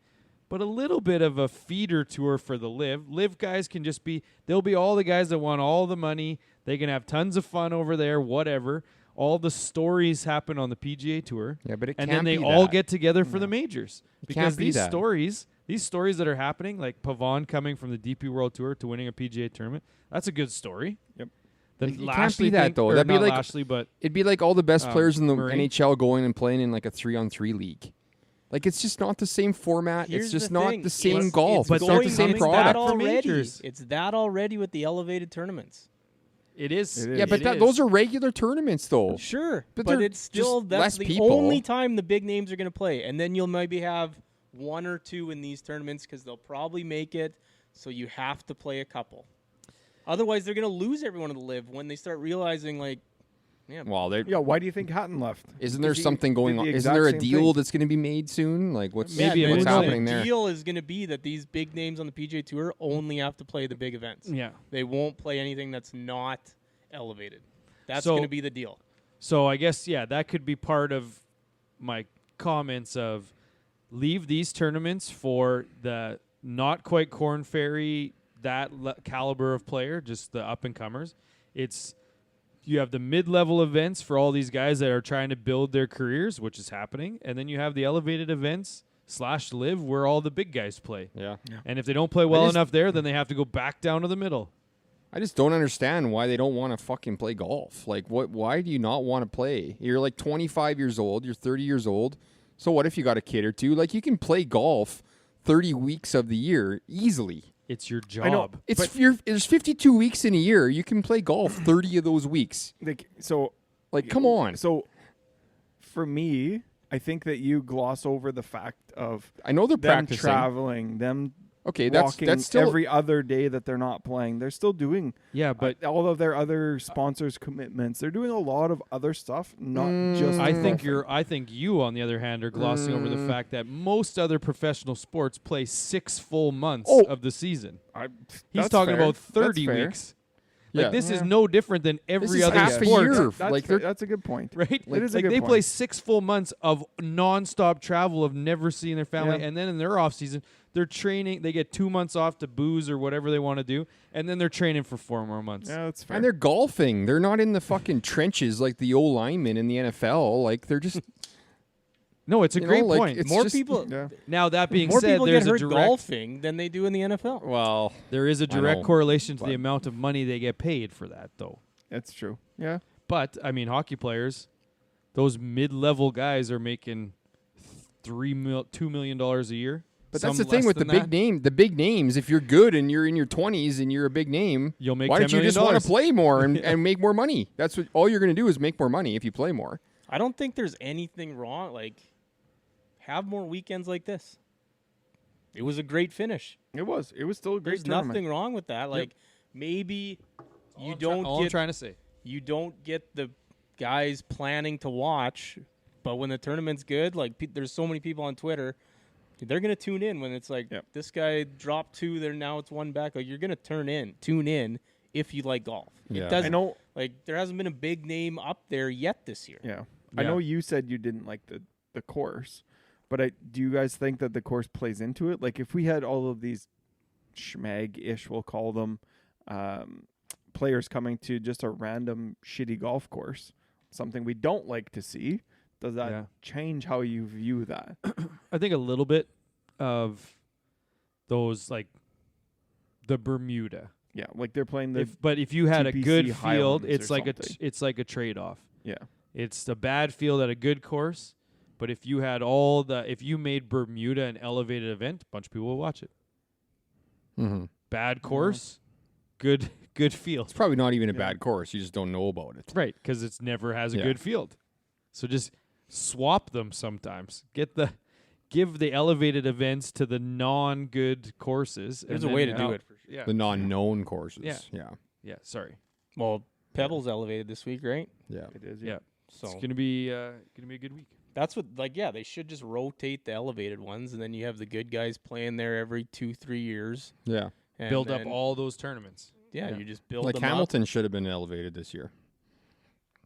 [SPEAKER 1] but a little bit of a feeder tour for the Live. Live guys can just be, they'll be all the guys that want all the money. They can have tons of fun over there, whatever. All the stories happen on the PGA Tour.
[SPEAKER 2] yeah, but it
[SPEAKER 1] And
[SPEAKER 2] can't
[SPEAKER 1] then they
[SPEAKER 2] be
[SPEAKER 1] all
[SPEAKER 2] that.
[SPEAKER 1] get together for the majors. Because
[SPEAKER 2] can't be
[SPEAKER 1] these
[SPEAKER 2] that.
[SPEAKER 1] stories that are happening, like Pavon coming from the DP World Tour to winning a PGA tournament, that's a good story.
[SPEAKER 3] Yep.
[SPEAKER 1] Then
[SPEAKER 2] It can't
[SPEAKER 1] Lashley
[SPEAKER 2] be that,
[SPEAKER 1] thing-
[SPEAKER 2] though.
[SPEAKER 1] or
[SPEAKER 2] That'd be
[SPEAKER 1] not
[SPEAKER 2] like-
[SPEAKER 1] Lashley, but
[SPEAKER 2] It'd be like all the best players in the
[SPEAKER 1] Murray.
[SPEAKER 2] NHL going and playing in like a 3-on-3 league. Like it's just not the same format.
[SPEAKER 4] Here's
[SPEAKER 2] it's just
[SPEAKER 4] the
[SPEAKER 2] not
[SPEAKER 4] thing.
[SPEAKER 2] the same
[SPEAKER 4] It's-
[SPEAKER 2] golf.
[SPEAKER 1] but
[SPEAKER 2] It's
[SPEAKER 1] they're
[SPEAKER 2] not the
[SPEAKER 1] going-
[SPEAKER 2] same
[SPEAKER 1] it's
[SPEAKER 2] product.
[SPEAKER 4] That
[SPEAKER 1] for
[SPEAKER 4] already.
[SPEAKER 1] majors.
[SPEAKER 4] It's that already with the elevated tournaments.
[SPEAKER 1] it is.
[SPEAKER 3] It is.
[SPEAKER 2] Yeah, but those are regular tournaments, though.
[SPEAKER 4] Sure,
[SPEAKER 2] But
[SPEAKER 4] but
[SPEAKER 2] they're
[SPEAKER 4] it's still
[SPEAKER 2] just
[SPEAKER 4] that's
[SPEAKER 2] less
[SPEAKER 4] the
[SPEAKER 2] people.
[SPEAKER 4] only time the big names are going to play, and then you'll maybe have 1 or 2 in these tournaments because they'll probably make it. So you have to play a couple. Otherwise, they're going to lose everyone to the Live when they start realizing like, yeah,
[SPEAKER 2] Well, there
[SPEAKER 3] Yeah. Why do you think Hatton left?
[SPEAKER 2] isn't there
[SPEAKER 3] Because he
[SPEAKER 2] something going
[SPEAKER 3] did
[SPEAKER 2] on?
[SPEAKER 3] the
[SPEAKER 2] Isn't
[SPEAKER 3] exact
[SPEAKER 2] there a
[SPEAKER 3] same
[SPEAKER 2] deal
[SPEAKER 3] thing.
[SPEAKER 2] that's going to be made soon? Like what's
[SPEAKER 1] Maybe
[SPEAKER 2] what's
[SPEAKER 1] it's
[SPEAKER 2] happening
[SPEAKER 4] the
[SPEAKER 2] there?
[SPEAKER 4] deal is going to be that these big names on the PGA Tour only have to play the big events.
[SPEAKER 1] Yeah.
[SPEAKER 4] They won't play anything that's not elevated. That's
[SPEAKER 1] So-
[SPEAKER 4] going to be the deal.
[SPEAKER 1] So I guess that could be part of my comments of leave these tournaments for the not quite Corn Ferry caliber of player, just the up and comers. You have the mid-level events for all these guys that are trying to build their careers, which is happening, and then you have the elevated events / Live where all the big guys play.
[SPEAKER 2] Yeah.
[SPEAKER 1] And if they don't play well
[SPEAKER 2] just-
[SPEAKER 1] enough there, then they have to go back down to the middle.
[SPEAKER 2] I just don't understand why they don't want to fucking play golf. Like, why do you not want to play? You're like 25 years old. You're 30 years old. So what if you got a kid or two? Like, you can play golf 30 weeks of the year easily.
[SPEAKER 1] It's your job.
[SPEAKER 3] I know.
[SPEAKER 2] There's 52 weeks in a year. You can play golf 30 of those weeks. Like, come on.
[SPEAKER 3] So, for me, I think that you gloss over the fact of
[SPEAKER 2] I know they're
[SPEAKER 3] them
[SPEAKER 2] practicing.
[SPEAKER 3] traveling, them
[SPEAKER 2] Okay,
[SPEAKER 3] walking
[SPEAKER 2] that's still
[SPEAKER 3] every other day that they're not playing. They're still doing
[SPEAKER 1] Yeah, but
[SPEAKER 3] all of their other sponsors' commitments. They're doing a lot of other stuff, not just.
[SPEAKER 1] I think
[SPEAKER 3] golfing.
[SPEAKER 1] I think you, on the other hand, are glossing over the fact that most other professional sports play 6 full months
[SPEAKER 3] Oh.
[SPEAKER 1] of the season. He's
[SPEAKER 3] That's
[SPEAKER 1] talking
[SPEAKER 3] fair.
[SPEAKER 1] about 30
[SPEAKER 3] That's fair.
[SPEAKER 1] weeks.
[SPEAKER 2] Yeah.
[SPEAKER 1] Like this is
[SPEAKER 3] Yeah.
[SPEAKER 1] no different than every
[SPEAKER 2] is
[SPEAKER 1] other
[SPEAKER 2] half a
[SPEAKER 1] sport,
[SPEAKER 2] year.
[SPEAKER 3] That's,
[SPEAKER 2] Like,
[SPEAKER 3] fair.
[SPEAKER 2] they're-
[SPEAKER 3] That's a good point.
[SPEAKER 1] right?
[SPEAKER 3] It is a
[SPEAKER 1] Like
[SPEAKER 3] good
[SPEAKER 1] they play
[SPEAKER 3] point.
[SPEAKER 1] 6 full months of non-stop travel of never seeing their family,
[SPEAKER 3] Yeah.
[SPEAKER 1] and then in their off season, they're training. They get 2 months off to booze or whatever they want to do, and then they're training for 4 more months.
[SPEAKER 3] Yeah, that's fair.
[SPEAKER 2] And they're golfing. They're not in the fucking trenches like the old linemen in the NFL. Like, they're just
[SPEAKER 1] No, it's a
[SPEAKER 2] You know,
[SPEAKER 1] great
[SPEAKER 2] like,
[SPEAKER 1] point.
[SPEAKER 2] it's
[SPEAKER 4] More
[SPEAKER 2] just-
[SPEAKER 4] people.
[SPEAKER 3] yeah.
[SPEAKER 1] Now that being
[SPEAKER 4] More
[SPEAKER 1] said,
[SPEAKER 4] people
[SPEAKER 1] there's
[SPEAKER 4] get
[SPEAKER 1] a
[SPEAKER 4] hurt
[SPEAKER 1] direct
[SPEAKER 4] golfing than they do in the NFL.
[SPEAKER 2] well.
[SPEAKER 1] there is a direct
[SPEAKER 2] know,
[SPEAKER 1] correlation to
[SPEAKER 2] but-
[SPEAKER 1] the amount of money they get paid for that, though.
[SPEAKER 3] That's true. Yeah.
[SPEAKER 1] But I mean, hockey players, those mid-level guys are making $2 million a year.
[SPEAKER 2] But
[SPEAKER 1] some
[SPEAKER 2] that's the thing
[SPEAKER 1] less
[SPEAKER 2] with the
[SPEAKER 1] than
[SPEAKER 2] big names. If you're good and you're in your 20s and you're a big name,
[SPEAKER 1] You'll make
[SPEAKER 2] why
[SPEAKER 1] $10
[SPEAKER 2] don't you
[SPEAKER 1] million.
[SPEAKER 2] just want to play more and make more money? That's what all you're going to do is make more money if you play more.
[SPEAKER 4] I don't think there's anything wrong. Like, have more weekends like this. It was a great finish.
[SPEAKER 3] It was still a great
[SPEAKER 4] There's
[SPEAKER 3] tournament.
[SPEAKER 4] nothing wrong with that. Like, maybe you don't
[SPEAKER 1] All I'm
[SPEAKER 4] get
[SPEAKER 1] trying to say.
[SPEAKER 4] you don't get the guys planning to watch, but when the tournament's good, like there's so many people on Twitter, they're gonna tune in when it's like this guy dropped 2, there now it's 1 back. Like you're gonna tune in if you like golf.
[SPEAKER 2] Yeah.
[SPEAKER 4] It doesn't,
[SPEAKER 3] I know.
[SPEAKER 4] like there hasn't been a big name up there yet this year.
[SPEAKER 3] Yeah. I know you said you didn't like the course, but do you guys think that the course plays into it? Like if we had all of these schmag-ish, we'll call them, players coming to just a random shitty golf course, something we don't like to see, does that change how you view that?
[SPEAKER 1] I think a little bit of those, like the Bermuda.
[SPEAKER 3] Yeah, like they're playing the.
[SPEAKER 1] But if you had a
[SPEAKER 3] TPC
[SPEAKER 1] good field,
[SPEAKER 3] Highlands
[SPEAKER 1] it's
[SPEAKER 3] or
[SPEAKER 1] like
[SPEAKER 3] something.
[SPEAKER 1] it's like a trade-off.
[SPEAKER 3] Yeah.
[SPEAKER 1] It's a bad field at a good course, but if you had if you made Bermuda an elevated event, a bunch of people will watch it.
[SPEAKER 2] Mm-hmm.
[SPEAKER 1] Bad course, good field.
[SPEAKER 2] It's probably not even a bad course. You just don't know about it.
[SPEAKER 1] Right, because it never has a good field. So just swap them sometimes. Give the elevated events to the non-good courses.
[SPEAKER 4] There's
[SPEAKER 1] and
[SPEAKER 4] a way
[SPEAKER 1] then
[SPEAKER 4] to do it. For sure.
[SPEAKER 1] Yeah.
[SPEAKER 2] The non-known courses.
[SPEAKER 1] Yeah. Yeah, sorry.
[SPEAKER 4] Well, Pebbles elevated this week, right?
[SPEAKER 2] Yeah.
[SPEAKER 3] It is.
[SPEAKER 1] Yeah.
[SPEAKER 4] So
[SPEAKER 1] It's gonna be a good week.
[SPEAKER 4] that's what, like, they should just rotate the elevated ones, and then you have the good guys playing there every 2-3 years.
[SPEAKER 2] Yeah.
[SPEAKER 4] And
[SPEAKER 1] Build up
[SPEAKER 4] then-
[SPEAKER 1] all those tournaments.
[SPEAKER 4] Yeah, you just build
[SPEAKER 2] Like
[SPEAKER 4] them
[SPEAKER 2] Hamilton should have been elevated this year.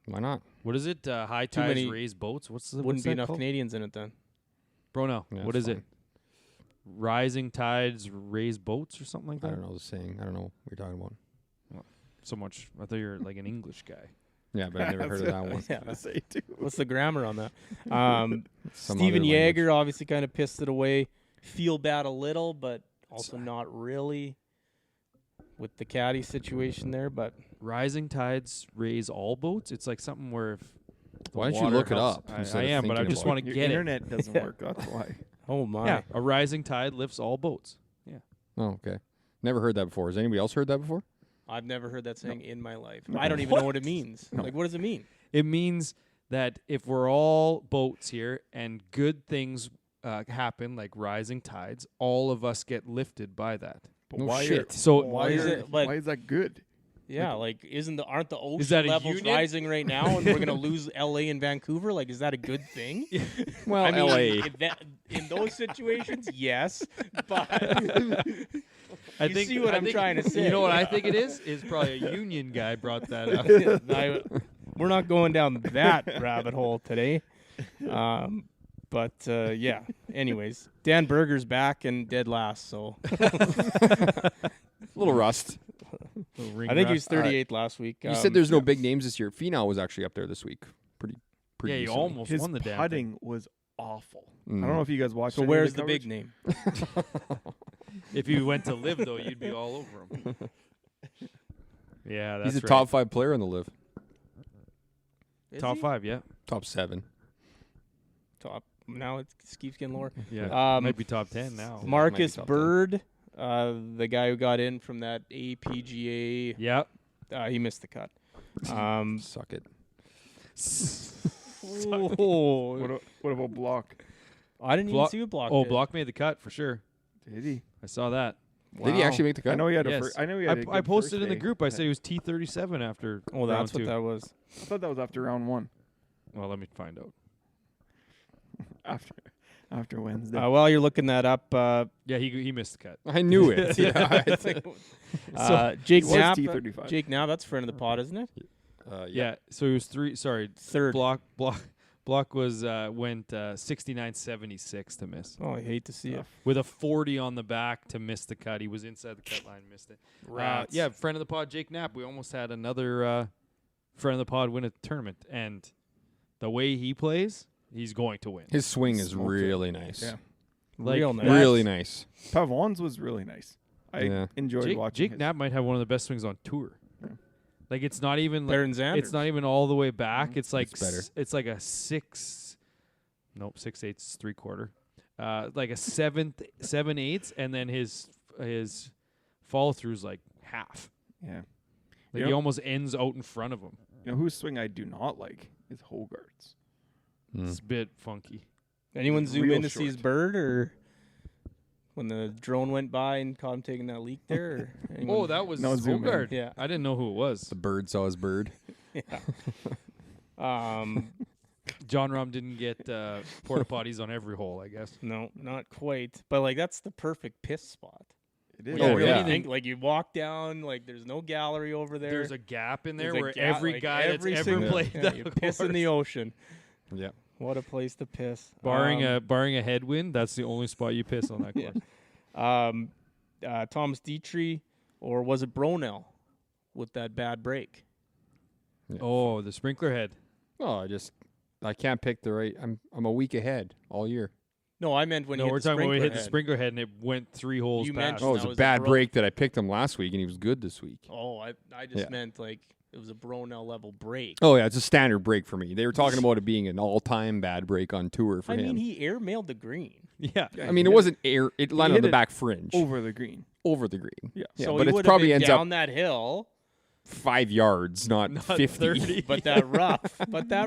[SPEAKER 2] Why not?
[SPEAKER 1] What is it? High
[SPEAKER 4] Too
[SPEAKER 1] tides
[SPEAKER 4] many-
[SPEAKER 1] raise boats. What's
[SPEAKER 4] up. Wouldn't be enough Canadians in it then.
[SPEAKER 1] Bro, no.
[SPEAKER 2] Yeah,
[SPEAKER 1] What
[SPEAKER 2] it's
[SPEAKER 1] is it? Rising tides raise boats or something like that?
[SPEAKER 2] I don't know the saying. I don't know what you're talking about.
[SPEAKER 1] So much. I thought you were like an English guy.
[SPEAKER 2] Yeah, but I've never heard of that one.
[SPEAKER 4] Yeah.
[SPEAKER 3] Say too.
[SPEAKER 4] What's the grammar on that?
[SPEAKER 2] Some
[SPEAKER 4] Steven
[SPEAKER 2] other
[SPEAKER 4] Yeager
[SPEAKER 2] language.
[SPEAKER 4] obviously kind of pissed it away. Feel bad a little, but also not really with the caddy situation there. But
[SPEAKER 1] Rising tides raise all boats? It's like something where if the
[SPEAKER 2] Why don't you
[SPEAKER 1] water
[SPEAKER 2] look it
[SPEAKER 1] helps-
[SPEAKER 2] up
[SPEAKER 1] I
[SPEAKER 2] instead of
[SPEAKER 1] am, but I
[SPEAKER 2] thinking
[SPEAKER 1] just
[SPEAKER 2] about
[SPEAKER 1] want to
[SPEAKER 3] Your
[SPEAKER 1] get it.
[SPEAKER 3] internet doesn't work. That's why.
[SPEAKER 4] oh my,
[SPEAKER 1] Yeah, a rising tide lifts all boats.
[SPEAKER 2] Oh, okay. Never heard that before. Has anybody else heard that before?
[SPEAKER 4] I've never heard that saying in my life.
[SPEAKER 3] No.
[SPEAKER 4] I don't even know what it means. Like, what does it mean?
[SPEAKER 1] It means that if we're all boats here and good things happen, like rising tides, all of us get lifted by that.
[SPEAKER 3] But
[SPEAKER 2] No
[SPEAKER 3] why
[SPEAKER 2] shit.
[SPEAKER 1] So
[SPEAKER 4] Why is it? But
[SPEAKER 3] why is that good?
[SPEAKER 4] yeah, like aren't the
[SPEAKER 1] Is that
[SPEAKER 4] ocean
[SPEAKER 1] a
[SPEAKER 4] levels
[SPEAKER 1] union?
[SPEAKER 4] rising right now, and we're gonna lose LA and Vancouver? Like, is that a good thing?
[SPEAKER 2] Well,
[SPEAKER 4] I mean,
[SPEAKER 2] LA.
[SPEAKER 4] in those situations, yes, but
[SPEAKER 1] I
[SPEAKER 4] you
[SPEAKER 1] think
[SPEAKER 4] see what
[SPEAKER 1] I
[SPEAKER 4] I'm
[SPEAKER 1] think-
[SPEAKER 4] trying to say.
[SPEAKER 1] You know what I think it is? Is probably a union guy brought that up.
[SPEAKER 4] We're not going down that rabbit hole today. But yeah. Anyways, Dan Berger's back and dead last, so
[SPEAKER 2] Little rust.
[SPEAKER 4] I think he was 38th last week.
[SPEAKER 2] You said there's no big names this year. Finau was actually up there this week. Pretty
[SPEAKER 1] Yeah, you
[SPEAKER 2] decently.
[SPEAKER 1] almost
[SPEAKER 3] His
[SPEAKER 1] won the damn thing.
[SPEAKER 3] putting was awful. I
[SPEAKER 2] Mm.
[SPEAKER 3] don't know if you guys watched.
[SPEAKER 4] So
[SPEAKER 3] any of
[SPEAKER 4] where's the
[SPEAKER 3] coverage.
[SPEAKER 4] big name?
[SPEAKER 1] If you went to live though, you'd be all over him. Yeah, that's
[SPEAKER 2] He's a
[SPEAKER 1] right.
[SPEAKER 2] top 5 player in the live.
[SPEAKER 4] Is
[SPEAKER 1] Top
[SPEAKER 4] he?
[SPEAKER 1] 5, yeah.
[SPEAKER 2] Top 7.
[SPEAKER 4] Top. Now it keeps getting lower.
[SPEAKER 1] Yeah, might be top 10 now.
[SPEAKER 4] Marcus
[SPEAKER 2] top 10.
[SPEAKER 4] Bird, the guy who got in from that APGA,
[SPEAKER 1] Yeah.
[SPEAKER 4] he missed the cut.
[SPEAKER 2] Suck it.
[SPEAKER 3] What about Block?
[SPEAKER 4] I didn't even
[SPEAKER 1] Block-
[SPEAKER 4] see what Block
[SPEAKER 1] Oh,
[SPEAKER 4] did.
[SPEAKER 1] Block made the cut for sure.
[SPEAKER 3] Did he?
[SPEAKER 1] I saw that.
[SPEAKER 2] Did he actually make the cut?
[SPEAKER 3] I know he had
[SPEAKER 1] Yes.
[SPEAKER 3] I know he had.
[SPEAKER 1] I posted in the group. I said he was T37 after.
[SPEAKER 4] Oh, that's
[SPEAKER 1] round
[SPEAKER 4] what
[SPEAKER 1] 2.
[SPEAKER 4] that was.
[SPEAKER 3] I thought that was after round 1.
[SPEAKER 1] Well, let me find out.
[SPEAKER 3] After Wednesday.
[SPEAKER 4] While you're looking that up,
[SPEAKER 1] Yeah, he missed the cut.
[SPEAKER 2] I knew it. Yeah.
[SPEAKER 4] Jake
[SPEAKER 3] He was
[SPEAKER 4] Knapp.
[SPEAKER 3] T35.
[SPEAKER 4] Jake Knapp, that's friend of the pod, isn't it?
[SPEAKER 1] Yeah. So he was 3. Sorry,
[SPEAKER 4] Third.
[SPEAKER 1] Block was went 69.76 to miss
[SPEAKER 4] Oh, I hate to see it.
[SPEAKER 1] with a 40 on the back to miss the cut. He was inside the cut line, missed it.
[SPEAKER 4] Rats.
[SPEAKER 1] Yeah, friend of the pod, Jake Knapp. We almost had another friend of the pod win a tournament, and the way he plays, he's going to win.
[SPEAKER 2] His swing is
[SPEAKER 3] Smoked it.
[SPEAKER 2] really nice.
[SPEAKER 3] Yeah.
[SPEAKER 1] Like,
[SPEAKER 4] Real nice.
[SPEAKER 2] Really nice.
[SPEAKER 3] Pavon's was really nice. I
[SPEAKER 2] Yeah.
[SPEAKER 3] enjoyed watching.
[SPEAKER 1] Jake Knapp might have one of the best swings on tour. Like it's not even
[SPEAKER 4] Better
[SPEAKER 1] like,
[SPEAKER 4] than Xander's.
[SPEAKER 1] it's not even all the way back. It's like
[SPEAKER 2] It's better.
[SPEAKER 1] it's like a 6. Nope, 6/8 3/4. like a 7/8, and then his follow through's like half.
[SPEAKER 3] Yeah.
[SPEAKER 1] Like he almost ends out in front of him.
[SPEAKER 3] You know whose swing I do not like is Hogarth's.
[SPEAKER 1] It's a bit funky.
[SPEAKER 4] Anyone zoom
[SPEAKER 3] Real
[SPEAKER 4] in to see his
[SPEAKER 3] short.
[SPEAKER 4] bird, or when the drone went by and caught him taking that leak there? Or anyone?
[SPEAKER 1] Oh, that was
[SPEAKER 3] No, zoom in.
[SPEAKER 1] Hogard.
[SPEAKER 4] Yeah.
[SPEAKER 1] I didn't know who it was.
[SPEAKER 2] The bird saw his bird.
[SPEAKER 4] Yeah.
[SPEAKER 1] John Rahm didn't get porta potties on every hole, I guess.
[SPEAKER 4] No, not quite. But like that's the perfect piss spot.
[SPEAKER 3] It is.
[SPEAKER 4] When you
[SPEAKER 2] Oh,
[SPEAKER 4] really
[SPEAKER 2] yeah.
[SPEAKER 4] think, like you walk down, like there's no gallery over there.
[SPEAKER 1] There's a gap in there
[SPEAKER 4] There's a
[SPEAKER 1] where
[SPEAKER 4] gap,
[SPEAKER 1] every
[SPEAKER 4] like,
[SPEAKER 1] guy
[SPEAKER 4] every
[SPEAKER 1] that's ever
[SPEAKER 4] single-
[SPEAKER 1] played
[SPEAKER 4] yeah,
[SPEAKER 1] that
[SPEAKER 4] you piss in the
[SPEAKER 1] course.
[SPEAKER 4] ocean.
[SPEAKER 2] Yeah.
[SPEAKER 4] What a place to piss.
[SPEAKER 1] Barring a headwind, that's the only spot you piss on that course.
[SPEAKER 4] Yeah. Thomas Dietrich, or was it Bronell with that bad break?
[SPEAKER 1] Oh, the sprinkler head.
[SPEAKER 2] Oh, I can't pick the right. I'm a week ahead all year.
[SPEAKER 4] No, I meant when
[SPEAKER 1] No,
[SPEAKER 4] he
[SPEAKER 1] we're
[SPEAKER 4] hit the
[SPEAKER 1] talking about when we hit the
[SPEAKER 4] head.
[SPEAKER 1] sprinkler head and it went 3 holes
[SPEAKER 4] You
[SPEAKER 1] past.
[SPEAKER 4] mentioned
[SPEAKER 2] Oh, it
[SPEAKER 4] that
[SPEAKER 2] was a
[SPEAKER 4] was a
[SPEAKER 2] bad
[SPEAKER 4] bro-
[SPEAKER 2] break that I picked him last week, and he was good this week.
[SPEAKER 4] Oh, I just
[SPEAKER 2] Yeah.
[SPEAKER 4] meant like it was a Bronell level break.
[SPEAKER 2] Oh yeah, it's a standard break for me. They were talking about it being an all-time bad break on tour for
[SPEAKER 4] I
[SPEAKER 2] him.
[SPEAKER 4] mean, he airmailed the green.
[SPEAKER 1] Yeah.
[SPEAKER 3] Yeah,
[SPEAKER 2] I mean,
[SPEAKER 3] he
[SPEAKER 2] it
[SPEAKER 3] hit
[SPEAKER 2] wasn't air. It landed
[SPEAKER 3] hit
[SPEAKER 2] on the
[SPEAKER 3] it
[SPEAKER 2] back fringe
[SPEAKER 3] over the green.
[SPEAKER 2] over the green.
[SPEAKER 3] Yeah.
[SPEAKER 2] Yeah,
[SPEAKER 4] So
[SPEAKER 2] but
[SPEAKER 4] he
[SPEAKER 2] it
[SPEAKER 4] would
[SPEAKER 2] probably
[SPEAKER 4] have been
[SPEAKER 2] ends
[SPEAKER 4] down
[SPEAKER 2] up
[SPEAKER 4] that hill.
[SPEAKER 2] 5 yards, not,
[SPEAKER 1] Not
[SPEAKER 2] 50.
[SPEAKER 1] 30.
[SPEAKER 4] But that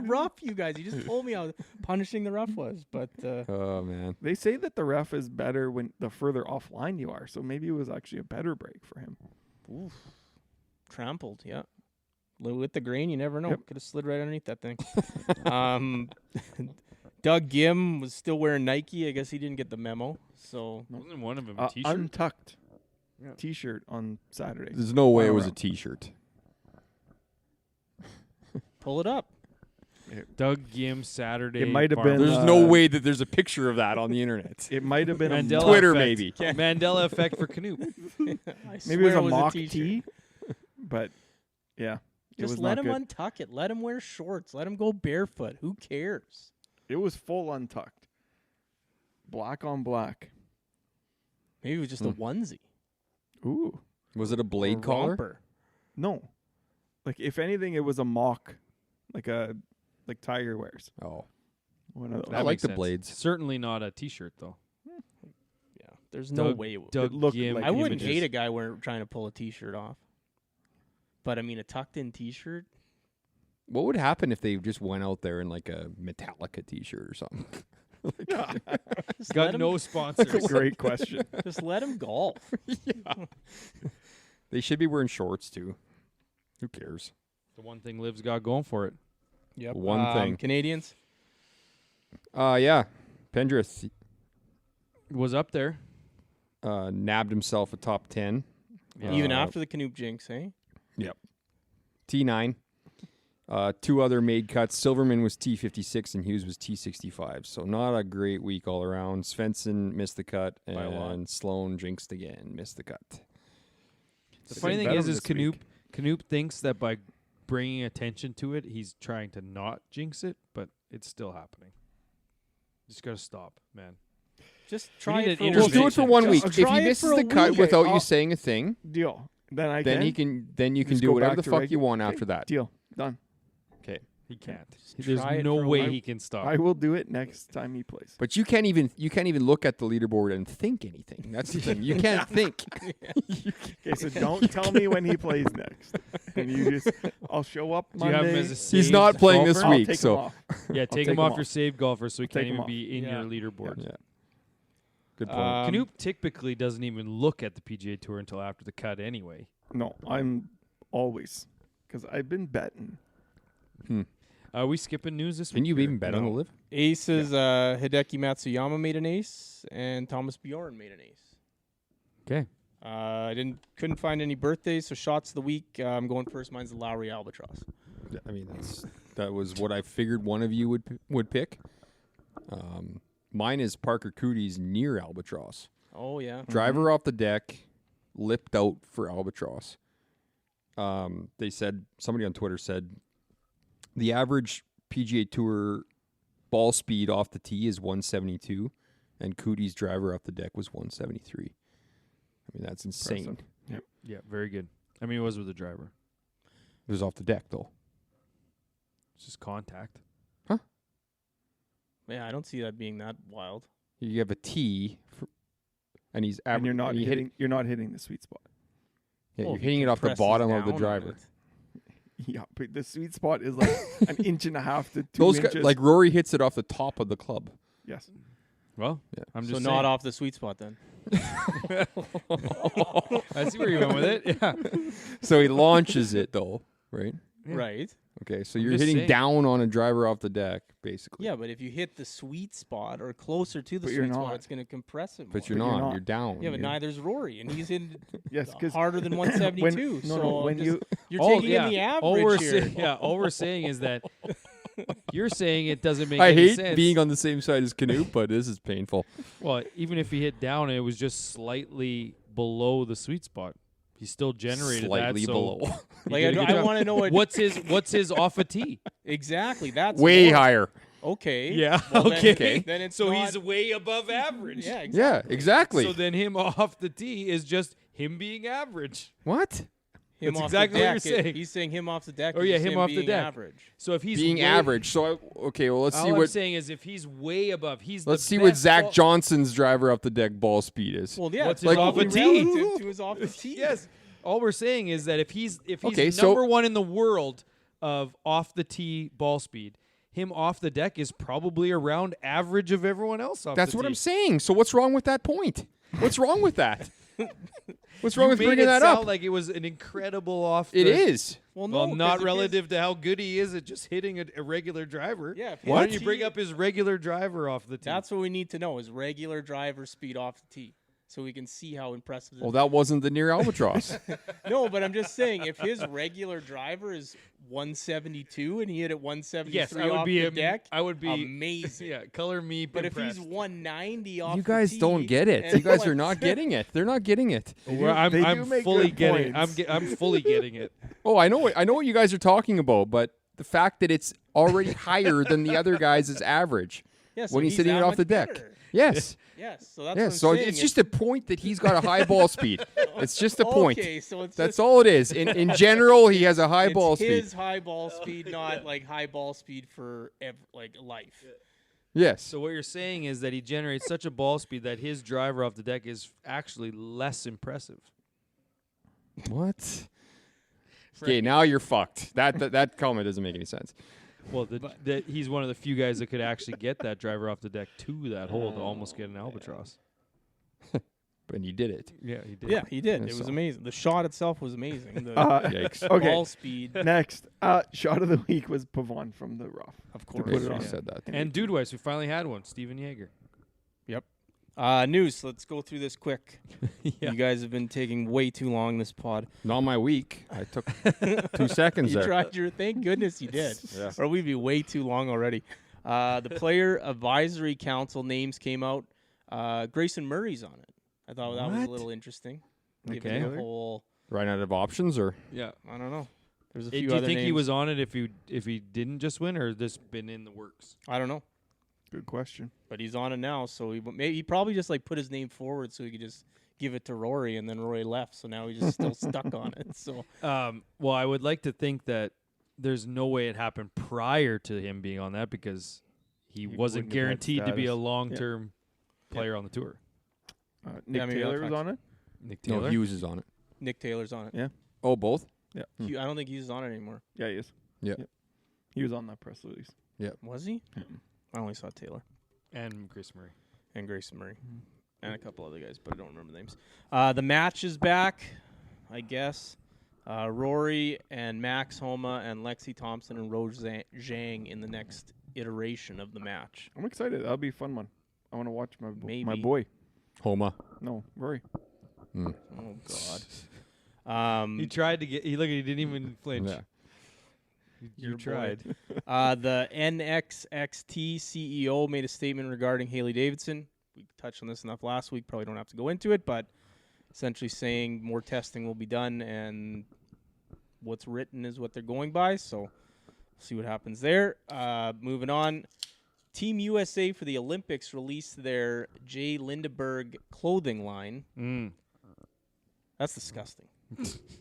[SPEAKER 4] rough, you guys, you just told me how punishing the rough was. But
[SPEAKER 2] Oh man.
[SPEAKER 3] They say that the rough is better when the further offline you are, so maybe it was actually a better break for him.
[SPEAKER 4] trampled, yeah. With the grain, you never know.
[SPEAKER 3] Yep.
[SPEAKER 4] Could have slid right underneath that thing. Doug Gim was still wearing Nike. I guess he didn't get the memo. So
[SPEAKER 1] Wasn't one of them a t-shirt?
[SPEAKER 3] Untucked T-shirt on Saturday.
[SPEAKER 2] There's no way it
[SPEAKER 3] Final
[SPEAKER 2] was a
[SPEAKER 3] round.
[SPEAKER 2] T-shirt.
[SPEAKER 4] pull it up.
[SPEAKER 1] Doug Gim Saturday.
[SPEAKER 3] It might have
[SPEAKER 1] farm-
[SPEAKER 3] been,
[SPEAKER 2] There's no way that there's a picture of that on the internet.
[SPEAKER 3] It might have been a
[SPEAKER 1] Mandela
[SPEAKER 3] mock,
[SPEAKER 2] Twitter,
[SPEAKER 1] effect.
[SPEAKER 2] maybe.
[SPEAKER 1] Mandela effect for Canoop.
[SPEAKER 3] maybe it was a
[SPEAKER 4] swear
[SPEAKER 3] mock
[SPEAKER 4] t-shirt.
[SPEAKER 3] tee, but yeah, it
[SPEAKER 4] Just
[SPEAKER 3] was
[SPEAKER 4] let
[SPEAKER 3] not
[SPEAKER 4] him
[SPEAKER 3] good.
[SPEAKER 4] untuck it. Let him wear shorts. Let him go barefoot. Who cares?
[SPEAKER 3] It was full untucked, black on black.
[SPEAKER 4] Maybe it was just a onesie.
[SPEAKER 3] Ooh,
[SPEAKER 2] Was it a blade
[SPEAKER 4] Or
[SPEAKER 2] collar?
[SPEAKER 4] romper.
[SPEAKER 3] no, like if anything, it was a mock, like Tiger wears.
[SPEAKER 2] Oh,
[SPEAKER 3] One of those.
[SPEAKER 2] I like
[SPEAKER 1] makes
[SPEAKER 2] the
[SPEAKER 1] sense.
[SPEAKER 2] blades.
[SPEAKER 1] Certainly not a t-shirt though.
[SPEAKER 4] Yeah, there's no
[SPEAKER 1] Doug-
[SPEAKER 4] way. It would.
[SPEAKER 1] Doug
[SPEAKER 3] looked
[SPEAKER 1] Gim
[SPEAKER 3] like
[SPEAKER 4] I wouldn't
[SPEAKER 1] images.
[SPEAKER 4] hate a guy trying to pull a t-shirt off. But I mean, a tucked-in t-shirt.
[SPEAKER 2] What would happen if they just went out there in like a Metallica T-shirt or something?
[SPEAKER 4] Just
[SPEAKER 1] Got
[SPEAKER 4] let him,
[SPEAKER 1] no
[SPEAKER 3] That's a
[SPEAKER 1] sponsors.
[SPEAKER 3] great question.
[SPEAKER 4] just let him golf.
[SPEAKER 2] They should be wearing shorts too. Who cares?
[SPEAKER 1] The one thing Liv's got going for it.
[SPEAKER 4] Yep.
[SPEAKER 2] One thing.
[SPEAKER 4] Canadians.
[SPEAKER 2] Yeah, Pendrith
[SPEAKER 1] Was up there.
[SPEAKER 2] nabbed himself a top 10.
[SPEAKER 4] Even after the Canoop jinx, eh?
[SPEAKER 2] T9. 2 other made cuts. Silverman was T56 and Hughes was T65. So not a great week all around. Svensson missed the cut
[SPEAKER 1] By a lot.
[SPEAKER 2] and Sloan jinxed again, missed the cut.
[SPEAKER 1] The
[SPEAKER 3] They
[SPEAKER 1] funny
[SPEAKER 3] did
[SPEAKER 1] thing
[SPEAKER 3] better
[SPEAKER 1] is
[SPEAKER 3] this
[SPEAKER 1] Canoop
[SPEAKER 3] week.
[SPEAKER 1] Canoop thinks that by bringing attention to it, he's trying to not jinx it, but it's still happening. Just gotta stop, man.
[SPEAKER 4] Just try
[SPEAKER 1] need
[SPEAKER 4] it
[SPEAKER 1] an
[SPEAKER 4] for a
[SPEAKER 2] Just do it
[SPEAKER 4] week.
[SPEAKER 2] for 1
[SPEAKER 3] Try
[SPEAKER 2] week.
[SPEAKER 3] it
[SPEAKER 2] If he misses
[SPEAKER 4] for a
[SPEAKER 2] the cut
[SPEAKER 4] week.
[SPEAKER 2] without you
[SPEAKER 3] I'll-
[SPEAKER 2] saying a thing,
[SPEAKER 3] Deal. Then I
[SPEAKER 2] then
[SPEAKER 3] can.
[SPEAKER 2] you can
[SPEAKER 3] Just
[SPEAKER 2] do
[SPEAKER 3] go
[SPEAKER 2] whatever
[SPEAKER 3] back
[SPEAKER 2] the
[SPEAKER 3] to
[SPEAKER 2] fuck
[SPEAKER 3] regu-
[SPEAKER 2] you want
[SPEAKER 3] Okay,
[SPEAKER 2] after that.
[SPEAKER 3] Deal. Done.
[SPEAKER 2] Okay.
[SPEAKER 1] He can't.
[SPEAKER 4] Just
[SPEAKER 1] There's
[SPEAKER 4] try it
[SPEAKER 1] no
[SPEAKER 4] for a
[SPEAKER 1] way
[SPEAKER 4] week.
[SPEAKER 1] he can stop.
[SPEAKER 3] I will do it next time he plays.
[SPEAKER 2] But you can't even look at the leaderboard and think anything. That's the thing. You can't think.
[SPEAKER 3] Okay, so don't tell me when he plays next. And you just, I'll show up
[SPEAKER 1] Do you have him
[SPEAKER 3] Monday.
[SPEAKER 1] as a
[SPEAKER 2] He's
[SPEAKER 1] saved
[SPEAKER 2] not playing this
[SPEAKER 1] golfer?
[SPEAKER 3] I'll
[SPEAKER 2] week,
[SPEAKER 3] take
[SPEAKER 2] so
[SPEAKER 3] him off.
[SPEAKER 1] Yeah, take
[SPEAKER 3] take
[SPEAKER 1] him
[SPEAKER 3] him
[SPEAKER 1] off
[SPEAKER 3] off.
[SPEAKER 1] your saved golfer so he can't
[SPEAKER 3] take him
[SPEAKER 1] even
[SPEAKER 3] off.
[SPEAKER 1] be in
[SPEAKER 4] Yeah.
[SPEAKER 1] your leaderboard.
[SPEAKER 2] Yeah. Good point.
[SPEAKER 1] Canoop typically doesn't even look at the PGA Tour until after the cut anyway.
[SPEAKER 3] No, I'm always, because I've been betting.
[SPEAKER 1] Are we skipping news this week?
[SPEAKER 2] Can you
[SPEAKER 1] or-
[SPEAKER 2] even bet on the
[SPEAKER 3] no.
[SPEAKER 2] live?
[SPEAKER 4] Aces, Hideki Matsuyama made an ace, and Thomas Bjorn made an ace.
[SPEAKER 1] Okay.
[SPEAKER 4] I couldn't find any birthdays, so shots of the week. I'm going first. Mine's the Lowry Albatross.
[SPEAKER 2] I mean, that was what I figured one of you would pick. Mine is Parker Cootie's near Albatross.
[SPEAKER 4] Oh yeah.
[SPEAKER 2] Driver off the deck, lipped out for Albatross. They said, somebody on Twitter said, the average PGA Tour ball speed off the tee is 172, and Cootie's driver off the deck was 173. I mean, that's insane.
[SPEAKER 3] Impressive.
[SPEAKER 1] Yeah, very good. I mean, it was with the driver.
[SPEAKER 2] It was off the deck, though.
[SPEAKER 1] It's just contact.
[SPEAKER 4] Yeah, I don't see that being that wild.
[SPEAKER 2] you have a tee, and he's
[SPEAKER 3] and you're not
[SPEAKER 2] and
[SPEAKER 3] hitting. You're not hitting the sweet spot.
[SPEAKER 2] Yeah,
[SPEAKER 4] Well,
[SPEAKER 2] you're
[SPEAKER 4] if
[SPEAKER 2] hitting
[SPEAKER 4] he
[SPEAKER 2] it off the
[SPEAKER 4] presses
[SPEAKER 2] bottom of the
[SPEAKER 4] down on
[SPEAKER 2] driver.
[SPEAKER 4] it.
[SPEAKER 3] Yeah, but the sweet spot is like an inch and a half to 2
[SPEAKER 2] Those
[SPEAKER 3] inches.
[SPEAKER 2] guys, like Rory hits it off the top of the club.
[SPEAKER 3] yes.
[SPEAKER 1] Well,
[SPEAKER 2] Yeah.
[SPEAKER 1] I'm
[SPEAKER 4] So
[SPEAKER 1] just
[SPEAKER 4] not
[SPEAKER 1] saying.
[SPEAKER 4] off the sweet spot then.
[SPEAKER 1] I see where you went with it. Yeah.
[SPEAKER 2] So he launches it though, right?
[SPEAKER 1] Yeah.
[SPEAKER 4] Right.
[SPEAKER 2] Okay, so
[SPEAKER 1] I'm
[SPEAKER 2] you're
[SPEAKER 1] just
[SPEAKER 2] hitting
[SPEAKER 1] saying.
[SPEAKER 2] down on a driver off the deck, basically.
[SPEAKER 4] Yeah, but if you hit the sweet spot or closer to the
[SPEAKER 3] But you're
[SPEAKER 4] sweet spot,
[SPEAKER 3] not.
[SPEAKER 4] it's going to compress it more.
[SPEAKER 2] But you're
[SPEAKER 3] But you're
[SPEAKER 2] not.
[SPEAKER 3] not.
[SPEAKER 2] You're down.
[SPEAKER 4] Yeah, but
[SPEAKER 2] You're-
[SPEAKER 4] neither's Rory, and he's in
[SPEAKER 3] Yes, because
[SPEAKER 4] harder than 172. so
[SPEAKER 3] when
[SPEAKER 4] just-
[SPEAKER 3] you
[SPEAKER 4] you're
[SPEAKER 1] All-
[SPEAKER 4] taking
[SPEAKER 1] yeah.
[SPEAKER 4] in the
[SPEAKER 1] All
[SPEAKER 4] average
[SPEAKER 1] we're
[SPEAKER 4] here.
[SPEAKER 1] saying, yeah, all we're saying is that you're saying it doesn't make
[SPEAKER 2] I
[SPEAKER 1] any
[SPEAKER 2] hate
[SPEAKER 1] sense.
[SPEAKER 2] being on the same side as Canute, but this is painful.
[SPEAKER 1] Well, even if he hit down, it was just slightly below the sweet spot. He still generated
[SPEAKER 2] Slightly
[SPEAKER 1] that. So
[SPEAKER 2] below.
[SPEAKER 1] he
[SPEAKER 4] Like
[SPEAKER 1] did a good
[SPEAKER 4] I
[SPEAKER 1] job.
[SPEAKER 4] want to know what
[SPEAKER 1] What's his off a tee?
[SPEAKER 4] exactly. That's
[SPEAKER 2] Way
[SPEAKER 4] more.
[SPEAKER 2] higher.
[SPEAKER 4] Okay.
[SPEAKER 1] Yeah.
[SPEAKER 4] Well, then-
[SPEAKER 1] okay.
[SPEAKER 4] Then it's
[SPEAKER 1] So
[SPEAKER 4] not,
[SPEAKER 1] he's way above average.
[SPEAKER 4] yeah.
[SPEAKER 2] Yeah,
[SPEAKER 4] Exactly.
[SPEAKER 2] exactly.
[SPEAKER 1] So then him off the tee is just him being average.
[SPEAKER 2] What?
[SPEAKER 4] Him
[SPEAKER 1] That's
[SPEAKER 4] off
[SPEAKER 1] exactly
[SPEAKER 4] the
[SPEAKER 1] what
[SPEAKER 4] deck,
[SPEAKER 1] you're saying.
[SPEAKER 4] He's saying him off the deck.
[SPEAKER 1] Oh,
[SPEAKER 4] is
[SPEAKER 1] yeah,
[SPEAKER 4] just
[SPEAKER 1] him off the
[SPEAKER 4] being
[SPEAKER 1] deck.
[SPEAKER 4] average.
[SPEAKER 1] So if he's
[SPEAKER 2] Being
[SPEAKER 1] way,
[SPEAKER 2] average. So okay, well let's see
[SPEAKER 1] all I'm
[SPEAKER 2] what
[SPEAKER 1] saying is if he's way above, he's
[SPEAKER 2] let's
[SPEAKER 1] the
[SPEAKER 2] see what
[SPEAKER 1] best
[SPEAKER 2] Zach
[SPEAKER 1] ball-
[SPEAKER 2] Johnson's driver up the deck ball speed is.
[SPEAKER 4] Well, yeah.
[SPEAKER 1] What's
[SPEAKER 4] it's
[SPEAKER 1] his
[SPEAKER 2] off
[SPEAKER 4] probably
[SPEAKER 2] the tee?
[SPEAKER 4] relative to his off the tee.
[SPEAKER 1] Yes. All we're saying is that if he's
[SPEAKER 2] Okay, so-
[SPEAKER 1] number one in the world of off the tee ball speed, him off the deck is probably around average of everyone else off
[SPEAKER 2] That's
[SPEAKER 1] the
[SPEAKER 2] what
[SPEAKER 1] tee.
[SPEAKER 2] I'm saying. So what's wrong with that point? What's wrong with that? What's wrong
[SPEAKER 1] You
[SPEAKER 2] with
[SPEAKER 1] made
[SPEAKER 2] bringing
[SPEAKER 1] it
[SPEAKER 2] that
[SPEAKER 1] sound
[SPEAKER 2] up?
[SPEAKER 1] like it was an incredible off.
[SPEAKER 2] It
[SPEAKER 1] the,
[SPEAKER 2] is.
[SPEAKER 4] Well,
[SPEAKER 1] Well,
[SPEAKER 4] no,
[SPEAKER 1] not
[SPEAKER 4] 'cause if
[SPEAKER 1] relative to how good he is at just hitting a regular driver.
[SPEAKER 4] Yeah. if
[SPEAKER 1] Why
[SPEAKER 4] his
[SPEAKER 1] don't you bring
[SPEAKER 4] tee-
[SPEAKER 1] up his regular driver off the tee?
[SPEAKER 4] That's what we need to know: is regular driver speed off the tee, so we can see how impressive.
[SPEAKER 2] Well, that wasn't the near albatross.
[SPEAKER 4] No, but I'm just saying, if his regular driver is 172 and he hit it 173
[SPEAKER 1] yes, I would
[SPEAKER 4] off
[SPEAKER 1] be.
[SPEAKER 4] the deck,
[SPEAKER 1] I would be.
[SPEAKER 4] amazing.
[SPEAKER 1] Yeah, color me.
[SPEAKER 4] But if he's
[SPEAKER 1] impressed.
[SPEAKER 4] 190 off
[SPEAKER 2] You
[SPEAKER 4] the
[SPEAKER 2] guys
[SPEAKER 4] tee
[SPEAKER 2] don't get it.
[SPEAKER 4] and
[SPEAKER 2] You guys are
[SPEAKER 4] what-
[SPEAKER 2] not getting it. They're not getting it.
[SPEAKER 1] Well, I'm,
[SPEAKER 3] they do
[SPEAKER 1] I'm
[SPEAKER 3] make
[SPEAKER 1] fully
[SPEAKER 3] good
[SPEAKER 1] getting.
[SPEAKER 3] points.
[SPEAKER 1] I'm fully getting it.
[SPEAKER 2] Oh, I know what you guys are talking about, but the fact that it's already higher than the other guys is average
[SPEAKER 4] Yeah, so
[SPEAKER 2] when he's hitting
[SPEAKER 4] that
[SPEAKER 2] it off
[SPEAKER 4] much
[SPEAKER 2] the deck.
[SPEAKER 4] better.
[SPEAKER 2] Yes.
[SPEAKER 4] Yes, so that's what
[SPEAKER 2] Yes.
[SPEAKER 4] I'm
[SPEAKER 2] So
[SPEAKER 4] saying.
[SPEAKER 2] it's just a point that he's got a high ball speed. It's just a point.
[SPEAKER 4] Okay, so it's
[SPEAKER 2] That's
[SPEAKER 4] just,
[SPEAKER 2] all it is. In general, he has a high
[SPEAKER 4] it's
[SPEAKER 2] ball
[SPEAKER 4] his
[SPEAKER 2] speed.
[SPEAKER 4] high ball speed, not like high ball speed for like life.
[SPEAKER 2] Yes.
[SPEAKER 1] So what you're saying is that he generates such a ball speed that his driver off the deck is actually less impressive.
[SPEAKER 2] What? Okay, now you're fucked. That comment doesn't make any sense.
[SPEAKER 1] Well, that he's one of the few guys that could actually get that driver off the deck to that hole to almost get an albatross.
[SPEAKER 2] But he did it.
[SPEAKER 1] Yeah, he did.
[SPEAKER 4] Yeah, he did.
[SPEAKER 2] That's
[SPEAKER 4] It was
[SPEAKER 2] all.
[SPEAKER 4] amazing. The shot itself was amazing. The
[SPEAKER 2] Yikes.
[SPEAKER 3] Okay.
[SPEAKER 4] ball speed,
[SPEAKER 3] Next, shot of the week was Pavon from the rough.
[SPEAKER 4] of
[SPEAKER 3] put
[SPEAKER 4] course.
[SPEAKER 3] it
[SPEAKER 2] You
[SPEAKER 3] on.
[SPEAKER 2] said that.
[SPEAKER 1] And Dude Weiss, we finally had one. Steven Yeager.
[SPEAKER 4] News. Let's go through this quick.
[SPEAKER 1] Yeah.
[SPEAKER 4] You guys have been taking way too long this pod.
[SPEAKER 2] Not my week. I took 2 seconds
[SPEAKER 4] You
[SPEAKER 2] there.
[SPEAKER 4] tried your. Thank goodness you did.
[SPEAKER 2] Yeah.
[SPEAKER 4] Or we'd be way too long already. The Player Advisory Council names came out. Grayson Murray's on it. I thought that was a
[SPEAKER 2] What?
[SPEAKER 4] little interesting.
[SPEAKER 1] Okay.
[SPEAKER 4] Given the whole,
[SPEAKER 2] Right out of options, or
[SPEAKER 1] Yeah.
[SPEAKER 4] I don't know. There's a
[SPEAKER 1] Do
[SPEAKER 4] few
[SPEAKER 1] you
[SPEAKER 4] other
[SPEAKER 1] think he
[SPEAKER 4] names.
[SPEAKER 1] was on it if he didn't just win, or this been in the works?
[SPEAKER 4] I don't know.
[SPEAKER 3] Good question.
[SPEAKER 4] But he's on it now, so he probably just like put his name forward so he could just give it to Rory, and then Rory left, so now he's just still stuck on it. So
[SPEAKER 1] Well, I would like to think that there's no way it happened prior to him being on that because he
[SPEAKER 3] He
[SPEAKER 1] wasn't
[SPEAKER 3] wouldn't have had
[SPEAKER 1] guaranteed to be a
[SPEAKER 3] status.
[SPEAKER 1] long-term player on the tour.
[SPEAKER 3] Nick
[SPEAKER 4] maybe
[SPEAKER 3] Taylor
[SPEAKER 4] that's
[SPEAKER 3] was on it.
[SPEAKER 1] Nick
[SPEAKER 2] no,
[SPEAKER 1] Taylor.
[SPEAKER 2] Hughes is on it.
[SPEAKER 4] Nick Taylor's on it.
[SPEAKER 3] Yeah.
[SPEAKER 2] Oh, both.
[SPEAKER 3] Yeah,
[SPEAKER 4] I don't think he's on it anymore.
[SPEAKER 3] yeah, he is.
[SPEAKER 2] Yeah.
[SPEAKER 3] Yep. He was on that press release.
[SPEAKER 4] Was he?
[SPEAKER 3] Yeah.
[SPEAKER 4] I only saw Taylor
[SPEAKER 1] and Chris Murray.
[SPEAKER 4] and Grayson Murray and a couple other guys, but I don't remember the names. The match is back, I guess. Rory and Max Homa and Lexi Thompson and Rose Zhang in the next iteration of the match.
[SPEAKER 3] I'm excited. That'll be a fun one. I want to watch my my
[SPEAKER 4] Maybe.
[SPEAKER 3] boy.
[SPEAKER 2] Homa.
[SPEAKER 3] No, Rory.
[SPEAKER 2] Mm.
[SPEAKER 4] Oh God.
[SPEAKER 1] He tried to get. He didn't even flinch.
[SPEAKER 2] Yeah.
[SPEAKER 1] You
[SPEAKER 3] Your boy.
[SPEAKER 1] tried.
[SPEAKER 4] The NXXT CEO made a statement regarding Haley Davidson. We touched on this enough last week. Probably don't have to go into it, but essentially saying more testing will be done, and what's written is what they're going by. So we'll see what happens there. Moving on. Team USA for the Olympics released their J. Lindeberg clothing line.
[SPEAKER 1] Mm.
[SPEAKER 4] That's disgusting.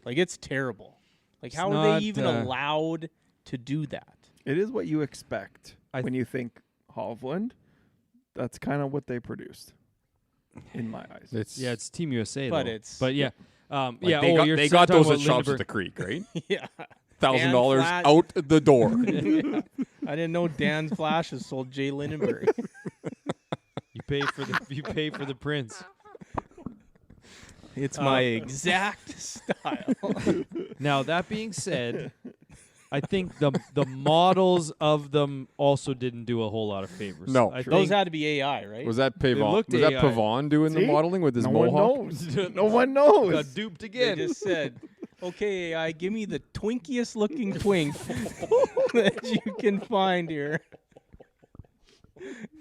[SPEAKER 4] Like, it's terrible. Like,
[SPEAKER 1] It's
[SPEAKER 4] how are
[SPEAKER 1] not,
[SPEAKER 4] they even allowed to do that?
[SPEAKER 3] It is what you expect
[SPEAKER 1] I
[SPEAKER 3] when you think Hovland. that's kind of what they produced, in my eyes.
[SPEAKER 1] It's Team USA,
[SPEAKER 4] But
[SPEAKER 1] though.
[SPEAKER 4] it's-
[SPEAKER 1] But yeah,
[SPEAKER 2] Like
[SPEAKER 1] yeah.
[SPEAKER 2] they got,
[SPEAKER 1] you're
[SPEAKER 2] they
[SPEAKER 1] still
[SPEAKER 2] got
[SPEAKER 1] talking
[SPEAKER 2] those at
[SPEAKER 1] about
[SPEAKER 2] Shops at
[SPEAKER 1] Lindenberg.
[SPEAKER 2] the Creek, right?
[SPEAKER 4] Yeah.
[SPEAKER 2] $1,000
[SPEAKER 4] Flash.
[SPEAKER 2] out the door.
[SPEAKER 4] Yeah. I didn't know Dan's Flashes sold Jay Lindenberg.
[SPEAKER 1] You pay for the prince.
[SPEAKER 4] It's my exact style.
[SPEAKER 1] Now that being said, I think the models of them also didn't do a whole lot of favors.
[SPEAKER 2] No.
[SPEAKER 1] I
[SPEAKER 4] Those
[SPEAKER 1] think
[SPEAKER 4] had to be AI, right?
[SPEAKER 2] Was that Pavon?
[SPEAKER 1] looked
[SPEAKER 2] Was that
[SPEAKER 1] AI.
[SPEAKER 2] Pavon doing the
[SPEAKER 3] See?
[SPEAKER 2] modeling with his
[SPEAKER 3] No
[SPEAKER 2] mohawk?
[SPEAKER 3] one knows. No one knows.
[SPEAKER 1] got duped
[SPEAKER 4] They
[SPEAKER 1] again.
[SPEAKER 4] just said, "Okay, AI, give me the twinkiest looking twink that you can find here."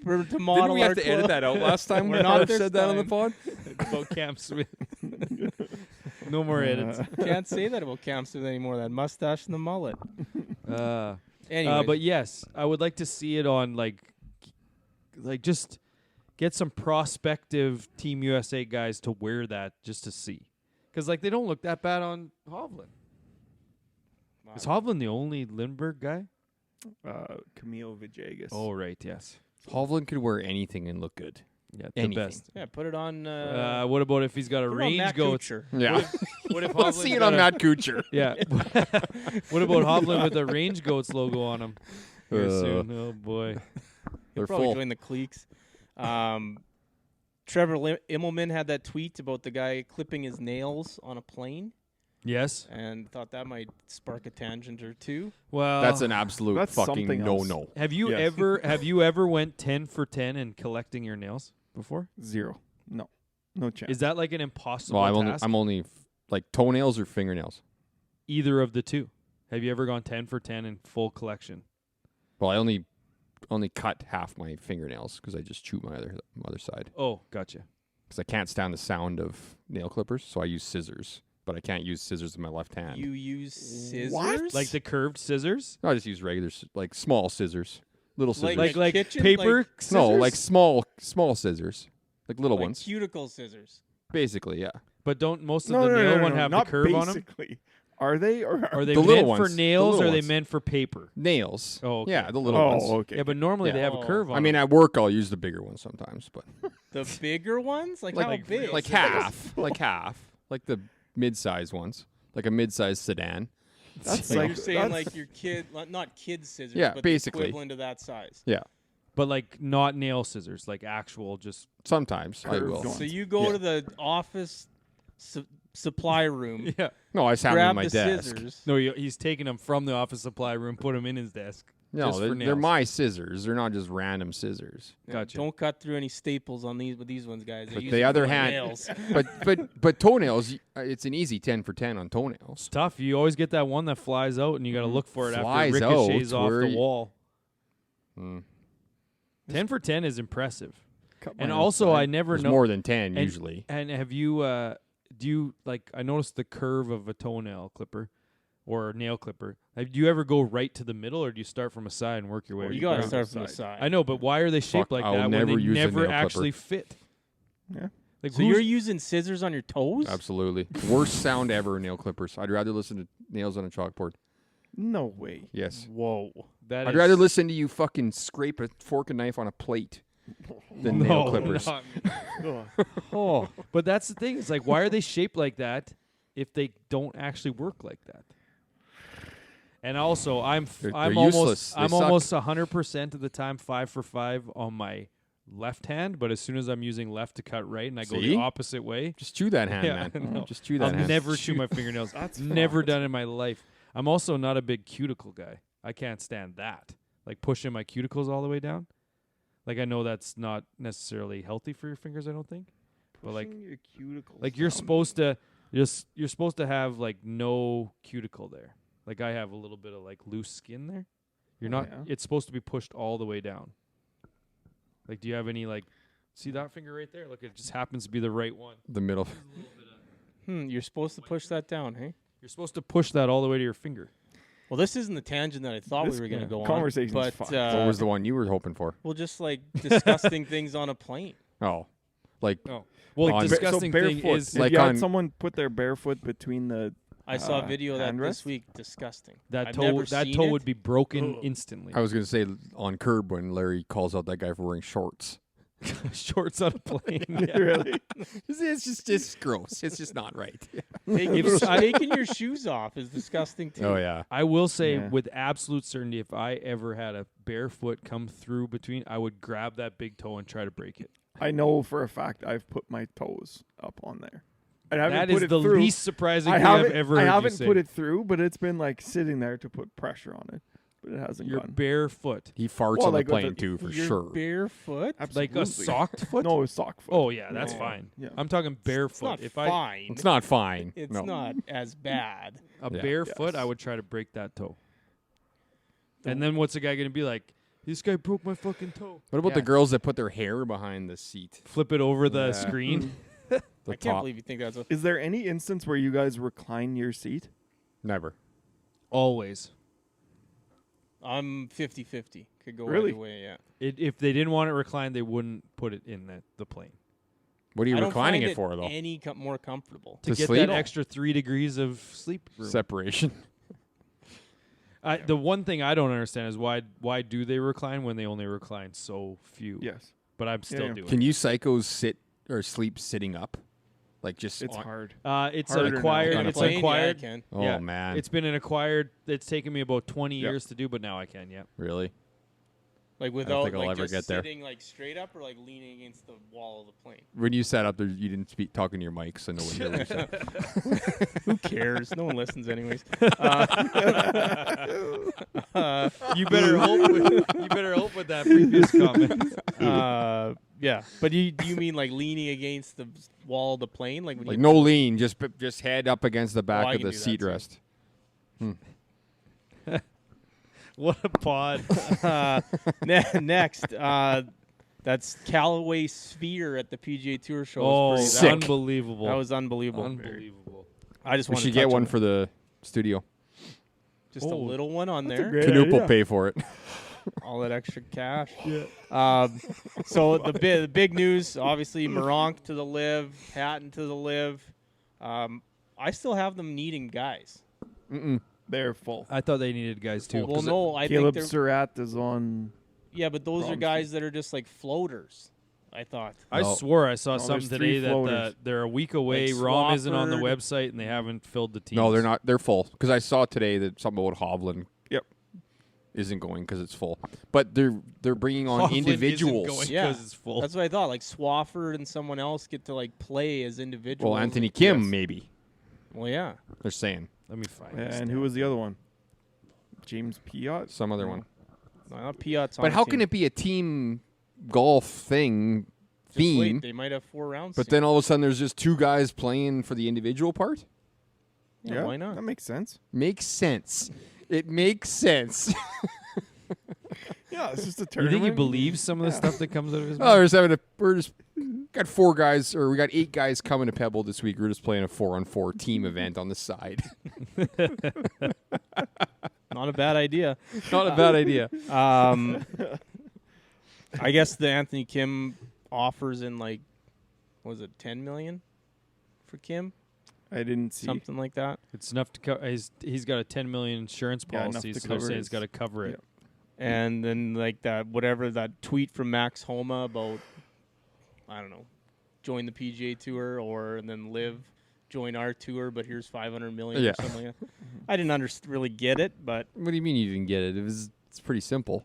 [SPEAKER 4] To model
[SPEAKER 2] Didn't we
[SPEAKER 4] our
[SPEAKER 2] have to edit
[SPEAKER 4] clothes.
[SPEAKER 2] that out last time?
[SPEAKER 4] We're
[SPEAKER 2] when
[SPEAKER 4] not
[SPEAKER 2] Harv
[SPEAKER 4] this
[SPEAKER 2] said that on the
[SPEAKER 4] time.
[SPEAKER 2] pod.
[SPEAKER 1] About Cam Smith. No more edits.
[SPEAKER 4] Can't say that about Cam Smith anymore. That mustache and the mullet. Anyway,
[SPEAKER 1] But yes, I would like to see it on like just get some prospective Team USA guys to wear that just to see, because like they don't look that bad on Hovland. Is Hovland the only Lindbergh guy?
[SPEAKER 3] Camille Villegas.
[SPEAKER 1] Oh right, yes,
[SPEAKER 2] Hovland could wear anything and look good.
[SPEAKER 1] yeah, the
[SPEAKER 2] Anything.
[SPEAKER 1] best.
[SPEAKER 4] yeah, put it on.
[SPEAKER 1] What about if he's got a
[SPEAKER 4] put it on
[SPEAKER 1] range
[SPEAKER 4] Matt
[SPEAKER 1] goats?
[SPEAKER 4] Kuchar.
[SPEAKER 2] Yeah.
[SPEAKER 1] What if
[SPEAKER 2] Let's
[SPEAKER 1] Hovland's
[SPEAKER 2] see it
[SPEAKER 1] got
[SPEAKER 2] on
[SPEAKER 1] a-
[SPEAKER 2] Matt Kuchar.
[SPEAKER 1] Yeah. What about Hovland with the range goats logo on him? Here soon. Oh boy.
[SPEAKER 2] They're
[SPEAKER 4] He'll probably
[SPEAKER 2] full.
[SPEAKER 4] join the cliques. Trevor Immelman had that tweet about the guy clipping his nails on a plane,
[SPEAKER 1] Yes.
[SPEAKER 4] and thought that might spark a tangent or two.
[SPEAKER 1] Well,
[SPEAKER 2] That's an absolute
[SPEAKER 3] That's
[SPEAKER 2] fucking
[SPEAKER 3] something else.
[SPEAKER 2] no-no.
[SPEAKER 1] Have you
[SPEAKER 3] Yes.
[SPEAKER 1] ever went 10 for 10 in collecting your nails before?
[SPEAKER 3] 0. No chance.
[SPEAKER 1] Is that like an impossible
[SPEAKER 2] Well,
[SPEAKER 1] task?
[SPEAKER 2] I'm only like toenails or fingernails.
[SPEAKER 1] Either of the two. Have you ever gone 10 for 10 in full collection?
[SPEAKER 2] Well, I only cut half my fingernails because I just chew my other side
[SPEAKER 1] Oh, gotcha.
[SPEAKER 2] because I can't stand the sound of nail clippers, so I use scissors. But I can't use scissors in my left hand.
[SPEAKER 4] You use scissors?
[SPEAKER 3] What?
[SPEAKER 1] Like the curved scissors?
[SPEAKER 2] No, I just use regular, like small scissors, little scissors.
[SPEAKER 1] Like
[SPEAKER 4] kitchen,
[SPEAKER 1] paper
[SPEAKER 4] like-
[SPEAKER 1] scissors?
[SPEAKER 2] No, like small scissors, like little
[SPEAKER 4] like
[SPEAKER 2] ones.
[SPEAKER 4] cuticle scissors.
[SPEAKER 2] Basically, yeah.
[SPEAKER 1] But don't most of
[SPEAKER 3] no,
[SPEAKER 1] the
[SPEAKER 3] no,
[SPEAKER 1] nail
[SPEAKER 3] no,
[SPEAKER 1] one
[SPEAKER 3] no,
[SPEAKER 1] have the
[SPEAKER 3] not
[SPEAKER 1] curve on them?
[SPEAKER 3] basically. Are they? Or
[SPEAKER 1] Are they
[SPEAKER 2] The
[SPEAKER 1] meant
[SPEAKER 2] little
[SPEAKER 1] for
[SPEAKER 2] ones. The
[SPEAKER 1] nails or
[SPEAKER 2] little
[SPEAKER 1] are they
[SPEAKER 2] ones.
[SPEAKER 1] meant for paper?
[SPEAKER 2] Nails.
[SPEAKER 1] Oh, okay.
[SPEAKER 2] Yeah, the little ones.
[SPEAKER 3] okay.
[SPEAKER 1] Yeah, but normally they
[SPEAKER 2] Yeah.
[SPEAKER 1] have a curve on
[SPEAKER 2] I mean,
[SPEAKER 1] them.
[SPEAKER 2] at work, I'll use the bigger ones sometimes, but
[SPEAKER 4] The bigger ones? Like how big?
[SPEAKER 2] like half, like the mid-size ones, like a mid-size sedan.
[SPEAKER 3] That's
[SPEAKER 4] Like
[SPEAKER 3] like
[SPEAKER 4] you're saying
[SPEAKER 3] that's-
[SPEAKER 4] like your kid, not kid scissors,
[SPEAKER 2] Yeah,
[SPEAKER 4] but
[SPEAKER 2] basically.
[SPEAKER 4] the equivalent of that size.
[SPEAKER 2] Yeah,
[SPEAKER 1] But like not nail scissors, like actual just
[SPEAKER 2] sometimes I
[SPEAKER 3] Curved
[SPEAKER 2] will.
[SPEAKER 3] ones.
[SPEAKER 4] So you go
[SPEAKER 2] Yeah.
[SPEAKER 4] to the office supply room,
[SPEAKER 1] yeah.
[SPEAKER 2] No, I just have them
[SPEAKER 4] grab
[SPEAKER 2] on my
[SPEAKER 4] the
[SPEAKER 2] desk.
[SPEAKER 4] scissors.
[SPEAKER 1] No, he's taking them from the office supply room, put them in his desk.
[SPEAKER 2] No,
[SPEAKER 1] just for
[SPEAKER 2] they're
[SPEAKER 1] nails.
[SPEAKER 2] my scissors. They're not just random scissors.
[SPEAKER 4] Yeah,
[SPEAKER 1] Gotcha.
[SPEAKER 4] Don't cut through any staples on these with these ones, guys. They
[SPEAKER 2] But
[SPEAKER 4] use
[SPEAKER 2] the
[SPEAKER 4] them
[SPEAKER 2] other
[SPEAKER 4] for
[SPEAKER 2] hand-
[SPEAKER 4] nails.
[SPEAKER 2] But toenails, it's an easy 10 for 10 on toenails.
[SPEAKER 1] It's tough. You always get that one that flies out, and you got to look for it after
[SPEAKER 2] Flies
[SPEAKER 1] it ricochets
[SPEAKER 2] out,
[SPEAKER 1] off
[SPEAKER 2] where
[SPEAKER 1] the
[SPEAKER 2] you-
[SPEAKER 1] wall.
[SPEAKER 2] Mm.
[SPEAKER 1] 10 for 10 is impressive.
[SPEAKER 3] cut
[SPEAKER 1] And
[SPEAKER 3] my
[SPEAKER 1] also,
[SPEAKER 3] outside.
[SPEAKER 1] I never
[SPEAKER 2] There's
[SPEAKER 1] know.
[SPEAKER 2] more than 10
[SPEAKER 1] and-
[SPEAKER 2] usually.
[SPEAKER 1] And have you? Do you like? I noticed the curve of a toenail clipper or nail clipper. Do you ever go right to the middle, or do you start from a side and work your way?
[SPEAKER 3] Well,
[SPEAKER 4] You
[SPEAKER 1] around?
[SPEAKER 4] got to
[SPEAKER 3] Down
[SPEAKER 4] start
[SPEAKER 3] the
[SPEAKER 4] from the
[SPEAKER 3] side.
[SPEAKER 4] side.
[SPEAKER 1] I know, but why are they shaped
[SPEAKER 2] Fuck,
[SPEAKER 1] like
[SPEAKER 2] I'll
[SPEAKER 1] that when
[SPEAKER 2] never
[SPEAKER 1] they
[SPEAKER 2] use a
[SPEAKER 1] never
[SPEAKER 2] nail clipper.
[SPEAKER 1] actually fit?
[SPEAKER 3] Yeah.
[SPEAKER 1] Like
[SPEAKER 4] So you're using scissors on your toes?
[SPEAKER 2] Absolutely. Worst sound ever, nail clippers. I'd rather listen to nails on a chalkboard.
[SPEAKER 3] No way.
[SPEAKER 2] Yes.
[SPEAKER 4] Whoa.
[SPEAKER 1] that
[SPEAKER 2] I'd
[SPEAKER 1] is-
[SPEAKER 2] rather listen to you fucking scrape a fork and knife on a plate than nail
[SPEAKER 1] No,
[SPEAKER 2] clippers.
[SPEAKER 1] not me. Oh, but that's the thing. It's like, why are they shaped like that if they don't actually work like that? And also,
[SPEAKER 2] They're
[SPEAKER 1] I'm
[SPEAKER 2] useless. They
[SPEAKER 1] almost
[SPEAKER 2] suck.
[SPEAKER 1] 100% of the time 5 for 5 on my left hand. But as soon as I'm using left to cut right, and I go
[SPEAKER 2] See?
[SPEAKER 1] the opposite way,
[SPEAKER 2] Just chew that hand,
[SPEAKER 1] Yeah, I
[SPEAKER 2] man.
[SPEAKER 1] know.
[SPEAKER 2] Just chew that
[SPEAKER 1] I'll
[SPEAKER 2] hand.
[SPEAKER 1] never chew my fingernails.
[SPEAKER 3] That's
[SPEAKER 1] Never
[SPEAKER 3] fucked.
[SPEAKER 1] done in my life. I'm also not a big cuticle guy. I can't stand that. Like pushing my cuticles all the way down. Like I know that's not necessarily healthy for your fingers, I don't think. But like
[SPEAKER 3] Pushing your cuticles
[SPEAKER 1] like you're
[SPEAKER 3] down.
[SPEAKER 1] supposed to you're supposed to have like no cuticle there. Like I have a little bit of like loose skin there. You're
[SPEAKER 3] Oh,
[SPEAKER 1] not
[SPEAKER 3] yeah.
[SPEAKER 1] it's supposed to be pushed all the way down. Like do you have any like see that finger right there? Look, it just happens to be the right one.
[SPEAKER 2] The middle.
[SPEAKER 4] You're supposed to push that down, hey?
[SPEAKER 1] You're supposed to push that all the way to your finger.
[SPEAKER 4] Well, this isn't the tangent that I thought
[SPEAKER 3] This-
[SPEAKER 4] we were going to
[SPEAKER 3] yeah,
[SPEAKER 4] go on.
[SPEAKER 3] conversation's
[SPEAKER 4] But
[SPEAKER 3] fucked.
[SPEAKER 2] What was the one you were hoping for?
[SPEAKER 4] well, just like disgusting things on a plane.
[SPEAKER 2] Oh, like
[SPEAKER 1] Oh. Well,
[SPEAKER 2] On-
[SPEAKER 1] the disgusting
[SPEAKER 3] so
[SPEAKER 1] thing
[SPEAKER 3] barefoot.
[SPEAKER 1] is
[SPEAKER 3] If
[SPEAKER 2] like
[SPEAKER 3] you had
[SPEAKER 2] on-
[SPEAKER 3] someone put their barefoot between the
[SPEAKER 4] I saw a video of that
[SPEAKER 3] hand
[SPEAKER 4] this
[SPEAKER 3] rest?
[SPEAKER 4] week. Disgusting.
[SPEAKER 1] that
[SPEAKER 4] I've
[SPEAKER 1] toe
[SPEAKER 4] never
[SPEAKER 1] that
[SPEAKER 4] seen
[SPEAKER 1] toe
[SPEAKER 4] it.
[SPEAKER 1] would be broken
[SPEAKER 4] Ugh.
[SPEAKER 1] instantly.
[SPEAKER 2] I was gonna say on curb when Larry calls out that guy for wearing shorts.
[SPEAKER 1] Shorts on a plane. Yeah.
[SPEAKER 3] Really?
[SPEAKER 2] It's just gross. It's just not right.
[SPEAKER 4] Taking your shoes off is disgusting too.
[SPEAKER 2] Oh yeah.
[SPEAKER 1] I will say
[SPEAKER 3] Yeah.
[SPEAKER 1] with absolute certainty, if I ever had a barefoot come through between, I would grab that big toe and try to break it.
[SPEAKER 3] I know for a fact I've put my toes up on there. I haven't
[SPEAKER 1] That
[SPEAKER 3] is
[SPEAKER 1] is the
[SPEAKER 3] through.
[SPEAKER 1] least surprising
[SPEAKER 3] I
[SPEAKER 1] thing I've
[SPEAKER 3] haven't,
[SPEAKER 1] ever
[SPEAKER 3] I
[SPEAKER 1] heard
[SPEAKER 3] haven't
[SPEAKER 1] you say.
[SPEAKER 3] put it through, but it's been like sitting there to put pressure on it. But it hasn't
[SPEAKER 1] You're
[SPEAKER 3] gone.
[SPEAKER 1] barefoot.
[SPEAKER 2] He farts
[SPEAKER 3] Well,
[SPEAKER 2] on
[SPEAKER 3] like
[SPEAKER 2] the
[SPEAKER 3] with
[SPEAKER 2] plane
[SPEAKER 3] the-
[SPEAKER 2] too, for
[SPEAKER 4] You're
[SPEAKER 2] sure.
[SPEAKER 4] barefoot.
[SPEAKER 1] Like a
[SPEAKER 3] Absolutely.
[SPEAKER 1] socked foot?
[SPEAKER 3] No, it was sock foot.
[SPEAKER 1] Oh, yeah, that's
[SPEAKER 3] Yeah.
[SPEAKER 1] fine.
[SPEAKER 3] Yeah.
[SPEAKER 1] I'm talking
[SPEAKER 4] It's
[SPEAKER 1] barefoot.
[SPEAKER 4] not
[SPEAKER 1] If
[SPEAKER 4] fine.
[SPEAKER 2] It's not fine.
[SPEAKER 4] It's
[SPEAKER 2] no.
[SPEAKER 4] not as bad.
[SPEAKER 1] a
[SPEAKER 2] Yeah.
[SPEAKER 1] barefoot, I
[SPEAKER 3] Yes.
[SPEAKER 1] would try to break that toe. And then what's the guy going to be like? This guy broke my fucking toe.
[SPEAKER 2] What about
[SPEAKER 1] Yeah.
[SPEAKER 2] the girls that put their hair behind the seat?
[SPEAKER 1] Flip it over the
[SPEAKER 2] Yeah.
[SPEAKER 1] screen.
[SPEAKER 2] The
[SPEAKER 4] I can't
[SPEAKER 2] top.
[SPEAKER 4] believe you think that's a.
[SPEAKER 3] Is there any instance where you guys recline your seat?
[SPEAKER 2] Never.
[SPEAKER 1] Always.
[SPEAKER 4] I'm 50-50. Could go
[SPEAKER 3] Really?
[SPEAKER 4] either way. Yeah.
[SPEAKER 1] If they didn't want it reclined, they wouldn't put it in the plane.
[SPEAKER 2] What are you
[SPEAKER 4] I don't
[SPEAKER 2] reclining
[SPEAKER 4] find
[SPEAKER 2] it for though?
[SPEAKER 4] Any more comfortable.
[SPEAKER 1] To
[SPEAKER 2] To
[SPEAKER 1] get
[SPEAKER 2] sleep?
[SPEAKER 1] that extra 3 degrees of sleep room.
[SPEAKER 2] Separation.
[SPEAKER 1] The one thing I don't understand is why do they recline when they only recline so few?
[SPEAKER 3] Yes.
[SPEAKER 1] But I'm still
[SPEAKER 3] Yeah.
[SPEAKER 1] doing
[SPEAKER 2] Can you psychos sit or sleep sitting up? Like just
[SPEAKER 3] It's
[SPEAKER 2] on-
[SPEAKER 3] hard.
[SPEAKER 1] it. It's
[SPEAKER 3] Harder
[SPEAKER 1] an
[SPEAKER 3] now.
[SPEAKER 1] acquired.
[SPEAKER 2] On a
[SPEAKER 1] It's
[SPEAKER 2] plane?
[SPEAKER 4] Yeah, I
[SPEAKER 1] acquired.
[SPEAKER 4] can.
[SPEAKER 2] Oh
[SPEAKER 1] yeah.
[SPEAKER 2] man.
[SPEAKER 1] It's been an acquired. It's taken me about 20
[SPEAKER 3] Yep.
[SPEAKER 1] years to do, but now I can. Yeah.
[SPEAKER 2] really?
[SPEAKER 4] Like without
[SPEAKER 2] think I'll
[SPEAKER 4] like
[SPEAKER 2] ever
[SPEAKER 4] just
[SPEAKER 2] get there.
[SPEAKER 4] sitting like straight up or like leaning against the wall of the plane.
[SPEAKER 2] When you sat up there, you didn't speak talking to your mic, so no one heard what you said.
[SPEAKER 4] Who cares? No one listens anyways.
[SPEAKER 1] You better hope. You better hope with that previous comment.
[SPEAKER 4] Yeah, but do you mean like leaning against the wall of the plane, like when
[SPEAKER 2] Like
[SPEAKER 4] you
[SPEAKER 2] no lean, just head up against the
[SPEAKER 4] I
[SPEAKER 2] back of
[SPEAKER 4] can
[SPEAKER 2] the
[SPEAKER 4] do that
[SPEAKER 2] seat
[SPEAKER 4] too.
[SPEAKER 2] rest.
[SPEAKER 1] What a pod.
[SPEAKER 4] Next, that's Callaway Sphere at the PGA Tour show.
[SPEAKER 1] Oh,
[SPEAKER 4] Was
[SPEAKER 2] Sick.
[SPEAKER 4] pretty-
[SPEAKER 1] unbelievable.
[SPEAKER 4] that was unbelievable.
[SPEAKER 1] unbelievable.
[SPEAKER 4] I just
[SPEAKER 2] We
[SPEAKER 4] want
[SPEAKER 2] should
[SPEAKER 4] to
[SPEAKER 2] get one for the studio.
[SPEAKER 4] just
[SPEAKER 1] Oh,
[SPEAKER 4] a little one on
[SPEAKER 3] that's a
[SPEAKER 4] there.
[SPEAKER 3] great
[SPEAKER 2] Canoop will
[SPEAKER 3] idea.
[SPEAKER 2] pay for it.
[SPEAKER 4] All that extra cash. Yeah. So the big news, obviously, Moronk to the live, Hatton to the live. I still have them needing guys.
[SPEAKER 3] They're full.
[SPEAKER 1] I thought they needed guys too.
[SPEAKER 4] Well, no, I
[SPEAKER 3] Caleb
[SPEAKER 4] think they're
[SPEAKER 3] Surratt is on.
[SPEAKER 4] yeah, but those are
[SPEAKER 3] Brom's
[SPEAKER 4] guys that are just like floaters. I thought.
[SPEAKER 1] I
[SPEAKER 2] No.
[SPEAKER 1] swore I saw
[SPEAKER 3] No,
[SPEAKER 1] something
[SPEAKER 3] there's
[SPEAKER 1] today
[SPEAKER 3] 3
[SPEAKER 1] that
[SPEAKER 3] floaters.
[SPEAKER 1] they're a week away.
[SPEAKER 4] Like
[SPEAKER 1] Rom isn't on the
[SPEAKER 4] Swafford.
[SPEAKER 1] website and they haven't filled the team.
[SPEAKER 2] No, they're not. They're full. Because I saw today that something about Hovland.
[SPEAKER 3] Yep.
[SPEAKER 2] Isn't going because it's full. But they're bringing on individuals.
[SPEAKER 4] Yeah.
[SPEAKER 1] because it's full.
[SPEAKER 4] That's what I thought. Like Swafford and someone else get to like play as individuals.
[SPEAKER 2] Well, Anthony Kim
[SPEAKER 3] Yes.
[SPEAKER 2] maybe.
[SPEAKER 4] Well, yeah.
[SPEAKER 2] They're saying
[SPEAKER 1] Let me find this.
[SPEAKER 3] And who was the other one? James Piot?
[SPEAKER 2] some other one.
[SPEAKER 4] No, not Piot's on
[SPEAKER 2] But
[SPEAKER 4] the
[SPEAKER 2] how
[SPEAKER 4] team.
[SPEAKER 2] can it be a team golf thing
[SPEAKER 4] Just wait,
[SPEAKER 2] theme?
[SPEAKER 4] they might have 4 rounds.
[SPEAKER 2] But
[SPEAKER 4] soon.
[SPEAKER 2] then all of a sudden there's just 2 guys playing for the individual part?
[SPEAKER 4] yeah, why not?
[SPEAKER 3] That makes sense.
[SPEAKER 2] Makes sense. It makes sense.
[SPEAKER 3] Yeah, it's just a
[SPEAKER 1] You
[SPEAKER 3] tournament.
[SPEAKER 1] think he believes some of the stuff that comes out of his
[SPEAKER 2] Oh,
[SPEAKER 1] mouth?
[SPEAKER 2] we're just got 4 guys, or we got 8 guys coming to Pebble this week. We're just playing a 4-on-4 team event on the side.
[SPEAKER 4] Not a bad idea.
[SPEAKER 2] Not a bad idea.
[SPEAKER 4] I guess the Anthony Kim offers in like, what was it 10 million for Kim?
[SPEAKER 3] I didn't see.
[SPEAKER 4] Something like that.
[SPEAKER 1] It's enough to cover. He's got a 10 million insurance
[SPEAKER 3] Yeah, enough
[SPEAKER 1] policy,
[SPEAKER 3] to
[SPEAKER 1] so they're
[SPEAKER 3] cover
[SPEAKER 1] saying it's
[SPEAKER 3] his-
[SPEAKER 1] got to cover it.
[SPEAKER 3] Yep.
[SPEAKER 4] And then like that tweet from Max Homa about, I don't know, join the PGA Tour or and then live, join our tour, but here's 500 million
[SPEAKER 2] Yeah.
[SPEAKER 4] or something like that. I didn't really get it, but
[SPEAKER 2] What do you mean you didn't get it? It's pretty simple.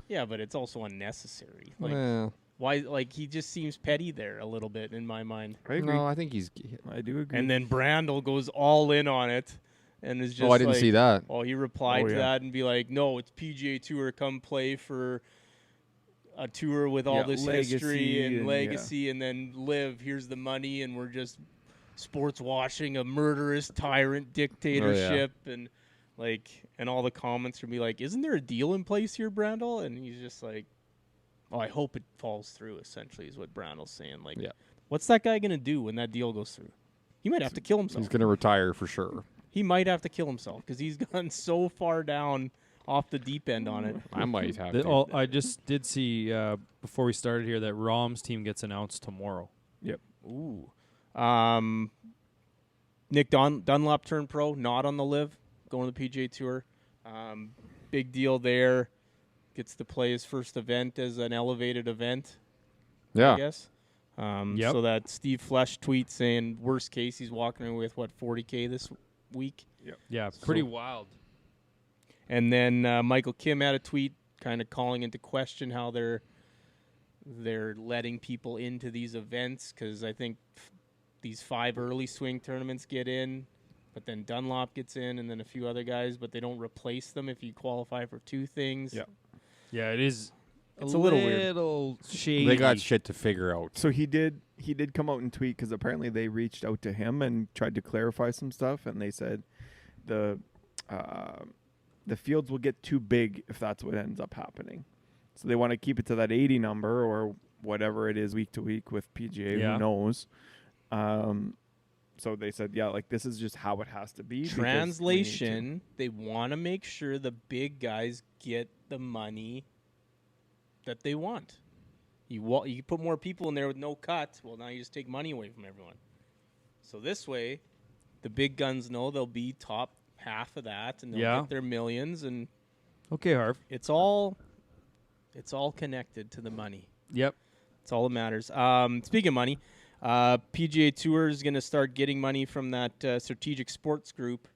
[SPEAKER 4] yeah, but it's also unnecessary. Like
[SPEAKER 2] Well,
[SPEAKER 4] why? Like he just seems petty there a little bit in my mind.
[SPEAKER 3] I agree.
[SPEAKER 2] no, I think he's.
[SPEAKER 3] I do agree.
[SPEAKER 4] And then Brandel goes all in on it, and is just
[SPEAKER 2] Oh, I didn't
[SPEAKER 4] like,
[SPEAKER 2] see that.
[SPEAKER 4] Oh, he replied
[SPEAKER 3] Oh,
[SPEAKER 4] to
[SPEAKER 3] yeah.
[SPEAKER 4] that and be like, "No, it's PGA Tour. Come play for a tour with all
[SPEAKER 3] Yeah,
[SPEAKER 4] this
[SPEAKER 3] legacy
[SPEAKER 4] history and
[SPEAKER 3] and-
[SPEAKER 4] legacy, and then live. Here's the money, and we're just sports washing a murderous tyrant dictatorship, and like, and all the comments from be like, "Isn't there a deal in place here, Brandel?" And he's just like, "Oh, I hope it falls through." Essentially, is what Brandel's saying. Like,
[SPEAKER 2] Yeah.
[SPEAKER 4] what's that guy gonna do when that deal goes through? He might have to kill himself.
[SPEAKER 2] He's going to retire for sure.
[SPEAKER 4] He might have to kill himself because he's gone so far down off the deep end on it.
[SPEAKER 2] I might have to.
[SPEAKER 1] I just did see before we started here that Rom's team gets announced tomorrow.
[SPEAKER 4] Ooh. Nick Dunlop turned pro, not on the live, going to the PGA Tour. Big deal there. Gets to play his first event as an elevated event.
[SPEAKER 2] Yeah.
[SPEAKER 4] I guess.
[SPEAKER 1] Yep.
[SPEAKER 4] So that Steve Flesh tweet saying worst case he's walking away with what, 40K this week.
[SPEAKER 1] Yeah, pretty wild.
[SPEAKER 4] And then Michael Kim had a tweet kind of calling into question how they're letting people into these events, because I think these 5 early swing tournaments get in, but then Dunlop gets in, and then a few other guys, but they don't replace them if you qualify for 2 things.
[SPEAKER 3] Yeah.
[SPEAKER 1] Yeah, it is.
[SPEAKER 4] It's a little weird.
[SPEAKER 1] Little shady.
[SPEAKER 2] They got shit to figure out.
[SPEAKER 3] So he did come out and tweet, because apparently they reached out to him and tried to clarify some stuff, and they said the fields will get too big if that's what ends up happening. So they want to keep it to that 80 number or whatever it is week to week with PGA.
[SPEAKER 1] Yeah.
[SPEAKER 3] Who knows? So they said, yeah, like this is just how it has to be.
[SPEAKER 4] Translation, they want to make sure the big guys get the money that they want. You put more people in there with no cut, well, now you just take money away from everyone. So this way, the big guns know they'll be top half of that, and they'll get their millions, and
[SPEAKER 1] Okay, Harv.
[SPEAKER 4] it's all connected to the money.
[SPEAKER 1] Yep.
[SPEAKER 4] It's all that matters. Speaking of money, PGA Tour is going to start getting money from that strategic sports group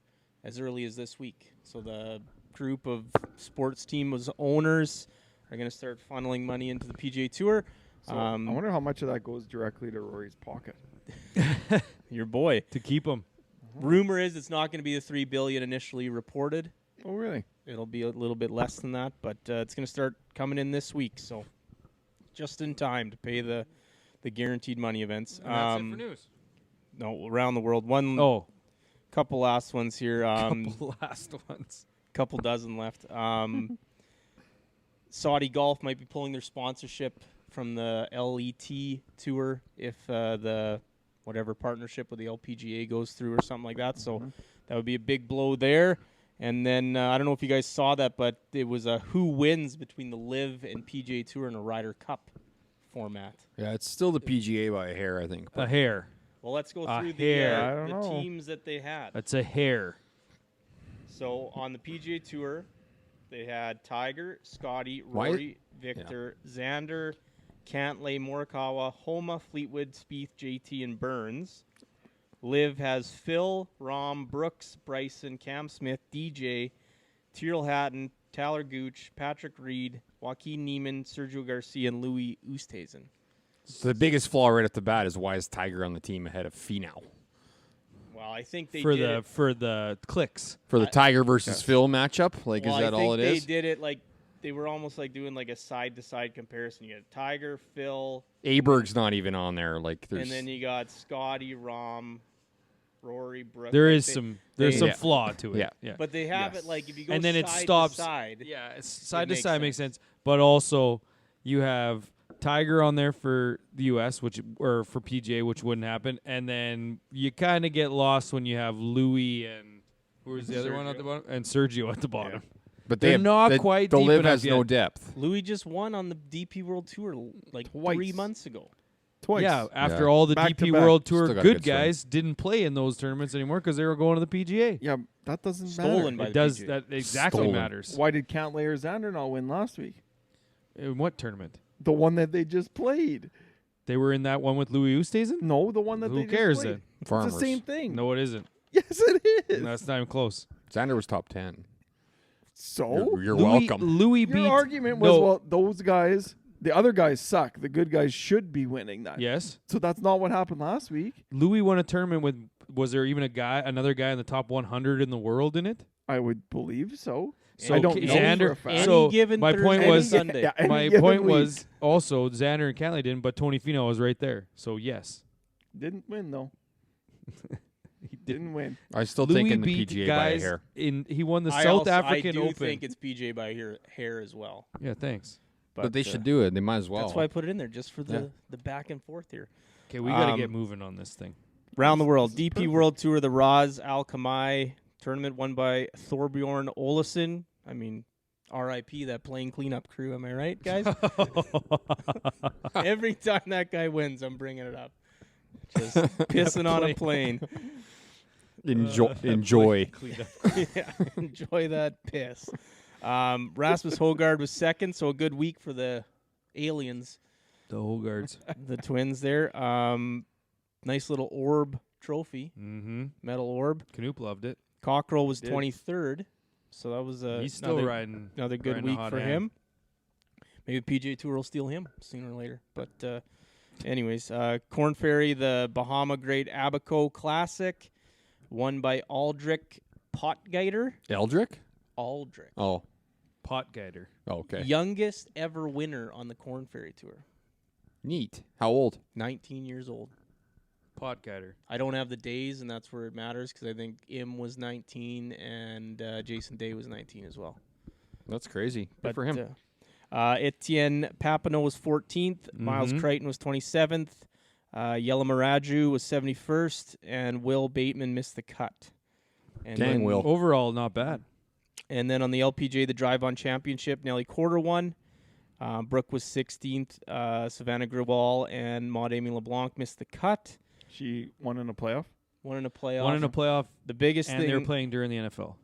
[SPEAKER 4] as early as this week. So the group of sports team owners are going to start funneling money into the PGA Tour.
[SPEAKER 3] So I wonder how much of that goes directly to Rory's pocket.
[SPEAKER 4] Your boy.
[SPEAKER 1] To keep them.
[SPEAKER 4] Rumor is it's not going to be the $3 billion initially reported.
[SPEAKER 3] Oh, really?
[SPEAKER 4] It'll be a little bit less than that, but it's going to start coming in this week. So just in time to pay the guaranteed money events.
[SPEAKER 1] And that's it for news.
[SPEAKER 4] No, around the world. Couple last ones here.
[SPEAKER 1] Couple last ones.
[SPEAKER 4] Couple dozen left. Saudi Golf might be pulling their sponsorship from the LET tour if the whatever partnership with the LPGA goes through or something like that. So that would be a big blow there. And then I don't know if you guys saw that, but it was a who wins between the LIV and PGA Tour in a Ryder Cup format.
[SPEAKER 2] Yeah, it's still the PGA by a hair, I think.
[SPEAKER 1] A hair.
[SPEAKER 4] Well, let's go
[SPEAKER 1] A
[SPEAKER 4] through
[SPEAKER 1] hair.
[SPEAKER 4] the teams that they had.
[SPEAKER 1] That's a hair.
[SPEAKER 4] So on the PGA Tour, they had Tiger, Scotty, Rory, Victor, Xander, Cantlay, Morikawa, Homa, Fleetwood, Spieth, JT, and Burns. Liv has Phil, Rahm, Brooks, Bryson, Cam Smith, DJ, Tyrrell Hatton, Tyler Gooch, Patrick Reed, Joaquin Niemann, Sergio Garcia, and Louis Oosthuizen.
[SPEAKER 2] So the biggest flaw right off the bat is why is Tiger on the team ahead of Finau?
[SPEAKER 4] Well, I think they
[SPEAKER 1] for
[SPEAKER 4] did
[SPEAKER 1] the
[SPEAKER 4] it.
[SPEAKER 1] for the clicks.
[SPEAKER 2] For the Tiger versus Phil matchup? Like,
[SPEAKER 4] Well,
[SPEAKER 2] is that
[SPEAKER 4] I think
[SPEAKER 2] all it is?
[SPEAKER 4] they did it like they were almost like doing like a side-to-side comparison. You got Tiger, Phil,
[SPEAKER 2] Aberg's not even on there. Like, there's
[SPEAKER 4] and then you got Scotty, Rahm, Rory, Brooks.
[SPEAKER 1] There
[SPEAKER 4] like
[SPEAKER 1] is
[SPEAKER 4] they-
[SPEAKER 1] some
[SPEAKER 2] Yeah.
[SPEAKER 1] flaw to it.
[SPEAKER 2] Yeah.
[SPEAKER 1] Yeah.
[SPEAKER 4] But they have it like if you go
[SPEAKER 1] And then it
[SPEAKER 4] side
[SPEAKER 1] stops.
[SPEAKER 4] to side.
[SPEAKER 1] Yeah, it's side to
[SPEAKER 4] makes
[SPEAKER 1] side makes
[SPEAKER 4] sense.
[SPEAKER 1] sense. But also, you have Tiger on there for the U.S., or for PGA, which wouldn't happen. And then you kind of get lost when you have Louis and who was the other one at the bottom? And Sergio at the bottom.
[SPEAKER 2] But
[SPEAKER 1] They're not quite
[SPEAKER 2] The
[SPEAKER 1] deep
[SPEAKER 2] Liv
[SPEAKER 1] enough
[SPEAKER 2] has no
[SPEAKER 1] yet.
[SPEAKER 2] depth.
[SPEAKER 4] Louis just won on the DP World Tour like
[SPEAKER 3] Twice.
[SPEAKER 4] 3 months ago.
[SPEAKER 3] Twice.
[SPEAKER 1] Yeah, after
[SPEAKER 2] Yeah.
[SPEAKER 1] all the
[SPEAKER 3] Back to
[SPEAKER 1] DP
[SPEAKER 3] back.
[SPEAKER 1] World Tour
[SPEAKER 2] Still got a
[SPEAKER 1] good
[SPEAKER 2] good swing.
[SPEAKER 1] guys didn't play in those tournaments anymore because they were going to the PGA.
[SPEAKER 3] Yeah, that doesn't
[SPEAKER 4] Stolen
[SPEAKER 3] matter.
[SPEAKER 4] by
[SPEAKER 1] It
[SPEAKER 4] the
[SPEAKER 1] does
[SPEAKER 4] PGA.
[SPEAKER 1] that exactly
[SPEAKER 2] Stolen.
[SPEAKER 1] matters.
[SPEAKER 3] Why did Cantlay or Xander not win last week?
[SPEAKER 1] In what tournament?
[SPEAKER 3] The one that they just played.
[SPEAKER 1] They were in that one with Louis Oosthuizen?
[SPEAKER 3] No, the one that
[SPEAKER 1] Who
[SPEAKER 3] they
[SPEAKER 1] cares
[SPEAKER 3] just played.
[SPEAKER 1] then?
[SPEAKER 2] Farmers.
[SPEAKER 3] It's the same thing.
[SPEAKER 1] No, it isn't.
[SPEAKER 3] Yes, it is.
[SPEAKER 1] No, that's not even close.
[SPEAKER 2] Xander was top 10.
[SPEAKER 3] So
[SPEAKER 2] You're
[SPEAKER 1] Louis,
[SPEAKER 2] welcome.
[SPEAKER 1] Louis
[SPEAKER 3] your
[SPEAKER 1] beat.
[SPEAKER 3] argument was,
[SPEAKER 1] no,
[SPEAKER 3] well, those guys, the other guys suck. The good guys should be winning that.
[SPEAKER 1] yes.
[SPEAKER 3] So that's not what happened last week.
[SPEAKER 1] Louis won a tournament with. Was there even another guy in the top 100 in the world in it?
[SPEAKER 3] I would believe so.
[SPEAKER 1] So
[SPEAKER 3] I don't know
[SPEAKER 1] Xander.
[SPEAKER 3] for a fact.
[SPEAKER 4] Any
[SPEAKER 1] So
[SPEAKER 4] given
[SPEAKER 1] my point
[SPEAKER 4] Thursday
[SPEAKER 1] was.
[SPEAKER 4] and Sunday.
[SPEAKER 3] Yeah, any
[SPEAKER 1] My
[SPEAKER 3] given
[SPEAKER 1] point
[SPEAKER 3] week.
[SPEAKER 1] was also Xander and Cantlay didn't, but Tony Finau was right there. So yes,
[SPEAKER 3] Didn't win, though.
[SPEAKER 1] he
[SPEAKER 3] Didn't win.
[SPEAKER 2] I still
[SPEAKER 1] Louis
[SPEAKER 2] think in the
[SPEAKER 1] beat
[SPEAKER 2] PGA by a
[SPEAKER 1] guys
[SPEAKER 2] hair.
[SPEAKER 1] He won the
[SPEAKER 4] I
[SPEAKER 1] South
[SPEAKER 4] also-
[SPEAKER 1] African
[SPEAKER 4] I do
[SPEAKER 1] Open.
[SPEAKER 4] think it's PJ by hair as well.
[SPEAKER 1] Yeah, thanks.
[SPEAKER 2] But they should do it. They might as well.
[SPEAKER 4] That's why I put it in there, just for
[SPEAKER 2] Yeah.
[SPEAKER 4] the back and forth here.
[SPEAKER 1] Okay, we got to get
[SPEAKER 4] Um,
[SPEAKER 1] moving on this thing.
[SPEAKER 4] Round the world,
[SPEAKER 3] This is
[SPEAKER 4] DP
[SPEAKER 3] perfect.
[SPEAKER 4] World Tour, the Raz Al Khamai tournament won by Thorbjorn Olesen. I mean, R.I.P. that plane cleanup crew. Am I right, guys? Every time that guy wins, I'm bringing it up. Just pissing on a plane.
[SPEAKER 2] Enjoy.
[SPEAKER 4] Yeah, enjoy that piss. Rasmus Hogard was second, so a good week for the aliens.
[SPEAKER 1] The Hogards.
[SPEAKER 4] the Twins there. Nice little orb trophy,
[SPEAKER 1] Mm-hmm.
[SPEAKER 4] metal orb.
[SPEAKER 1] Canoop loved it.
[SPEAKER 4] Cockrell was
[SPEAKER 3] Did.
[SPEAKER 4] 23rd, so that was
[SPEAKER 1] He's still riding.
[SPEAKER 4] another good
[SPEAKER 1] riding a
[SPEAKER 4] week
[SPEAKER 1] hot
[SPEAKER 4] for
[SPEAKER 1] hand.
[SPEAKER 4] him. Maybe PGA Tour will steal him sooner or later. But anyways, Corn Ferry, the Bahama Great Abaco Classic, won by Aldrich Potgieter.
[SPEAKER 2] Eldrick?
[SPEAKER 4] Aldrich.
[SPEAKER 2] Oh,
[SPEAKER 1] Pot guider.
[SPEAKER 2] okay.
[SPEAKER 4] Youngest ever winner on the Corn Ferry Tour.
[SPEAKER 2] Neat. How old?
[SPEAKER 4] 19 years old.
[SPEAKER 1] Pot guider.
[SPEAKER 4] I don't have the days, and that's where it matters because I think Im was 19 and Jason Day was 19 as well.
[SPEAKER 2] That's crazy. Good
[SPEAKER 4] But
[SPEAKER 2] for him.
[SPEAKER 4] Etienne Papineau was 14th. Miles
[SPEAKER 1] Mhm.
[SPEAKER 4] Crichton was 27th. Yella Maraju was 71st. And Will Bateman missed the cut. And
[SPEAKER 2] Dang,
[SPEAKER 4] then,
[SPEAKER 2] Will.
[SPEAKER 1] Overall, not bad.
[SPEAKER 4] And then on the LPGA, the Drive-On Championship, Nelly Corder won. Brooke was 16th. Savannah Gribal and Maud-Amy LeBlanc missed the cut.
[SPEAKER 3] She won in a playoff.
[SPEAKER 4] One in a playoff.
[SPEAKER 1] One in a playoff,
[SPEAKER 4] The biggest
[SPEAKER 1] and
[SPEAKER 4] thing.
[SPEAKER 1] they were playing during the NFL.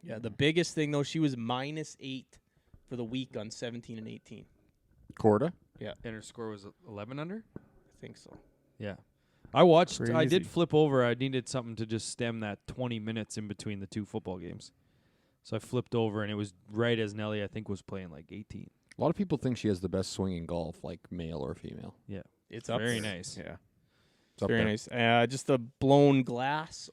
[SPEAKER 4] Yeah, the biggest thing, though, she was -8 for the week on 17 and 18.
[SPEAKER 2] Corda?
[SPEAKER 1] And her score was 11 under?
[SPEAKER 4] I think so.
[SPEAKER 1] Yeah. I watched. I
[SPEAKER 3] Crazy.
[SPEAKER 1] did flip over. I needed something to just stem that 20 minutes in between the two football games. So I flipped over, and it was right as Nelly, I think, was playing like 18.
[SPEAKER 2] A lot of people think she has the best swing in golf, like male or female.
[SPEAKER 4] It's up
[SPEAKER 1] Very
[SPEAKER 4] there.
[SPEAKER 1] nice.
[SPEAKER 3] Yeah.
[SPEAKER 2] It's up
[SPEAKER 4] Very
[SPEAKER 2] there.
[SPEAKER 4] nice. Just a blown glass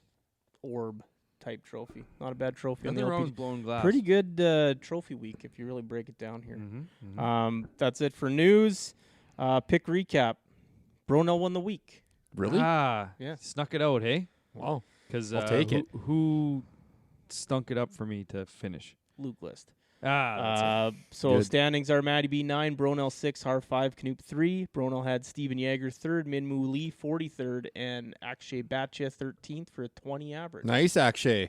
[SPEAKER 4] orb type trophy. Not a bad trophy on the
[SPEAKER 1] Nothing wrong with
[SPEAKER 4] LPGA.
[SPEAKER 1] blown glass.
[SPEAKER 4] Pretty good trophy week if you really break it down here.
[SPEAKER 1] Mm-hmm.
[SPEAKER 4] That's it for news. Pick recap. Bronell won the week.
[SPEAKER 2] Really?
[SPEAKER 1] Ah,
[SPEAKER 4] Yeah.
[SPEAKER 1] Snuck it out, hey?
[SPEAKER 2] Wow.
[SPEAKER 1] Because
[SPEAKER 2] I'll take it.
[SPEAKER 1] Who stunk it up for me to finish?
[SPEAKER 4] Luke List.
[SPEAKER 1] That's
[SPEAKER 4] So
[SPEAKER 2] Good.
[SPEAKER 4] standings are Matty B 9, Bronell 6, Har 5, Knoop 3. Bronell had Steven Yeager 3rd, Minmoo Lee 43rd, and Akshay Batcha 13th for a 20 average.
[SPEAKER 2] Nice, Akshay.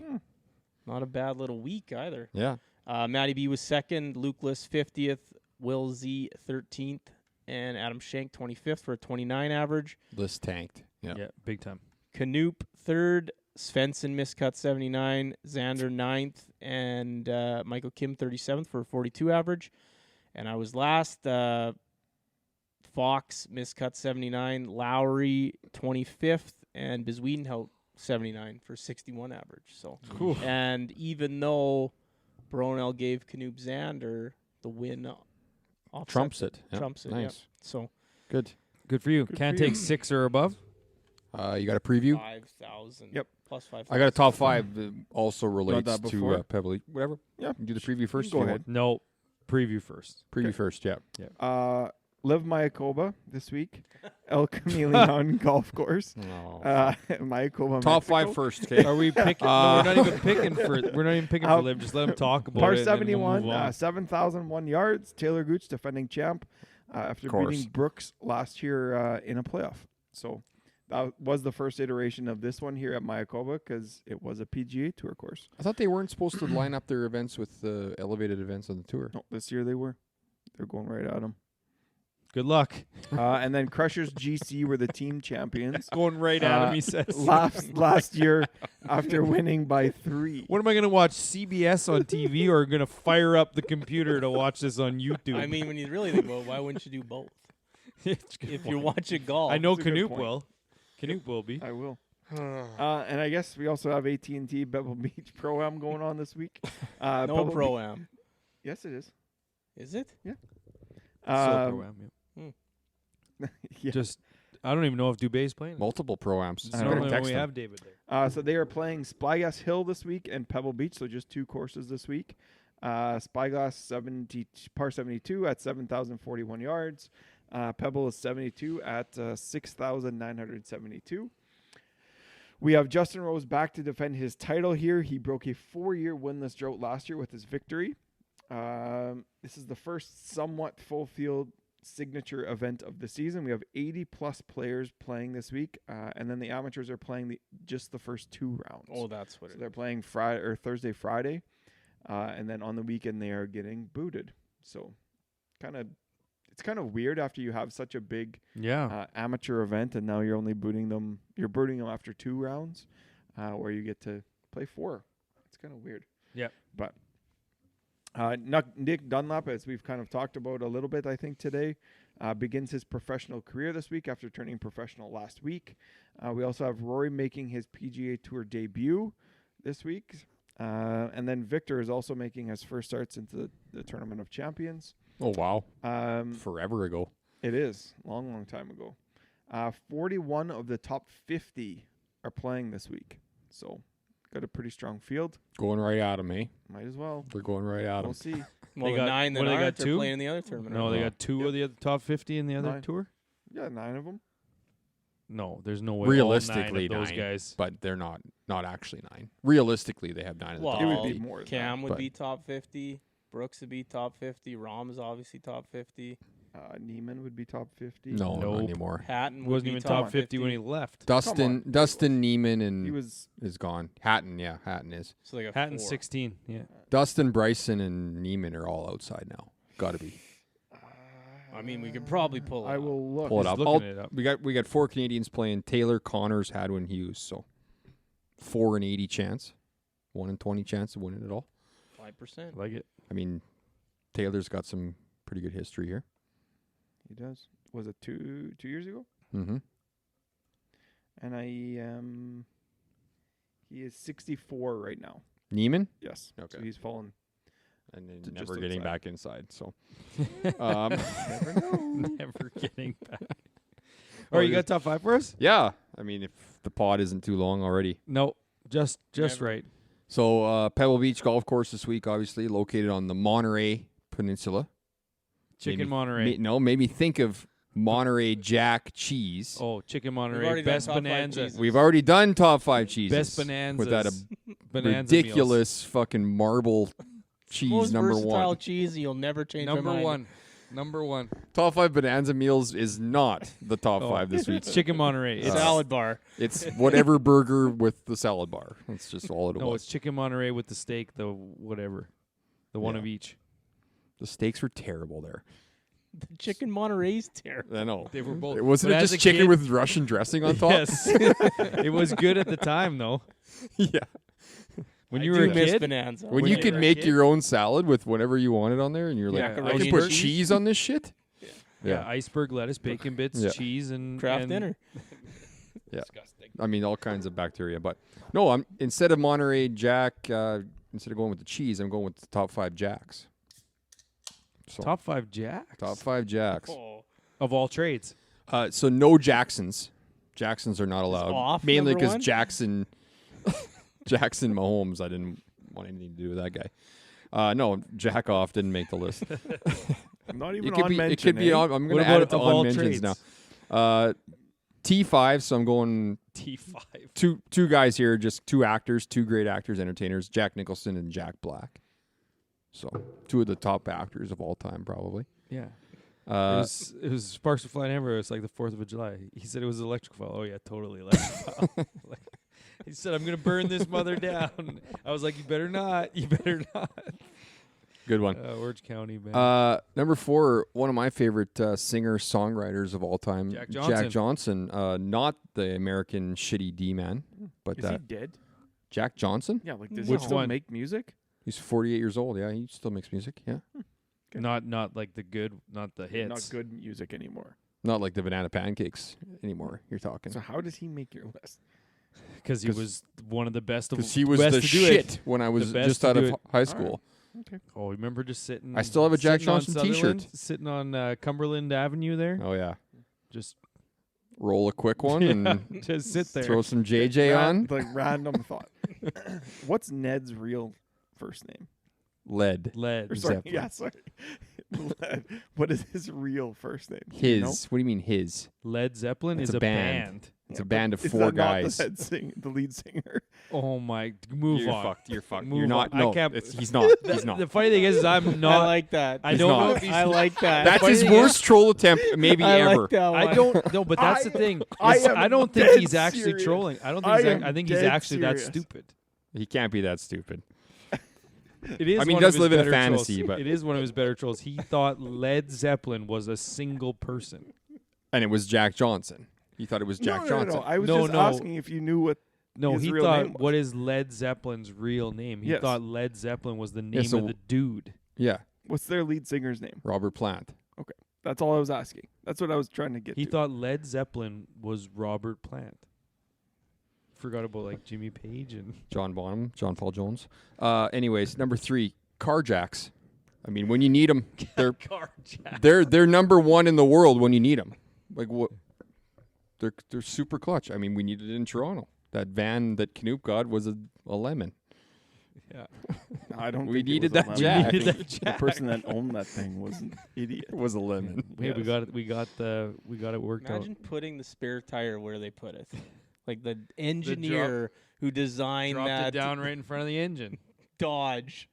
[SPEAKER 4] Not a bad little week either.
[SPEAKER 2] Yeah.
[SPEAKER 4] Matty B was 2nd, Luke List 50th, Will Z 13th, and Adam Shank 25th for a 29 average.
[SPEAKER 2] List tanked. Yeah.
[SPEAKER 1] yeah, big time.
[SPEAKER 4] Knoop 3rd, Svensson miscut 79, Xander 9th, and Michael Kim 37th for a 42 average. And I was last. Fox miscut 79, Lowry 25th, and Biswedenhout 79 for 61 average. So,
[SPEAKER 1] Cool.
[SPEAKER 4] and even though Bronell gave Knoop Xander the win, offsets
[SPEAKER 2] Trumps it. Yeah.
[SPEAKER 4] Trumps it.
[SPEAKER 2] Nice.
[SPEAKER 4] Yeah. So
[SPEAKER 2] Good.
[SPEAKER 1] Good for you.
[SPEAKER 3] Good
[SPEAKER 1] Can't
[SPEAKER 3] for you.
[SPEAKER 1] take 6 or above.
[SPEAKER 2] You got a preview?
[SPEAKER 4] 5,000.
[SPEAKER 3] Yep.
[SPEAKER 4] Plus 5,000.
[SPEAKER 2] I got a top 5 that also relates
[SPEAKER 3] that
[SPEAKER 2] to
[SPEAKER 3] before?
[SPEAKER 2] Pebbly. Whatever.
[SPEAKER 3] Yeah.
[SPEAKER 2] You can do the preview first.
[SPEAKER 3] Go
[SPEAKER 2] if you
[SPEAKER 3] ahead.
[SPEAKER 1] No, preview first.
[SPEAKER 2] Want. Preview
[SPEAKER 3] Okay.
[SPEAKER 2] first, yeah.
[SPEAKER 3] Live Mayakoba this week. El Chameleon Golf Course.
[SPEAKER 2] Oh.
[SPEAKER 3] Mayakoba.
[SPEAKER 2] top
[SPEAKER 3] Mexico.
[SPEAKER 2] 5 first, okay?
[SPEAKER 1] Are we picking? No, we're not even picking for. We're not even picking for Liv. Just let him talk about
[SPEAKER 3] Par
[SPEAKER 1] it. and then we'll
[SPEAKER 3] 71,
[SPEAKER 1] move on.
[SPEAKER 3] 7,001 yards. Taylor Gooch, defending champ, after
[SPEAKER 2] Course.
[SPEAKER 3] beating Brooks last year in a playoff. So that was the first iteration of this one here at Mayakoba because it was a PGA Tour course.
[SPEAKER 2] I thought they weren't supposed to line up their events with the elevated events on the tour.
[SPEAKER 3] No, this year they were. They're going right at them.
[SPEAKER 1] Good luck.
[SPEAKER 3] And then Crushers GC were the team champions.
[SPEAKER 1] Going right at him, he says.
[SPEAKER 3] last year after winning by 3.
[SPEAKER 1] What am I going to watch, CBS on TV, or going to fire up the computer to watch this on YouTube?
[SPEAKER 4] I mean, when you really think about it, why wouldn't you do both? If you're watching golf.
[SPEAKER 1] I know
[SPEAKER 3] That's a good
[SPEAKER 1] Canoop
[SPEAKER 3] point.
[SPEAKER 1] will. Canoop will be.
[SPEAKER 3] I will. And I guess we also have AT&T Pebble Beach Pro-Am going on this week.
[SPEAKER 4] No
[SPEAKER 3] Pebble
[SPEAKER 4] pro-am.
[SPEAKER 3] Yes, it is.
[SPEAKER 4] Is it?
[SPEAKER 1] So
[SPEAKER 3] Um,
[SPEAKER 1] pro-am, yeah.
[SPEAKER 3] yeah.
[SPEAKER 1] Just, I don't even know if Dubé's playing.
[SPEAKER 2] Multiple pro-amps.
[SPEAKER 1] It's
[SPEAKER 3] I know.
[SPEAKER 1] normally when
[SPEAKER 2] Text
[SPEAKER 1] we
[SPEAKER 2] them.
[SPEAKER 1] have David there.
[SPEAKER 3] So they are playing Spyglass Hill this week and Pebble Beach, so just 2 courses this week. Spyglass par 72 at 7,041 yards. Pebble is 72 at 6,972. We have Justin Rose back to defend his title here. He broke a 4-year winless drought last year with his victory. This is the first somewhat full field signature event of the season. We have 80-plus players playing this week, and then the amateurs are playing just the first 2 rounds.
[SPEAKER 4] Oh, that's what
[SPEAKER 3] So
[SPEAKER 4] it
[SPEAKER 3] they're
[SPEAKER 4] is.
[SPEAKER 3] playing Friday or Thursday, Friday, and then on the weekend they are getting booted. So, it's kind of weird after you have such a big
[SPEAKER 1] Yeah.
[SPEAKER 3] amateur event, and now you're only booting them. You're booting them after 2 rounds, where you get to play 4. It's kind of weird.
[SPEAKER 1] Yep.
[SPEAKER 3] But Nick Dunlap, as we've kind of talked about a little bit, I think today, begins his professional career this week after turning professional last week. We also have Rory making his PGA Tour debut this week. And then Victor is also making his first starts into the Tournament of Champions.
[SPEAKER 2] Oh, wow. Forever ago.
[SPEAKER 3] It is. Long time ago. 41 of the top 50 are playing this week. So, got a pretty strong field.
[SPEAKER 2] Going right at him, eh?
[SPEAKER 3] Might as well.
[SPEAKER 2] They're going right at him.
[SPEAKER 3] We'll see.
[SPEAKER 4] Well,
[SPEAKER 1] They
[SPEAKER 4] the
[SPEAKER 1] got-
[SPEAKER 4] 9 that
[SPEAKER 1] what, they got
[SPEAKER 4] aren't, they're
[SPEAKER 1] two?
[SPEAKER 4] playing in the other tournament.
[SPEAKER 1] No, they
[SPEAKER 2] Wow.
[SPEAKER 1] got two of the other top 50 in the other
[SPEAKER 3] 9.
[SPEAKER 1] tour.
[SPEAKER 3] Yeah, 9 of them.
[SPEAKER 1] No, there's no way.
[SPEAKER 2] Realistically,
[SPEAKER 1] all 9 of those
[SPEAKER 2] 9,
[SPEAKER 1] guys.
[SPEAKER 2] but they're not actually 9. Realistically, they have 9 of the
[SPEAKER 4] Well,
[SPEAKER 2] top
[SPEAKER 3] It would
[SPEAKER 2] 50.
[SPEAKER 3] be more than
[SPEAKER 4] Cam would
[SPEAKER 2] but-
[SPEAKER 4] be top 50. Brooks would be top 50. Rom is obviously top 50.
[SPEAKER 3] Neiman would be top 50.
[SPEAKER 2] No, not
[SPEAKER 1] Nope.
[SPEAKER 2] anymore.
[SPEAKER 4] Hatton
[SPEAKER 1] He
[SPEAKER 4] would
[SPEAKER 1] wasn't
[SPEAKER 4] be
[SPEAKER 1] even
[SPEAKER 4] top
[SPEAKER 1] top 50 when he left.
[SPEAKER 2] Dustin Neiman
[SPEAKER 3] He
[SPEAKER 2] and
[SPEAKER 3] was
[SPEAKER 2] is gone. Hatton is.
[SPEAKER 4] So they got
[SPEAKER 1] Hatton
[SPEAKER 4] 4.
[SPEAKER 1] 16. Yeah.
[SPEAKER 2] Dustin, Bryson, and Neiman are all outside now. Got to be.
[SPEAKER 4] I mean, we could probably pull it
[SPEAKER 3] I
[SPEAKER 4] up.
[SPEAKER 3] will look.
[SPEAKER 2] Pull it
[SPEAKER 1] He's
[SPEAKER 2] up.
[SPEAKER 1] looking it up.
[SPEAKER 2] We got 4 Canadians playing: Taylor, Connors, Hadwin, Hughes. So 4 in 80 chance, 1 in 20 chance of winning it all.
[SPEAKER 4] 5%.
[SPEAKER 1] Like it.
[SPEAKER 2] I mean, Taylor's got some pretty good history here.
[SPEAKER 3] He does. Was it 2 years ago?
[SPEAKER 2] Mm-hmm.
[SPEAKER 3] And he is 64 right now.
[SPEAKER 2] Neiman,
[SPEAKER 3] Yes.
[SPEAKER 2] Okay.
[SPEAKER 3] So he's fallen.
[SPEAKER 2] and then
[SPEAKER 3] To just
[SPEAKER 2] never getting
[SPEAKER 3] outside.
[SPEAKER 2] back inside. So,
[SPEAKER 3] Never know.
[SPEAKER 1] Never getting back. All right, you got top 5 for us?
[SPEAKER 2] yeah. I mean, if the pod isn't too long already.
[SPEAKER 1] No, just
[SPEAKER 4] Never.
[SPEAKER 1] right.
[SPEAKER 2] So, Pebble Beach Golf Course this week, obviously located on the Monterey Peninsula.
[SPEAKER 1] Chicken
[SPEAKER 2] Maybe-
[SPEAKER 1] Monterey.
[SPEAKER 2] made me think of Monterey Jack cheese.
[SPEAKER 1] Oh, Chicken
[SPEAKER 4] already
[SPEAKER 1] Monterey.
[SPEAKER 4] done
[SPEAKER 1] Best
[SPEAKER 4] top 5
[SPEAKER 1] bonanza.
[SPEAKER 4] cheeses.
[SPEAKER 2] We've already done top 5 cheeses.
[SPEAKER 1] Best bonanza.
[SPEAKER 2] with that
[SPEAKER 1] bonanza
[SPEAKER 2] ridiculous fucking marble cheese
[SPEAKER 4] Most
[SPEAKER 2] number
[SPEAKER 4] versatile
[SPEAKER 2] 1.
[SPEAKER 4] cheese, you'll never change
[SPEAKER 1] meals.
[SPEAKER 4] my mind.
[SPEAKER 1] Number one.
[SPEAKER 2] Top 5 bonanza meals is not the top
[SPEAKER 1] Oh.
[SPEAKER 2] 5 this week.
[SPEAKER 1] It's Chicken Monterey. It's
[SPEAKER 4] Salad bar.
[SPEAKER 2] It's whatever burger with the salad bar. That's just all it
[SPEAKER 1] No,
[SPEAKER 2] was.
[SPEAKER 1] it's Chicken Monterey with the steak, the whatever. The one
[SPEAKER 2] Yeah.
[SPEAKER 1] of each.
[SPEAKER 2] The steaks were terrible there.
[SPEAKER 4] The chicken Monterey's terrible.
[SPEAKER 2] I know.
[SPEAKER 1] They were both.
[SPEAKER 2] Wasn't
[SPEAKER 1] but
[SPEAKER 2] it
[SPEAKER 1] as
[SPEAKER 2] just
[SPEAKER 1] a
[SPEAKER 2] chicken
[SPEAKER 1] kid-
[SPEAKER 2] with Russian dressing on top?
[SPEAKER 1] Yes. It was good at the time, though.
[SPEAKER 2] Yeah.
[SPEAKER 1] When
[SPEAKER 4] I
[SPEAKER 1] you were
[SPEAKER 4] do
[SPEAKER 1] a
[SPEAKER 4] miss
[SPEAKER 1] kid,
[SPEAKER 4] Bonanza.
[SPEAKER 2] When
[SPEAKER 1] When
[SPEAKER 2] you
[SPEAKER 1] you
[SPEAKER 2] could
[SPEAKER 1] were a
[SPEAKER 2] make
[SPEAKER 1] kid?
[SPEAKER 2] your own salad with whatever you wanted on there, and you're like, I
[SPEAKER 1] Macaroni
[SPEAKER 2] can
[SPEAKER 1] and
[SPEAKER 2] put
[SPEAKER 1] cheese?
[SPEAKER 2] cheese on this shit?
[SPEAKER 1] yeah, iceberg lettuce, bacon bits,
[SPEAKER 2] Yeah.
[SPEAKER 1] cheese, and
[SPEAKER 4] Craft
[SPEAKER 1] and
[SPEAKER 4] dinner.
[SPEAKER 2] Yeah.
[SPEAKER 1] Disgusting.
[SPEAKER 2] I mean, all kinds of bacteria. But no, I'm instead of Monterey Jack, instead of going with the cheese, I'm going with the top 5 Jacks. So
[SPEAKER 1] Top 5 Jacks.
[SPEAKER 2] top 5 Jacks.
[SPEAKER 4] Oh.
[SPEAKER 1] of all trades.
[SPEAKER 2] So no Jacksons. Jacksons are not allowed.
[SPEAKER 4] off
[SPEAKER 2] Mainly
[SPEAKER 4] number
[SPEAKER 2] because
[SPEAKER 4] one?
[SPEAKER 2] Jackson Mahomes, I didn't want anything to do with that guy. No, Jack off didn't make the list.
[SPEAKER 3] Not even
[SPEAKER 2] It could
[SPEAKER 3] on
[SPEAKER 2] be.
[SPEAKER 3] mention.
[SPEAKER 2] It could be
[SPEAKER 3] eh?
[SPEAKER 2] on. I'm
[SPEAKER 1] What
[SPEAKER 2] going to add
[SPEAKER 1] about
[SPEAKER 2] it to
[SPEAKER 1] of all
[SPEAKER 2] on mentions
[SPEAKER 1] trades?
[SPEAKER 2] now. T5. So I'm going
[SPEAKER 1] T5.
[SPEAKER 2] two guys here, just 2 actors, 2 great actors, entertainers, Jack Nicholson and Jack Black. So 2 of the top actors of all time, probably.
[SPEAKER 1] Yeah. It was Sparks of Flying Hammer. It's like the 4th of July. He said it was electric file. Oh yeah, totally electric file. He said, "I'm gonna burn this mother down." I was like, "You better not. You better not."
[SPEAKER 2] Good one.
[SPEAKER 1] Orange County, man.
[SPEAKER 2] Number 4, one of my favorite singer-songwriters of all time,
[SPEAKER 1] Jack Johnson.
[SPEAKER 2] Johnson. Not the American shitty D-man, but
[SPEAKER 3] Is he dead?
[SPEAKER 2] Jack Johnson.
[SPEAKER 3] Yeah, like does
[SPEAKER 1] Which
[SPEAKER 3] he still
[SPEAKER 1] one?
[SPEAKER 3] make music?
[SPEAKER 2] He's 48 years old. Yeah, he still makes music. Yeah,
[SPEAKER 3] Okay.
[SPEAKER 1] Not like the good, not the hits.
[SPEAKER 3] Not good music anymore.
[SPEAKER 2] not like the Banana Pancakes anymore. You're talking
[SPEAKER 3] So how does he make your list?
[SPEAKER 1] Because he
[SPEAKER 2] 'Cause-
[SPEAKER 1] was one of the best of.
[SPEAKER 2] because he was
[SPEAKER 1] best
[SPEAKER 2] the
[SPEAKER 1] to do it.
[SPEAKER 2] shit when I was
[SPEAKER 1] best
[SPEAKER 2] just
[SPEAKER 1] to
[SPEAKER 2] out
[SPEAKER 1] do
[SPEAKER 2] of
[SPEAKER 1] it.
[SPEAKER 2] high school.
[SPEAKER 3] Okay.
[SPEAKER 1] Oh, remember just sitting.
[SPEAKER 2] I still have a Jack
[SPEAKER 1] sitting on
[SPEAKER 2] Johnson
[SPEAKER 1] Sutherland,
[SPEAKER 2] t-shirt.
[SPEAKER 1] sitting on Cumberland Avenue there.
[SPEAKER 2] Oh yeah,
[SPEAKER 1] Just
[SPEAKER 2] roll a quick one and
[SPEAKER 1] just sit there.
[SPEAKER 2] throw some JJ on.
[SPEAKER 3] Like random thought. What's Ned's real first name?
[SPEAKER 2] Lead.
[SPEAKER 1] Lead.
[SPEAKER 3] Or sorry,
[SPEAKER 2] Zeppelin.
[SPEAKER 3] yeah, sorry. What is his real first name? Do
[SPEAKER 2] His.
[SPEAKER 3] you know?
[SPEAKER 2] What do you mean his?
[SPEAKER 1] Led Zeppelin
[SPEAKER 2] It's
[SPEAKER 1] is
[SPEAKER 2] a
[SPEAKER 1] a
[SPEAKER 2] band.
[SPEAKER 1] band.
[SPEAKER 2] It's
[SPEAKER 3] Yeah,
[SPEAKER 2] a band
[SPEAKER 3] but
[SPEAKER 2] of
[SPEAKER 3] is
[SPEAKER 2] 4
[SPEAKER 3] that not
[SPEAKER 2] guys.
[SPEAKER 3] the lead singer.
[SPEAKER 1] Oh my! Move
[SPEAKER 2] You're
[SPEAKER 1] on.
[SPEAKER 2] fucked. You're fucked.
[SPEAKER 1] Move
[SPEAKER 2] You're not.
[SPEAKER 1] on. I
[SPEAKER 2] No,
[SPEAKER 1] can't-
[SPEAKER 2] he's not. He's
[SPEAKER 1] The
[SPEAKER 2] not.
[SPEAKER 1] funny thing is I'm not.
[SPEAKER 4] I like that.
[SPEAKER 1] I
[SPEAKER 2] He's
[SPEAKER 1] don't
[SPEAKER 2] not.
[SPEAKER 1] know if he's.
[SPEAKER 4] I like that.
[SPEAKER 2] That's
[SPEAKER 1] funny
[SPEAKER 2] his
[SPEAKER 1] thing
[SPEAKER 2] worst troll attempt maybe
[SPEAKER 4] I
[SPEAKER 2] ever.
[SPEAKER 4] like that one.
[SPEAKER 1] I don't know, but that's the thing.
[SPEAKER 3] I
[SPEAKER 1] is
[SPEAKER 3] am
[SPEAKER 1] I don't think
[SPEAKER 3] dead
[SPEAKER 1] he's actually
[SPEAKER 3] serious.
[SPEAKER 1] trolling. I don't think.
[SPEAKER 3] I
[SPEAKER 1] He's
[SPEAKER 3] am
[SPEAKER 1] I think he's
[SPEAKER 3] dead
[SPEAKER 1] actually that
[SPEAKER 3] serious.
[SPEAKER 1] stupid.
[SPEAKER 2] He can't be that stupid.
[SPEAKER 1] It is.
[SPEAKER 2] I mean,
[SPEAKER 1] one
[SPEAKER 2] he
[SPEAKER 1] of
[SPEAKER 2] does
[SPEAKER 1] his
[SPEAKER 2] live in a
[SPEAKER 1] better
[SPEAKER 2] fantasy,
[SPEAKER 1] trolls.
[SPEAKER 2] but-
[SPEAKER 1] it is one of his better trolls. He thought Led Zeppelin was a single person.
[SPEAKER 2] And it was Jack Johnson. He thought it was Jack
[SPEAKER 3] no,
[SPEAKER 2] Johnson.
[SPEAKER 3] I was
[SPEAKER 1] No,
[SPEAKER 3] just
[SPEAKER 1] no.
[SPEAKER 3] asking if you knew what.
[SPEAKER 1] No,
[SPEAKER 3] His
[SPEAKER 1] he
[SPEAKER 3] real
[SPEAKER 1] thought
[SPEAKER 3] name was.
[SPEAKER 1] what is Led Zeppelin's real name? He
[SPEAKER 3] Yes.
[SPEAKER 1] thought Led Zeppelin was the name
[SPEAKER 2] so
[SPEAKER 1] of the dude.
[SPEAKER 2] Yeah,
[SPEAKER 3] What's their lead singer's name?
[SPEAKER 2] Robert Plant.
[SPEAKER 3] That's all I was asking. That's what I was trying to get
[SPEAKER 1] He
[SPEAKER 3] to.
[SPEAKER 1] thought Led Zeppelin was Robert Plant. Forgot about like Jimmy Page and
[SPEAKER 2] John Bonham, John Paul Jones. Anyways, number 3, car jacks. I mean, when you need them, they're number 1 in the world when you need them. Like what? They're super clutch. I mean, we needed it in Toronto. That van that Knoop got was a lemon.
[SPEAKER 1] yeah.
[SPEAKER 3] I don't.
[SPEAKER 2] We
[SPEAKER 3] think it
[SPEAKER 2] needed
[SPEAKER 3] was a
[SPEAKER 2] that
[SPEAKER 3] lemon.
[SPEAKER 2] jack.
[SPEAKER 1] We needed that
[SPEAKER 3] The person that owned that thing was an idiot.
[SPEAKER 2] It was a lemon.
[SPEAKER 1] Hey, we
[SPEAKER 3] Yes.
[SPEAKER 1] got it. We got it worked
[SPEAKER 4] Imagine
[SPEAKER 1] out.
[SPEAKER 4] putting the spare tire where they put it. Like the engineer who designed
[SPEAKER 1] Dropped
[SPEAKER 4] that
[SPEAKER 1] it down right in front of the engine.
[SPEAKER 4] Dodge.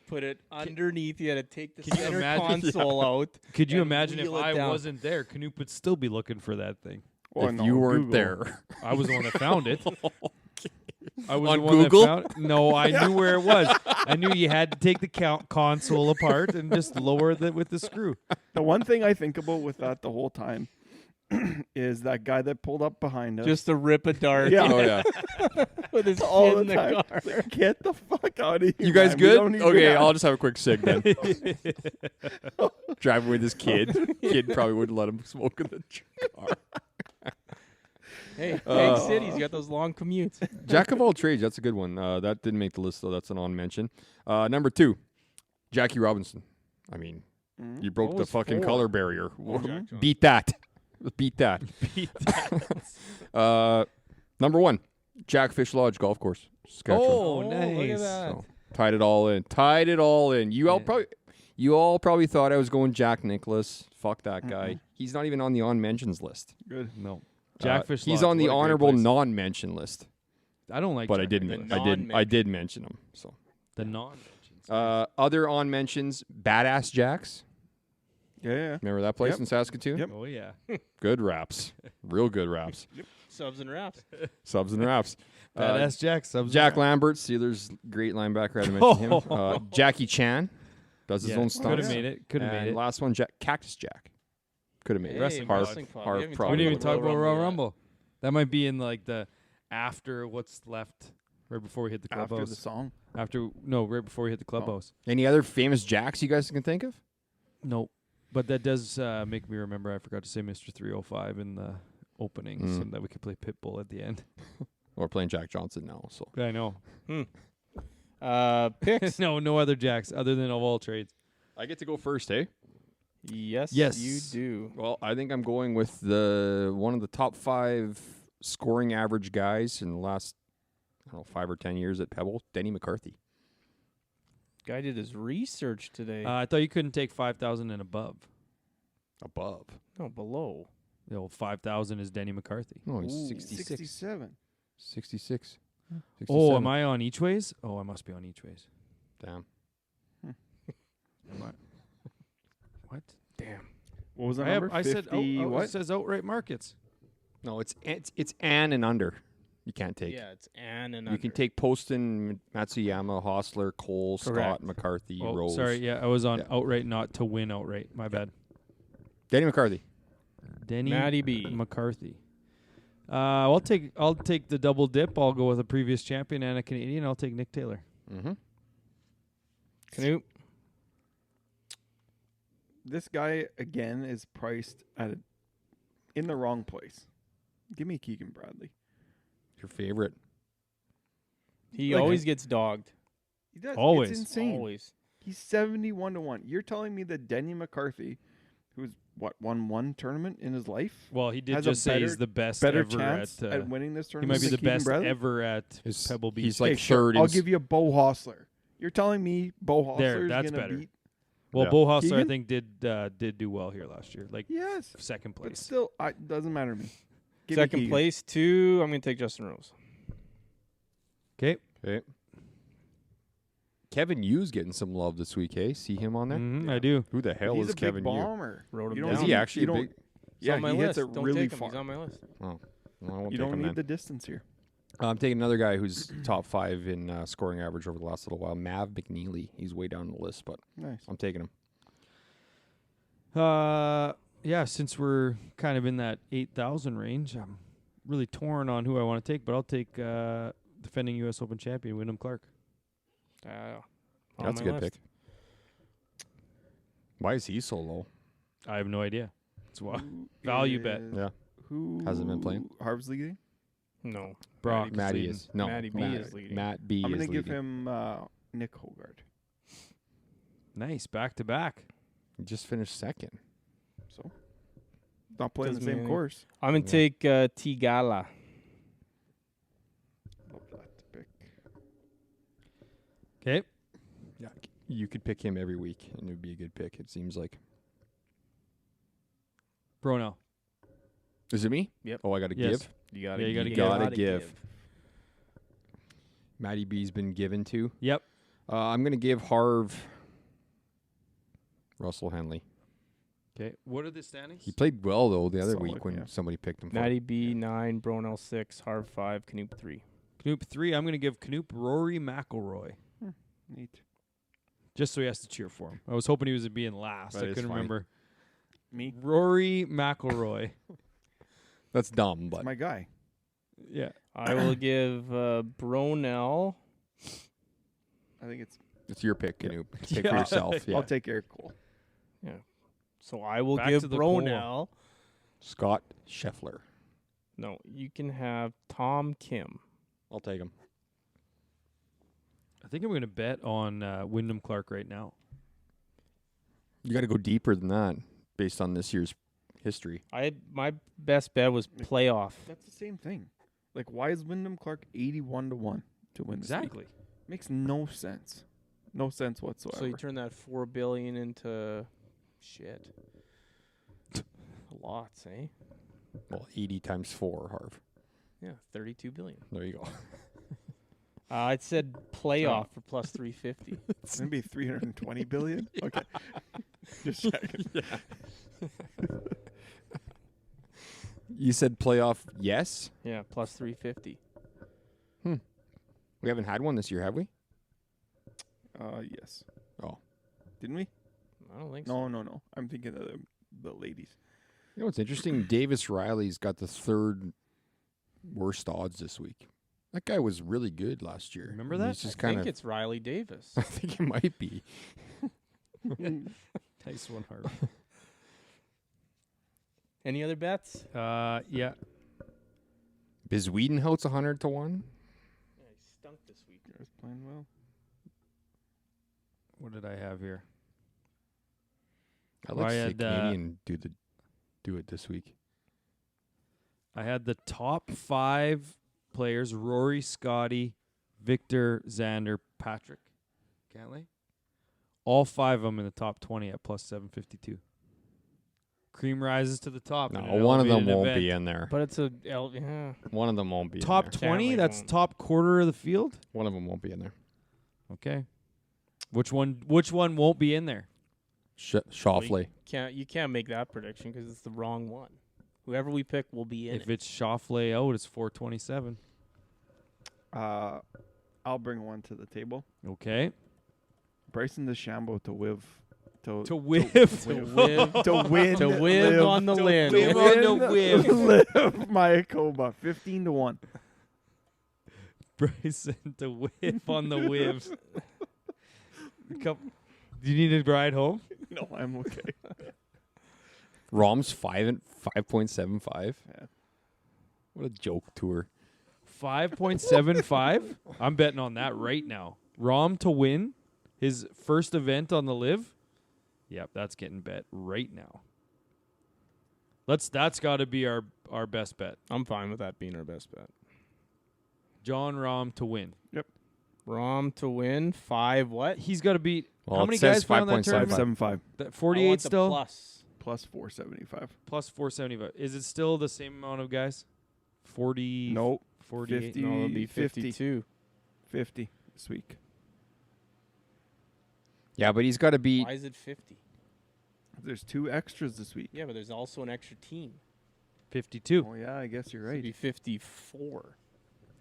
[SPEAKER 4] Put it underneath. You had to take the
[SPEAKER 1] Can you
[SPEAKER 4] center
[SPEAKER 1] imagine-
[SPEAKER 4] console out.
[SPEAKER 1] Could you
[SPEAKER 4] and
[SPEAKER 1] imagine if
[SPEAKER 4] wheel it
[SPEAKER 1] I
[SPEAKER 4] down.
[SPEAKER 1] wasn't there? Knoop would still be looking for that thing.
[SPEAKER 3] Well,
[SPEAKER 2] If
[SPEAKER 3] no,
[SPEAKER 2] you weren't
[SPEAKER 3] Google.
[SPEAKER 2] there.
[SPEAKER 1] I was the one that found it. I was
[SPEAKER 2] On
[SPEAKER 1] the one
[SPEAKER 2] Google?
[SPEAKER 1] that found it. No, I knew where it was. I knew you had to take the console apart and just lower it with the screw.
[SPEAKER 3] The one thing I think about with that the whole time is that guy that pulled up behind us.
[SPEAKER 4] Just to rip a dart
[SPEAKER 3] Yeah.
[SPEAKER 2] Oh yeah.
[SPEAKER 4] with his
[SPEAKER 3] all
[SPEAKER 4] kid
[SPEAKER 3] the
[SPEAKER 4] in the
[SPEAKER 3] time.
[SPEAKER 4] car.
[SPEAKER 3] Like, get the fuck out of here.
[SPEAKER 2] You guys
[SPEAKER 3] man. We
[SPEAKER 2] good?
[SPEAKER 3] don't need
[SPEAKER 2] Okay,
[SPEAKER 3] that.
[SPEAKER 2] I'll just have a quick cig then. Driving with his kid. Kid probably wouldn't let him smoke in the car.
[SPEAKER 4] Hey, big cities got those long commutes.
[SPEAKER 2] Jack of all trades, that's a good one. That didn't make the list though. That's an on mention. Number 2, Jackie Robinson. I mean, you broke
[SPEAKER 3] What
[SPEAKER 2] the
[SPEAKER 3] was
[SPEAKER 2] fucking
[SPEAKER 3] 4?
[SPEAKER 2] color barrier.
[SPEAKER 4] Jack
[SPEAKER 2] Beat that. Beat that. Number 1, Jack Fish Lodge Golf Course, Saskatchewan.
[SPEAKER 1] Oh,
[SPEAKER 4] Look
[SPEAKER 1] nice.
[SPEAKER 4] at that.
[SPEAKER 2] So, tied it all in. Tied it all in. You all probably thought I was going Jack Nicklaus. Fuck that guy. He's not even on the on mentions list.
[SPEAKER 3] Good.
[SPEAKER 1] No. Jackfish
[SPEAKER 2] He's
[SPEAKER 1] Lodge,
[SPEAKER 2] on the
[SPEAKER 1] what a great
[SPEAKER 2] honorable
[SPEAKER 1] place.
[SPEAKER 2] non-mention list,
[SPEAKER 1] I don't like
[SPEAKER 2] but I
[SPEAKER 1] Jack
[SPEAKER 2] did.
[SPEAKER 1] Nicklaus.
[SPEAKER 2] I did mention him. So
[SPEAKER 1] The non-mentions.
[SPEAKER 2] other on mentions, Badass Jacks.
[SPEAKER 3] Yeah.
[SPEAKER 2] Remember that place
[SPEAKER 3] Yep.
[SPEAKER 2] in Saskatoon?
[SPEAKER 3] Yep.
[SPEAKER 1] Oh, yeah.
[SPEAKER 2] Good raps, real good raps.
[SPEAKER 4] Subs and wraps.
[SPEAKER 2] Subs and raps.
[SPEAKER 1] Badass Jack. Subs
[SPEAKER 2] Jack
[SPEAKER 1] and-
[SPEAKER 2] Lambert, Steelers great linebacker. I had to mention him. Jackie Chan does his
[SPEAKER 1] Yeah,
[SPEAKER 2] own
[SPEAKER 1] could
[SPEAKER 2] stunts.
[SPEAKER 1] have made it. Could have
[SPEAKER 2] And
[SPEAKER 1] made it.
[SPEAKER 2] last one, Cactus Jack. Could have made
[SPEAKER 4] Hey,
[SPEAKER 2] it.
[SPEAKER 1] Wrestling
[SPEAKER 4] wrestling
[SPEAKER 1] pod.
[SPEAKER 4] pod.
[SPEAKER 2] Harv
[SPEAKER 4] We haven't
[SPEAKER 2] probably
[SPEAKER 1] We didn't even
[SPEAKER 2] would've
[SPEAKER 1] talk about Royal
[SPEAKER 4] yet.
[SPEAKER 1] Rumble. That might be in like the after what's left, right before we hit the
[SPEAKER 3] After
[SPEAKER 1] clubhouse.
[SPEAKER 3] the song.
[SPEAKER 1] Right before we hit the clubhouse.
[SPEAKER 2] Any other famous Jacks you guys can think of?
[SPEAKER 1] No, but that does make me remember. I forgot to say Mr. 305 in the opening, so that we could play Pitbull at the end.
[SPEAKER 2] We're playing Jack Johnson now, so
[SPEAKER 1] I know.
[SPEAKER 4] Picks.
[SPEAKER 1] No other Jacks other than of all trades.
[SPEAKER 2] I get to go first, eh?
[SPEAKER 4] Yes,
[SPEAKER 1] Yes.
[SPEAKER 4] you do.
[SPEAKER 2] Well, I think I'm going with one of the top 5 scoring average guys in the last, 5 or 10 years at Pebble, Denny McCarthy.
[SPEAKER 4] Guy did his research today.
[SPEAKER 1] I thought you couldn't take 5,000 and above.
[SPEAKER 2] Above.
[SPEAKER 4] No, below.
[SPEAKER 1] 5,000 is Denny McCarthy.
[SPEAKER 2] No, he's
[SPEAKER 3] Ooh,
[SPEAKER 2] 66.
[SPEAKER 3] 67.
[SPEAKER 2] 66.
[SPEAKER 1] Oh,
[SPEAKER 2] 67.
[SPEAKER 1] am I on each ways? Oh, I must be on each ways.
[SPEAKER 2] Damn.
[SPEAKER 1] Am I? What?
[SPEAKER 4] Damn.
[SPEAKER 3] What was the
[SPEAKER 1] I, have,
[SPEAKER 3] number?
[SPEAKER 1] I said
[SPEAKER 3] 50 what?
[SPEAKER 1] It says outright markets.
[SPEAKER 2] No, it's Ann and under. You can't take.
[SPEAKER 4] Yeah, it's Ann and
[SPEAKER 2] You can take Poston, Matsuyama, Hostler, Cole,
[SPEAKER 4] Correct.
[SPEAKER 2] Scott, McCarthy,
[SPEAKER 1] Oh,
[SPEAKER 2] Rose.
[SPEAKER 1] sorry. Yeah, I was on
[SPEAKER 2] Yeah.
[SPEAKER 1] outright, not to win outright. My bad.
[SPEAKER 2] Denny McCarthy.
[SPEAKER 1] Denny
[SPEAKER 4] Matty B.
[SPEAKER 1] McCarthy. I'll take the double dip. I'll go with a previous champion and a Canadian. I'll take Nick Taylor.
[SPEAKER 2] Mm-hmm.
[SPEAKER 4] Canute.
[SPEAKER 3] This guy again is priced in the wrong place. Give me Keegan Bradley.
[SPEAKER 2] Your favorite.
[SPEAKER 4] He
[SPEAKER 3] Like-
[SPEAKER 4] always gets dogged.
[SPEAKER 3] He does.
[SPEAKER 1] Always.
[SPEAKER 3] It's insane.
[SPEAKER 4] Always.
[SPEAKER 3] He's 71-1. You're telling me that Denny McCarthy, who's won one tournament in his life,
[SPEAKER 1] Well, he did
[SPEAKER 3] Has a
[SPEAKER 1] just say he's
[SPEAKER 3] better-
[SPEAKER 1] the best
[SPEAKER 3] better
[SPEAKER 1] ever
[SPEAKER 3] chance
[SPEAKER 1] at.
[SPEAKER 3] at winning this
[SPEAKER 1] He
[SPEAKER 3] tournament?
[SPEAKER 1] might be
[SPEAKER 3] than
[SPEAKER 1] the
[SPEAKER 3] Keegan
[SPEAKER 1] best
[SPEAKER 3] Bradley?
[SPEAKER 1] ever at
[SPEAKER 2] His-
[SPEAKER 1] Pebble Beach.
[SPEAKER 2] he's like
[SPEAKER 3] Okay, sure.
[SPEAKER 2] third.
[SPEAKER 3] I'll
[SPEAKER 2] in
[SPEAKER 3] give you Bo Hostler. You're telling me Bo Hostler is
[SPEAKER 1] that's
[SPEAKER 3] going to
[SPEAKER 1] better.
[SPEAKER 3] beat?
[SPEAKER 1] Well,
[SPEAKER 2] Yeah.
[SPEAKER 1] Bo Hostler, I
[SPEAKER 3] Keegan?
[SPEAKER 1] think, did do well here last year, like
[SPEAKER 3] Yes,
[SPEAKER 1] second
[SPEAKER 3] but
[SPEAKER 1] place.
[SPEAKER 3] still, doesn't matter to me. Give me
[SPEAKER 4] Second
[SPEAKER 3] Keegan.
[SPEAKER 4] place, 2. I'm going to take Justin Rose.
[SPEAKER 1] Okay.
[SPEAKER 2] Okay. Kevin Yu's getting some love this week, eh? See him on there?
[SPEAKER 1] I do.
[SPEAKER 2] Who the hell
[SPEAKER 3] He's
[SPEAKER 2] is
[SPEAKER 3] a
[SPEAKER 2] Kevin
[SPEAKER 3] big
[SPEAKER 2] Yu?
[SPEAKER 3] bomber.
[SPEAKER 4] Wrote him
[SPEAKER 3] You
[SPEAKER 4] down.
[SPEAKER 3] don't
[SPEAKER 2] Is he
[SPEAKER 3] need-
[SPEAKER 2] actually
[SPEAKER 3] you
[SPEAKER 2] a
[SPEAKER 3] don't-
[SPEAKER 2] big?
[SPEAKER 4] He's
[SPEAKER 3] Yeah,
[SPEAKER 4] on my
[SPEAKER 3] he hits
[SPEAKER 4] list.
[SPEAKER 3] it
[SPEAKER 4] Don't
[SPEAKER 3] really
[SPEAKER 4] take him.
[SPEAKER 3] far.
[SPEAKER 4] He's on my list.
[SPEAKER 2] Oh, well, I won't
[SPEAKER 3] You
[SPEAKER 2] take
[SPEAKER 3] don't
[SPEAKER 2] him
[SPEAKER 3] need
[SPEAKER 2] then.
[SPEAKER 3] the distance here.
[SPEAKER 2] I'm taking another guy who's top 5 in scoring average over the last little while, Mav McNeely. He's way down the list, but
[SPEAKER 3] Nice.
[SPEAKER 2] I'm taking him.
[SPEAKER 1] Yeah, since we're kind of in that 8,000 range, I'm really torn on who I want to take, but I'll take defending U.S. Open champion Wyndham Clark.
[SPEAKER 4] On
[SPEAKER 2] That's a
[SPEAKER 4] my
[SPEAKER 2] good
[SPEAKER 4] list.
[SPEAKER 2] pick. Why is he so low?
[SPEAKER 1] I have no idea. It's why
[SPEAKER 3] Who
[SPEAKER 1] value bet.
[SPEAKER 3] is-
[SPEAKER 2] Yeah.
[SPEAKER 3] Who
[SPEAKER 2] Hasn't been playing?
[SPEAKER 3] Harv's leading.
[SPEAKER 4] No.
[SPEAKER 1] Brock
[SPEAKER 2] Matty
[SPEAKER 1] leading.
[SPEAKER 2] is. No.
[SPEAKER 4] Matty B
[SPEAKER 2] Matt,
[SPEAKER 4] is leading.
[SPEAKER 2] Matt B
[SPEAKER 3] I'm
[SPEAKER 2] is
[SPEAKER 3] gonna give
[SPEAKER 2] leading.
[SPEAKER 3] him Nick Hogard.
[SPEAKER 1] Nice back to back.
[SPEAKER 2] He just finished second.
[SPEAKER 3] So not playing the
[SPEAKER 4] Doesn't mean
[SPEAKER 3] same
[SPEAKER 4] anything.
[SPEAKER 3] course.
[SPEAKER 4] I'm gonna take Tigala.
[SPEAKER 3] Love that pick.
[SPEAKER 1] Okay.
[SPEAKER 2] Yeah. You could pick him every week, and it would be a good pick. It seems like.
[SPEAKER 1] Brono.
[SPEAKER 2] Is it me?
[SPEAKER 4] Yep.
[SPEAKER 2] Oh, I got to
[SPEAKER 1] Yes.
[SPEAKER 2] give.
[SPEAKER 4] You gotta,
[SPEAKER 1] Yeah, you gotta
[SPEAKER 2] You
[SPEAKER 1] give.
[SPEAKER 2] gotta give. Matty B's been given to.
[SPEAKER 1] Yep.
[SPEAKER 2] I'm gonna give Harv. Russell Henley.
[SPEAKER 1] Okay. What are the standings?
[SPEAKER 2] He played well though the other
[SPEAKER 3] Solid,
[SPEAKER 2] week when
[SPEAKER 3] yeah.
[SPEAKER 2] somebody picked him. for
[SPEAKER 4] Matty B 9, Bronell 6, Harv 5, Canoop 3.
[SPEAKER 1] Canoop 3. I'm going to give Canoop Rory McIlroy.
[SPEAKER 3] Neat.
[SPEAKER 1] Just so he has to cheer for him. I was hoping he was being last.
[SPEAKER 2] That
[SPEAKER 1] I
[SPEAKER 2] is
[SPEAKER 1] couldn't
[SPEAKER 2] funny.
[SPEAKER 1] remember.
[SPEAKER 3] Me.
[SPEAKER 1] Rory McIlroy.
[SPEAKER 2] That's dumb,
[SPEAKER 3] It's
[SPEAKER 2] but
[SPEAKER 3] my guy.
[SPEAKER 1] Yeah.
[SPEAKER 4] I will give Bronell.
[SPEAKER 3] I think it's.
[SPEAKER 2] it's your pick, Canoop. Pick
[SPEAKER 1] Yeah.
[SPEAKER 2] for yourself. Yeah.
[SPEAKER 3] I'll take Eric Cole.
[SPEAKER 4] So I will
[SPEAKER 1] Back
[SPEAKER 4] give
[SPEAKER 1] to the
[SPEAKER 4] Bronell.
[SPEAKER 2] Scott Scheffler.
[SPEAKER 4] No, you can have Tom Kim.
[SPEAKER 2] I'll take him.
[SPEAKER 1] I think I'm going to bet on Wyndham Clark right now.
[SPEAKER 2] You got to go deeper than that based on this year's history.
[SPEAKER 4] My best bet was playoff.
[SPEAKER 3] That's the same thing. Like, why is Wyndham Clark 81 to 1 to win this week?
[SPEAKER 1] Exactly.
[SPEAKER 3] Makes no sense. No sense whatsoever.
[SPEAKER 4] So you turn that $4 billion into shit. Lots, eh?
[SPEAKER 2] Well, 80 times 4, Harv.
[SPEAKER 4] Yeah, $32 billion.
[SPEAKER 2] There you go.
[SPEAKER 4] I said playoff for plus 350.
[SPEAKER 3] It's gonna be 320 billion. Okay, just checking.
[SPEAKER 2] You said playoff, yes?
[SPEAKER 4] Yeah, plus 350.
[SPEAKER 2] We haven't had one this year, have we?
[SPEAKER 3] Yes.
[SPEAKER 2] Oh.
[SPEAKER 3] Didn't we?
[SPEAKER 4] I don't think so.
[SPEAKER 3] No. I'm thinking of the ladies.
[SPEAKER 2] You know what's interesting? Davis Riley's got the third worst odds this week. That guy was really good last year.
[SPEAKER 1] Remember
[SPEAKER 2] And
[SPEAKER 1] that?
[SPEAKER 2] He's just
[SPEAKER 4] I
[SPEAKER 2] kind
[SPEAKER 4] think
[SPEAKER 2] of.
[SPEAKER 4] it's Riley Davis.
[SPEAKER 2] I think it might be.
[SPEAKER 1] Nice one, Harvey.
[SPEAKER 4] Any other bets?
[SPEAKER 1] Yeah.
[SPEAKER 2] Biz Wiedenhout's 100 to 1.
[SPEAKER 4] Yeah, he stunk this week.
[SPEAKER 3] Yours playing well.
[SPEAKER 1] What did I have here?
[SPEAKER 2] I'd
[SPEAKER 1] Well,
[SPEAKER 2] like
[SPEAKER 1] I
[SPEAKER 2] to see a
[SPEAKER 1] had,
[SPEAKER 2] Canadian do it this week.
[SPEAKER 1] I had the top 5 players: Rory, Scotty, Victor, Xander, Patrick, Cantlay. All 5 of them in the top 20 at plus 752. Cream rises to the top.
[SPEAKER 2] No,
[SPEAKER 1] in an
[SPEAKER 2] one of them
[SPEAKER 1] elevated
[SPEAKER 2] won't
[SPEAKER 1] event.
[SPEAKER 2] be in there.
[SPEAKER 4] But it's yeah.
[SPEAKER 2] One of them won't be
[SPEAKER 1] Top
[SPEAKER 2] in there.
[SPEAKER 1] 20?
[SPEAKER 4] Cantlay
[SPEAKER 1] That's
[SPEAKER 4] won't.
[SPEAKER 1] top quarter of the field?
[SPEAKER 2] One of them won't be in there.
[SPEAKER 1] Okay. Which one won't be in there?
[SPEAKER 2] Shoffley.
[SPEAKER 4] You can't make that prediction because it's the wrong one. Whoever we pick will be in
[SPEAKER 1] If
[SPEAKER 4] it.
[SPEAKER 1] it's Shoffley out, it's 427.
[SPEAKER 3] I'll bring one to the table.
[SPEAKER 1] Okay.
[SPEAKER 3] Bryson DeChambeau to whiv.
[SPEAKER 1] To whiff.
[SPEAKER 4] To whiv,
[SPEAKER 3] To win.
[SPEAKER 4] to whiv
[SPEAKER 3] live,
[SPEAKER 4] on the
[SPEAKER 3] to
[SPEAKER 4] limb.
[SPEAKER 1] whiv on the whiv.
[SPEAKER 3] live Mayakoba 15 to 1.
[SPEAKER 1] Bryson to whiff on the whiff. Do you need a ride home?
[SPEAKER 3] No, I'm okay.
[SPEAKER 2] Rom's 5.75.
[SPEAKER 3] Yeah.
[SPEAKER 2] What a joke tour.
[SPEAKER 1] 5.75. I'm betting on that right now. Rom to win his first event on the live. Yep, that's getting bet right now. That's got to be our best bet.
[SPEAKER 4] I'm fine with that being our best bet.
[SPEAKER 1] John Rom to win.
[SPEAKER 4] Rom to win 5 what?
[SPEAKER 1] He's got to beat
[SPEAKER 2] Well,
[SPEAKER 1] how
[SPEAKER 2] it
[SPEAKER 1] many
[SPEAKER 2] says
[SPEAKER 1] guys play on that
[SPEAKER 2] 5.75.
[SPEAKER 1] tournament?
[SPEAKER 3] 575
[SPEAKER 1] That
[SPEAKER 4] I
[SPEAKER 1] 48
[SPEAKER 4] want the
[SPEAKER 1] still
[SPEAKER 4] plus.
[SPEAKER 3] plus 475.
[SPEAKER 1] plus 475. Is it still the same amount of guys? 40
[SPEAKER 3] No,
[SPEAKER 1] 48.
[SPEAKER 3] 50.
[SPEAKER 4] No, it'll be
[SPEAKER 3] 50.
[SPEAKER 4] 52.
[SPEAKER 3] 50 this week.
[SPEAKER 2] Yeah, but he's got to beat.
[SPEAKER 4] Why is it 50?
[SPEAKER 3] There's 2 extras this week.
[SPEAKER 4] Yeah, but there's also an extra team.
[SPEAKER 1] 52.
[SPEAKER 3] Oh yeah, I guess you're
[SPEAKER 4] It'd
[SPEAKER 3] right.
[SPEAKER 4] be 54.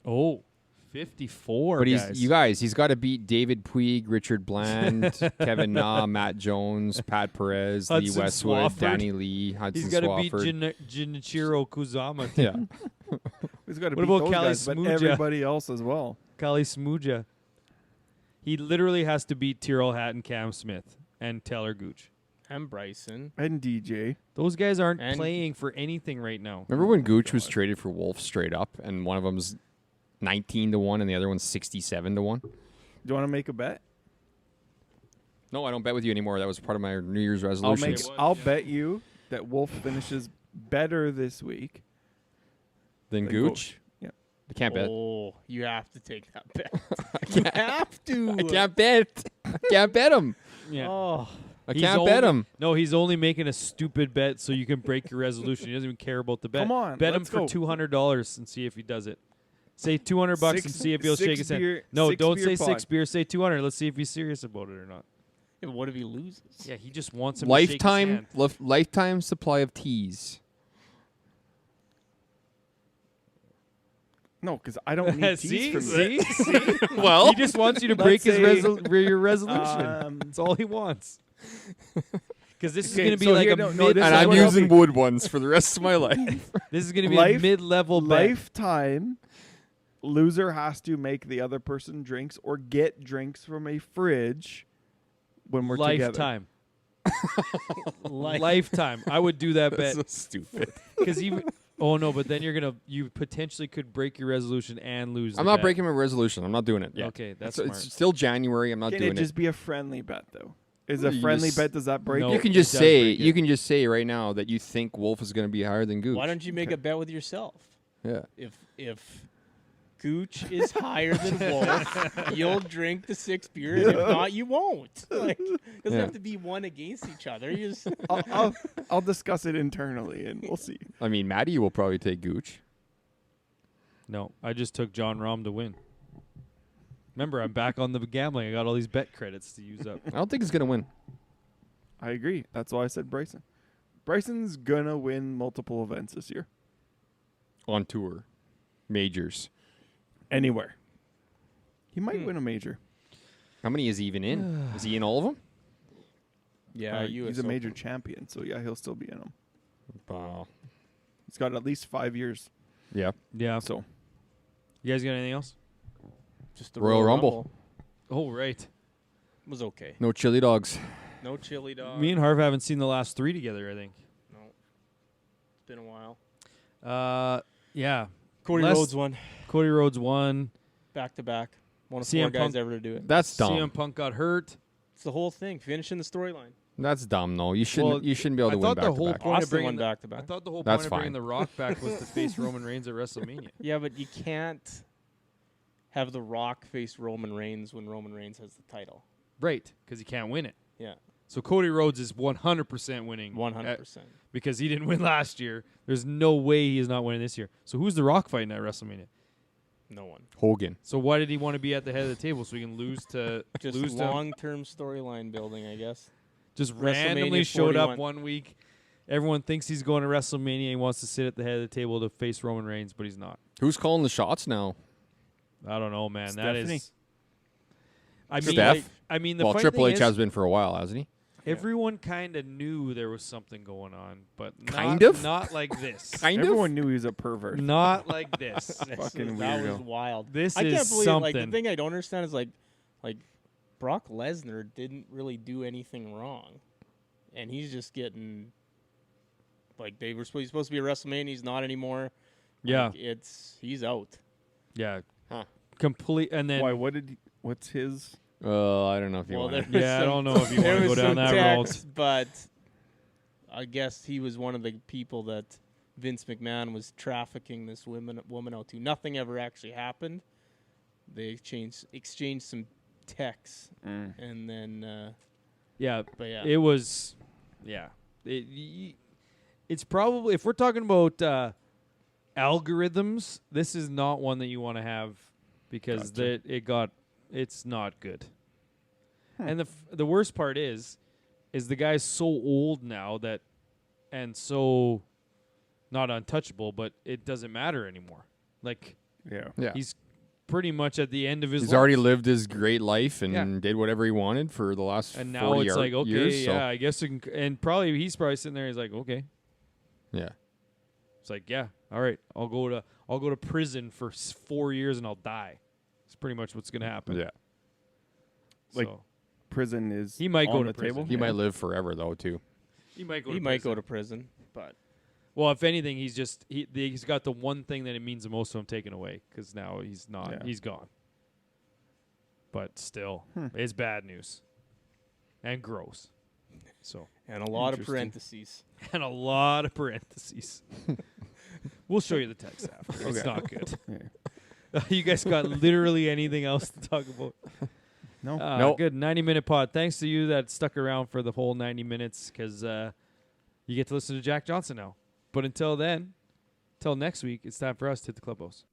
[SPEAKER 1] Oh, 54
[SPEAKER 2] But
[SPEAKER 1] guys.
[SPEAKER 2] he's got to beat David Puig, Richard Bland, Kevin Na, Matt Jones, Pat Perez, Lee
[SPEAKER 1] Hudson
[SPEAKER 2] Westwood,
[SPEAKER 1] Swafford.
[SPEAKER 2] Danny Lee, Hudson
[SPEAKER 1] He's got to beat
[SPEAKER 2] Swafford.
[SPEAKER 1] Jinichiro Kuzama too.
[SPEAKER 2] Yeah.
[SPEAKER 3] He's got to
[SPEAKER 1] What
[SPEAKER 3] beat
[SPEAKER 1] about
[SPEAKER 3] those
[SPEAKER 1] Kali
[SPEAKER 3] guys, but
[SPEAKER 1] Smuja?
[SPEAKER 3] everybody else as well.
[SPEAKER 1] Kali Smuja. He literally has to beat Tyrrell Hatton, Cam Smith, and Taylor Gooch.
[SPEAKER 4] And Bryson.
[SPEAKER 3] And DJ.
[SPEAKER 1] Those guys aren't
[SPEAKER 4] And-
[SPEAKER 1] playing for anything right now.
[SPEAKER 2] Remember when Gooch was traded for Wolf straight up, and one of them's 19-1, and the other one's 67-1?
[SPEAKER 3] Do you want to make a bet?
[SPEAKER 2] No, I don't bet with you anymore. That was part of my New Year's resolution.
[SPEAKER 3] I'll bet you that Wolf finishes better this week
[SPEAKER 2] Then
[SPEAKER 3] than
[SPEAKER 2] Gooch?
[SPEAKER 3] Yeah.
[SPEAKER 2] I can't bet.
[SPEAKER 4] Oh, you have to take that bet. You have to.
[SPEAKER 2] I can't bet. I can't bet him.
[SPEAKER 1] Yeah.
[SPEAKER 4] Oh,
[SPEAKER 2] I
[SPEAKER 1] He's
[SPEAKER 2] can't bet
[SPEAKER 1] only-
[SPEAKER 2] him.
[SPEAKER 1] No, he's only making a stupid bet so you can break your resolution. He doesn't even care about the bet.
[SPEAKER 3] Come on,
[SPEAKER 1] bet him
[SPEAKER 3] let's
[SPEAKER 1] for
[SPEAKER 3] go.
[SPEAKER 1] $200 and see if he does it. Say $200 and see if he'll shake his hand. No,
[SPEAKER 3] six
[SPEAKER 1] don't
[SPEAKER 3] beer
[SPEAKER 1] say
[SPEAKER 3] pod.
[SPEAKER 1] 6 beers. Say 200. Let's see if he's serious about it or not.
[SPEAKER 4] yeah, but what if he loses?
[SPEAKER 1] Yeah, he just wants him to shake his
[SPEAKER 2] Lifetime,
[SPEAKER 1] hand.
[SPEAKER 2] lifetime supply of teas.
[SPEAKER 3] No, because I don't need teas
[SPEAKER 1] see,
[SPEAKER 3] from you.
[SPEAKER 1] see.
[SPEAKER 2] Well,
[SPEAKER 1] He just wants you to break his
[SPEAKER 3] Let's say,
[SPEAKER 1] your resolution. That's all he wants. Because this is
[SPEAKER 3] Okay,
[SPEAKER 1] going to be
[SPEAKER 3] so
[SPEAKER 1] like
[SPEAKER 3] here-
[SPEAKER 1] a
[SPEAKER 3] no,
[SPEAKER 1] mid.
[SPEAKER 3] no, this
[SPEAKER 2] and
[SPEAKER 3] is
[SPEAKER 2] I'm
[SPEAKER 3] what
[SPEAKER 2] using
[SPEAKER 3] I'll
[SPEAKER 2] wood ones for the rest of my life.
[SPEAKER 1] This is going to be a mid-level bet.
[SPEAKER 3] Lifetime loser has to make the other person drinks or get drinks from a fridge when we're together.
[SPEAKER 1] Lifetime. Lifetime. I would do that bet
[SPEAKER 2] That's so stupid.
[SPEAKER 1] because even. Oh no! But then you potentially could break your resolution and lose.
[SPEAKER 2] I'm
[SPEAKER 1] the
[SPEAKER 2] not
[SPEAKER 1] bet.
[SPEAKER 2] breaking my resolution. I'm not doing it.
[SPEAKER 1] Okay, that's
[SPEAKER 2] So
[SPEAKER 1] smart.
[SPEAKER 2] it's still January. I'm not
[SPEAKER 3] Can
[SPEAKER 2] doing
[SPEAKER 3] it
[SPEAKER 2] it.
[SPEAKER 3] just be a friendly bet though? Is a
[SPEAKER 2] You
[SPEAKER 3] friendly
[SPEAKER 2] just-
[SPEAKER 3] bet, does that break
[SPEAKER 1] No.
[SPEAKER 3] it?
[SPEAKER 2] You can
[SPEAKER 1] it
[SPEAKER 2] just
[SPEAKER 1] does
[SPEAKER 2] say
[SPEAKER 1] break it.
[SPEAKER 2] you can just say right now that you think Wolf is going to be higher than Gooch.
[SPEAKER 4] Why don't you make a bet with yourself?
[SPEAKER 2] Yeah.
[SPEAKER 4] If Gooch is higher than Wolf, you'll drink the 6 beer, and if not, you won't. Like, it doesn't
[SPEAKER 2] Yeah.
[SPEAKER 4] have to be one against each other. You just
[SPEAKER 3] I'll discuss it internally and we'll see.
[SPEAKER 2] I mean, Maddie will probably take Gooch.
[SPEAKER 1] No, I just took John Rahm to win. Remember, I'm back on the gambling. I got all these bet credits to use up.
[SPEAKER 2] I don't think he's going to win.
[SPEAKER 3] I agree. That's why I said Bryson. Bryson's gonna win multiple events this year.
[SPEAKER 2] On tour. Majors.
[SPEAKER 3] Anywhere. He might win a major.
[SPEAKER 2] How many is he even in? Is he in all of them?
[SPEAKER 4] yeah,
[SPEAKER 3] He's a major champion, so yeah, he'll still be in them.
[SPEAKER 2] Wow.
[SPEAKER 3] He's got at least 5 years.
[SPEAKER 2] Yeah.
[SPEAKER 1] Yeah.
[SPEAKER 3] So
[SPEAKER 1] You guys got anything else?
[SPEAKER 4] Just the
[SPEAKER 2] Royal Rumble.
[SPEAKER 1] Oh, right.
[SPEAKER 4] was okay.
[SPEAKER 2] No chili dogs.
[SPEAKER 4] No chili dog.
[SPEAKER 1] Me and Harv haven't seen the last 3 together, I think.
[SPEAKER 4] No, it's been a while.
[SPEAKER 1] Yeah.
[SPEAKER 4] Cody
[SPEAKER 1] Less-
[SPEAKER 4] Rhodes won
[SPEAKER 1] Cody Rhodes won.
[SPEAKER 4] back to back. One of
[SPEAKER 1] CM
[SPEAKER 4] 4 guys
[SPEAKER 1] Punk-
[SPEAKER 4] ever to do it.
[SPEAKER 2] That's dumb.
[SPEAKER 1] CM Punk got hurt.
[SPEAKER 4] It's the whole thing. Finishing the storyline.
[SPEAKER 2] That's dumb, though. You shouldn't.
[SPEAKER 1] Well,
[SPEAKER 2] you shouldn't be able
[SPEAKER 1] I
[SPEAKER 2] to win
[SPEAKER 1] thought
[SPEAKER 2] back
[SPEAKER 1] the
[SPEAKER 2] to
[SPEAKER 1] whole
[SPEAKER 2] back.
[SPEAKER 1] point of
[SPEAKER 4] Austin
[SPEAKER 1] bringing
[SPEAKER 4] won
[SPEAKER 1] the,
[SPEAKER 4] back to back.
[SPEAKER 1] I thought the whole
[SPEAKER 2] That's
[SPEAKER 1] point of bringing
[SPEAKER 2] fine.
[SPEAKER 1] The Rock back was to face Roman Reigns at WrestleMania.
[SPEAKER 4] Yeah, but you can't have The Rock face Roman Reigns when Roman Reigns has the title.
[SPEAKER 1] Right, because he can't win it.
[SPEAKER 4] Yeah,
[SPEAKER 1] So Cody Rhodes is 100% winning.
[SPEAKER 4] 100%.
[SPEAKER 1] Because he didn't win last year. There's no way he is not winning this year. So who's The Rock fighting at WrestleMania?
[SPEAKER 4] No one.
[SPEAKER 2] Hogan.
[SPEAKER 1] So why did he want to be at the head of the table so he can lose to
[SPEAKER 4] Just
[SPEAKER 1] lose to
[SPEAKER 4] long-term storyline building, I guess.
[SPEAKER 1] just
[SPEAKER 4] WrestleMania
[SPEAKER 1] randomly showed up
[SPEAKER 4] 41.
[SPEAKER 1] one week. Everyone thinks he's going to WrestleMania. He wants to sit at the head of the table to face Roman Reigns, but he's not.
[SPEAKER 2] Who's calling the shots now?
[SPEAKER 1] I don't know, man.
[SPEAKER 3] Stephanie.
[SPEAKER 1] That is. I mean,
[SPEAKER 2] Steph?
[SPEAKER 1] like, I mean, the
[SPEAKER 2] Well,
[SPEAKER 1] funny
[SPEAKER 2] Triple
[SPEAKER 1] thing
[SPEAKER 2] H
[SPEAKER 1] is,
[SPEAKER 2] has been for a while, hasn't he?
[SPEAKER 1] everyone kind of knew there was something going on, but
[SPEAKER 2] Kind
[SPEAKER 1] not,
[SPEAKER 2] of?
[SPEAKER 1] not like this.
[SPEAKER 2] Kind
[SPEAKER 3] everyone knew he was a pervert.
[SPEAKER 1] Not like this.
[SPEAKER 3] Fucking
[SPEAKER 4] That was
[SPEAKER 3] weirdo.
[SPEAKER 4] wild.
[SPEAKER 1] This
[SPEAKER 4] I can't
[SPEAKER 1] is
[SPEAKER 4] believe like the
[SPEAKER 1] something.
[SPEAKER 4] thing I don't understand is like Brock Lesnar didn't really do anything wrong, and he's just getting like he's supposed to be at WrestleMania. He's not anymore.
[SPEAKER 1] Yeah,
[SPEAKER 4] Like, he's out.
[SPEAKER 1] yeah.
[SPEAKER 2] Huh.
[SPEAKER 1] Complete, and then
[SPEAKER 3] Why? What's his?
[SPEAKER 2] I don't know if you
[SPEAKER 4] Well,
[SPEAKER 2] want
[SPEAKER 4] there
[SPEAKER 2] to.
[SPEAKER 1] yeah, I
[SPEAKER 4] some-
[SPEAKER 1] don't know if you
[SPEAKER 4] There
[SPEAKER 1] want to
[SPEAKER 4] was
[SPEAKER 1] go down
[SPEAKER 4] some
[SPEAKER 1] that road.
[SPEAKER 4] text, but I guess he was one of the people that Vince McMahon was trafficking this woman out to. Nothing ever actually happened. They exchanged some texts, and then
[SPEAKER 1] Yeah,
[SPEAKER 4] but yeah,
[SPEAKER 1] it was. Yeah, it's probably, if we're talking about algorithms, this is not one that you want to have because it's not good. And the worst part is the guy's so old now that, and so not untouchable, but it doesn't matter anymore. Like
[SPEAKER 3] Yeah.
[SPEAKER 2] Yeah.
[SPEAKER 1] he's pretty much at the end of his
[SPEAKER 2] He's
[SPEAKER 1] life.
[SPEAKER 2] already lived his great life and
[SPEAKER 1] Yeah.
[SPEAKER 2] did whatever he wanted for the last
[SPEAKER 1] And now
[SPEAKER 2] 40
[SPEAKER 1] it's like, okay,
[SPEAKER 2] years.
[SPEAKER 1] yeah, I guess we can, and he's probably sitting there. He's like, okay,
[SPEAKER 2] So, yeah.
[SPEAKER 1] it's like, yeah, all right, I'll go to prison for 4 years and I'll die. It's pretty much what's gonna happen.
[SPEAKER 2] Yeah.
[SPEAKER 3] Like,
[SPEAKER 1] So,
[SPEAKER 3] prison is
[SPEAKER 1] He might
[SPEAKER 3] on
[SPEAKER 1] go
[SPEAKER 3] the
[SPEAKER 1] to prison.
[SPEAKER 3] table.
[SPEAKER 2] He might live forever though too.
[SPEAKER 1] He might go.
[SPEAKER 4] He
[SPEAKER 1] to
[SPEAKER 4] might
[SPEAKER 1] prison.
[SPEAKER 4] go to prison, but
[SPEAKER 1] Well, if anything, he's got the one thing that it means the most to him taken away because now he's not.
[SPEAKER 3] Yeah.
[SPEAKER 1] He's gone. But still, it's bad news and gross. So
[SPEAKER 4] and a lot of
[SPEAKER 3] Interesting.
[SPEAKER 4] parentheses.
[SPEAKER 1] and a lot of parentheses. We'll show you the text after. It's
[SPEAKER 3] Okay.
[SPEAKER 1] not good.
[SPEAKER 3] Yeah.
[SPEAKER 1] You guys got literally anything else to talk about?
[SPEAKER 3] No.
[SPEAKER 2] Nope.
[SPEAKER 1] Good 90-minute pod. Thanks to you that stuck around for the whole 90 minutes because you get to listen to Jack Johnson now. But until then, till next week, it's time for us to hit the clubhouse.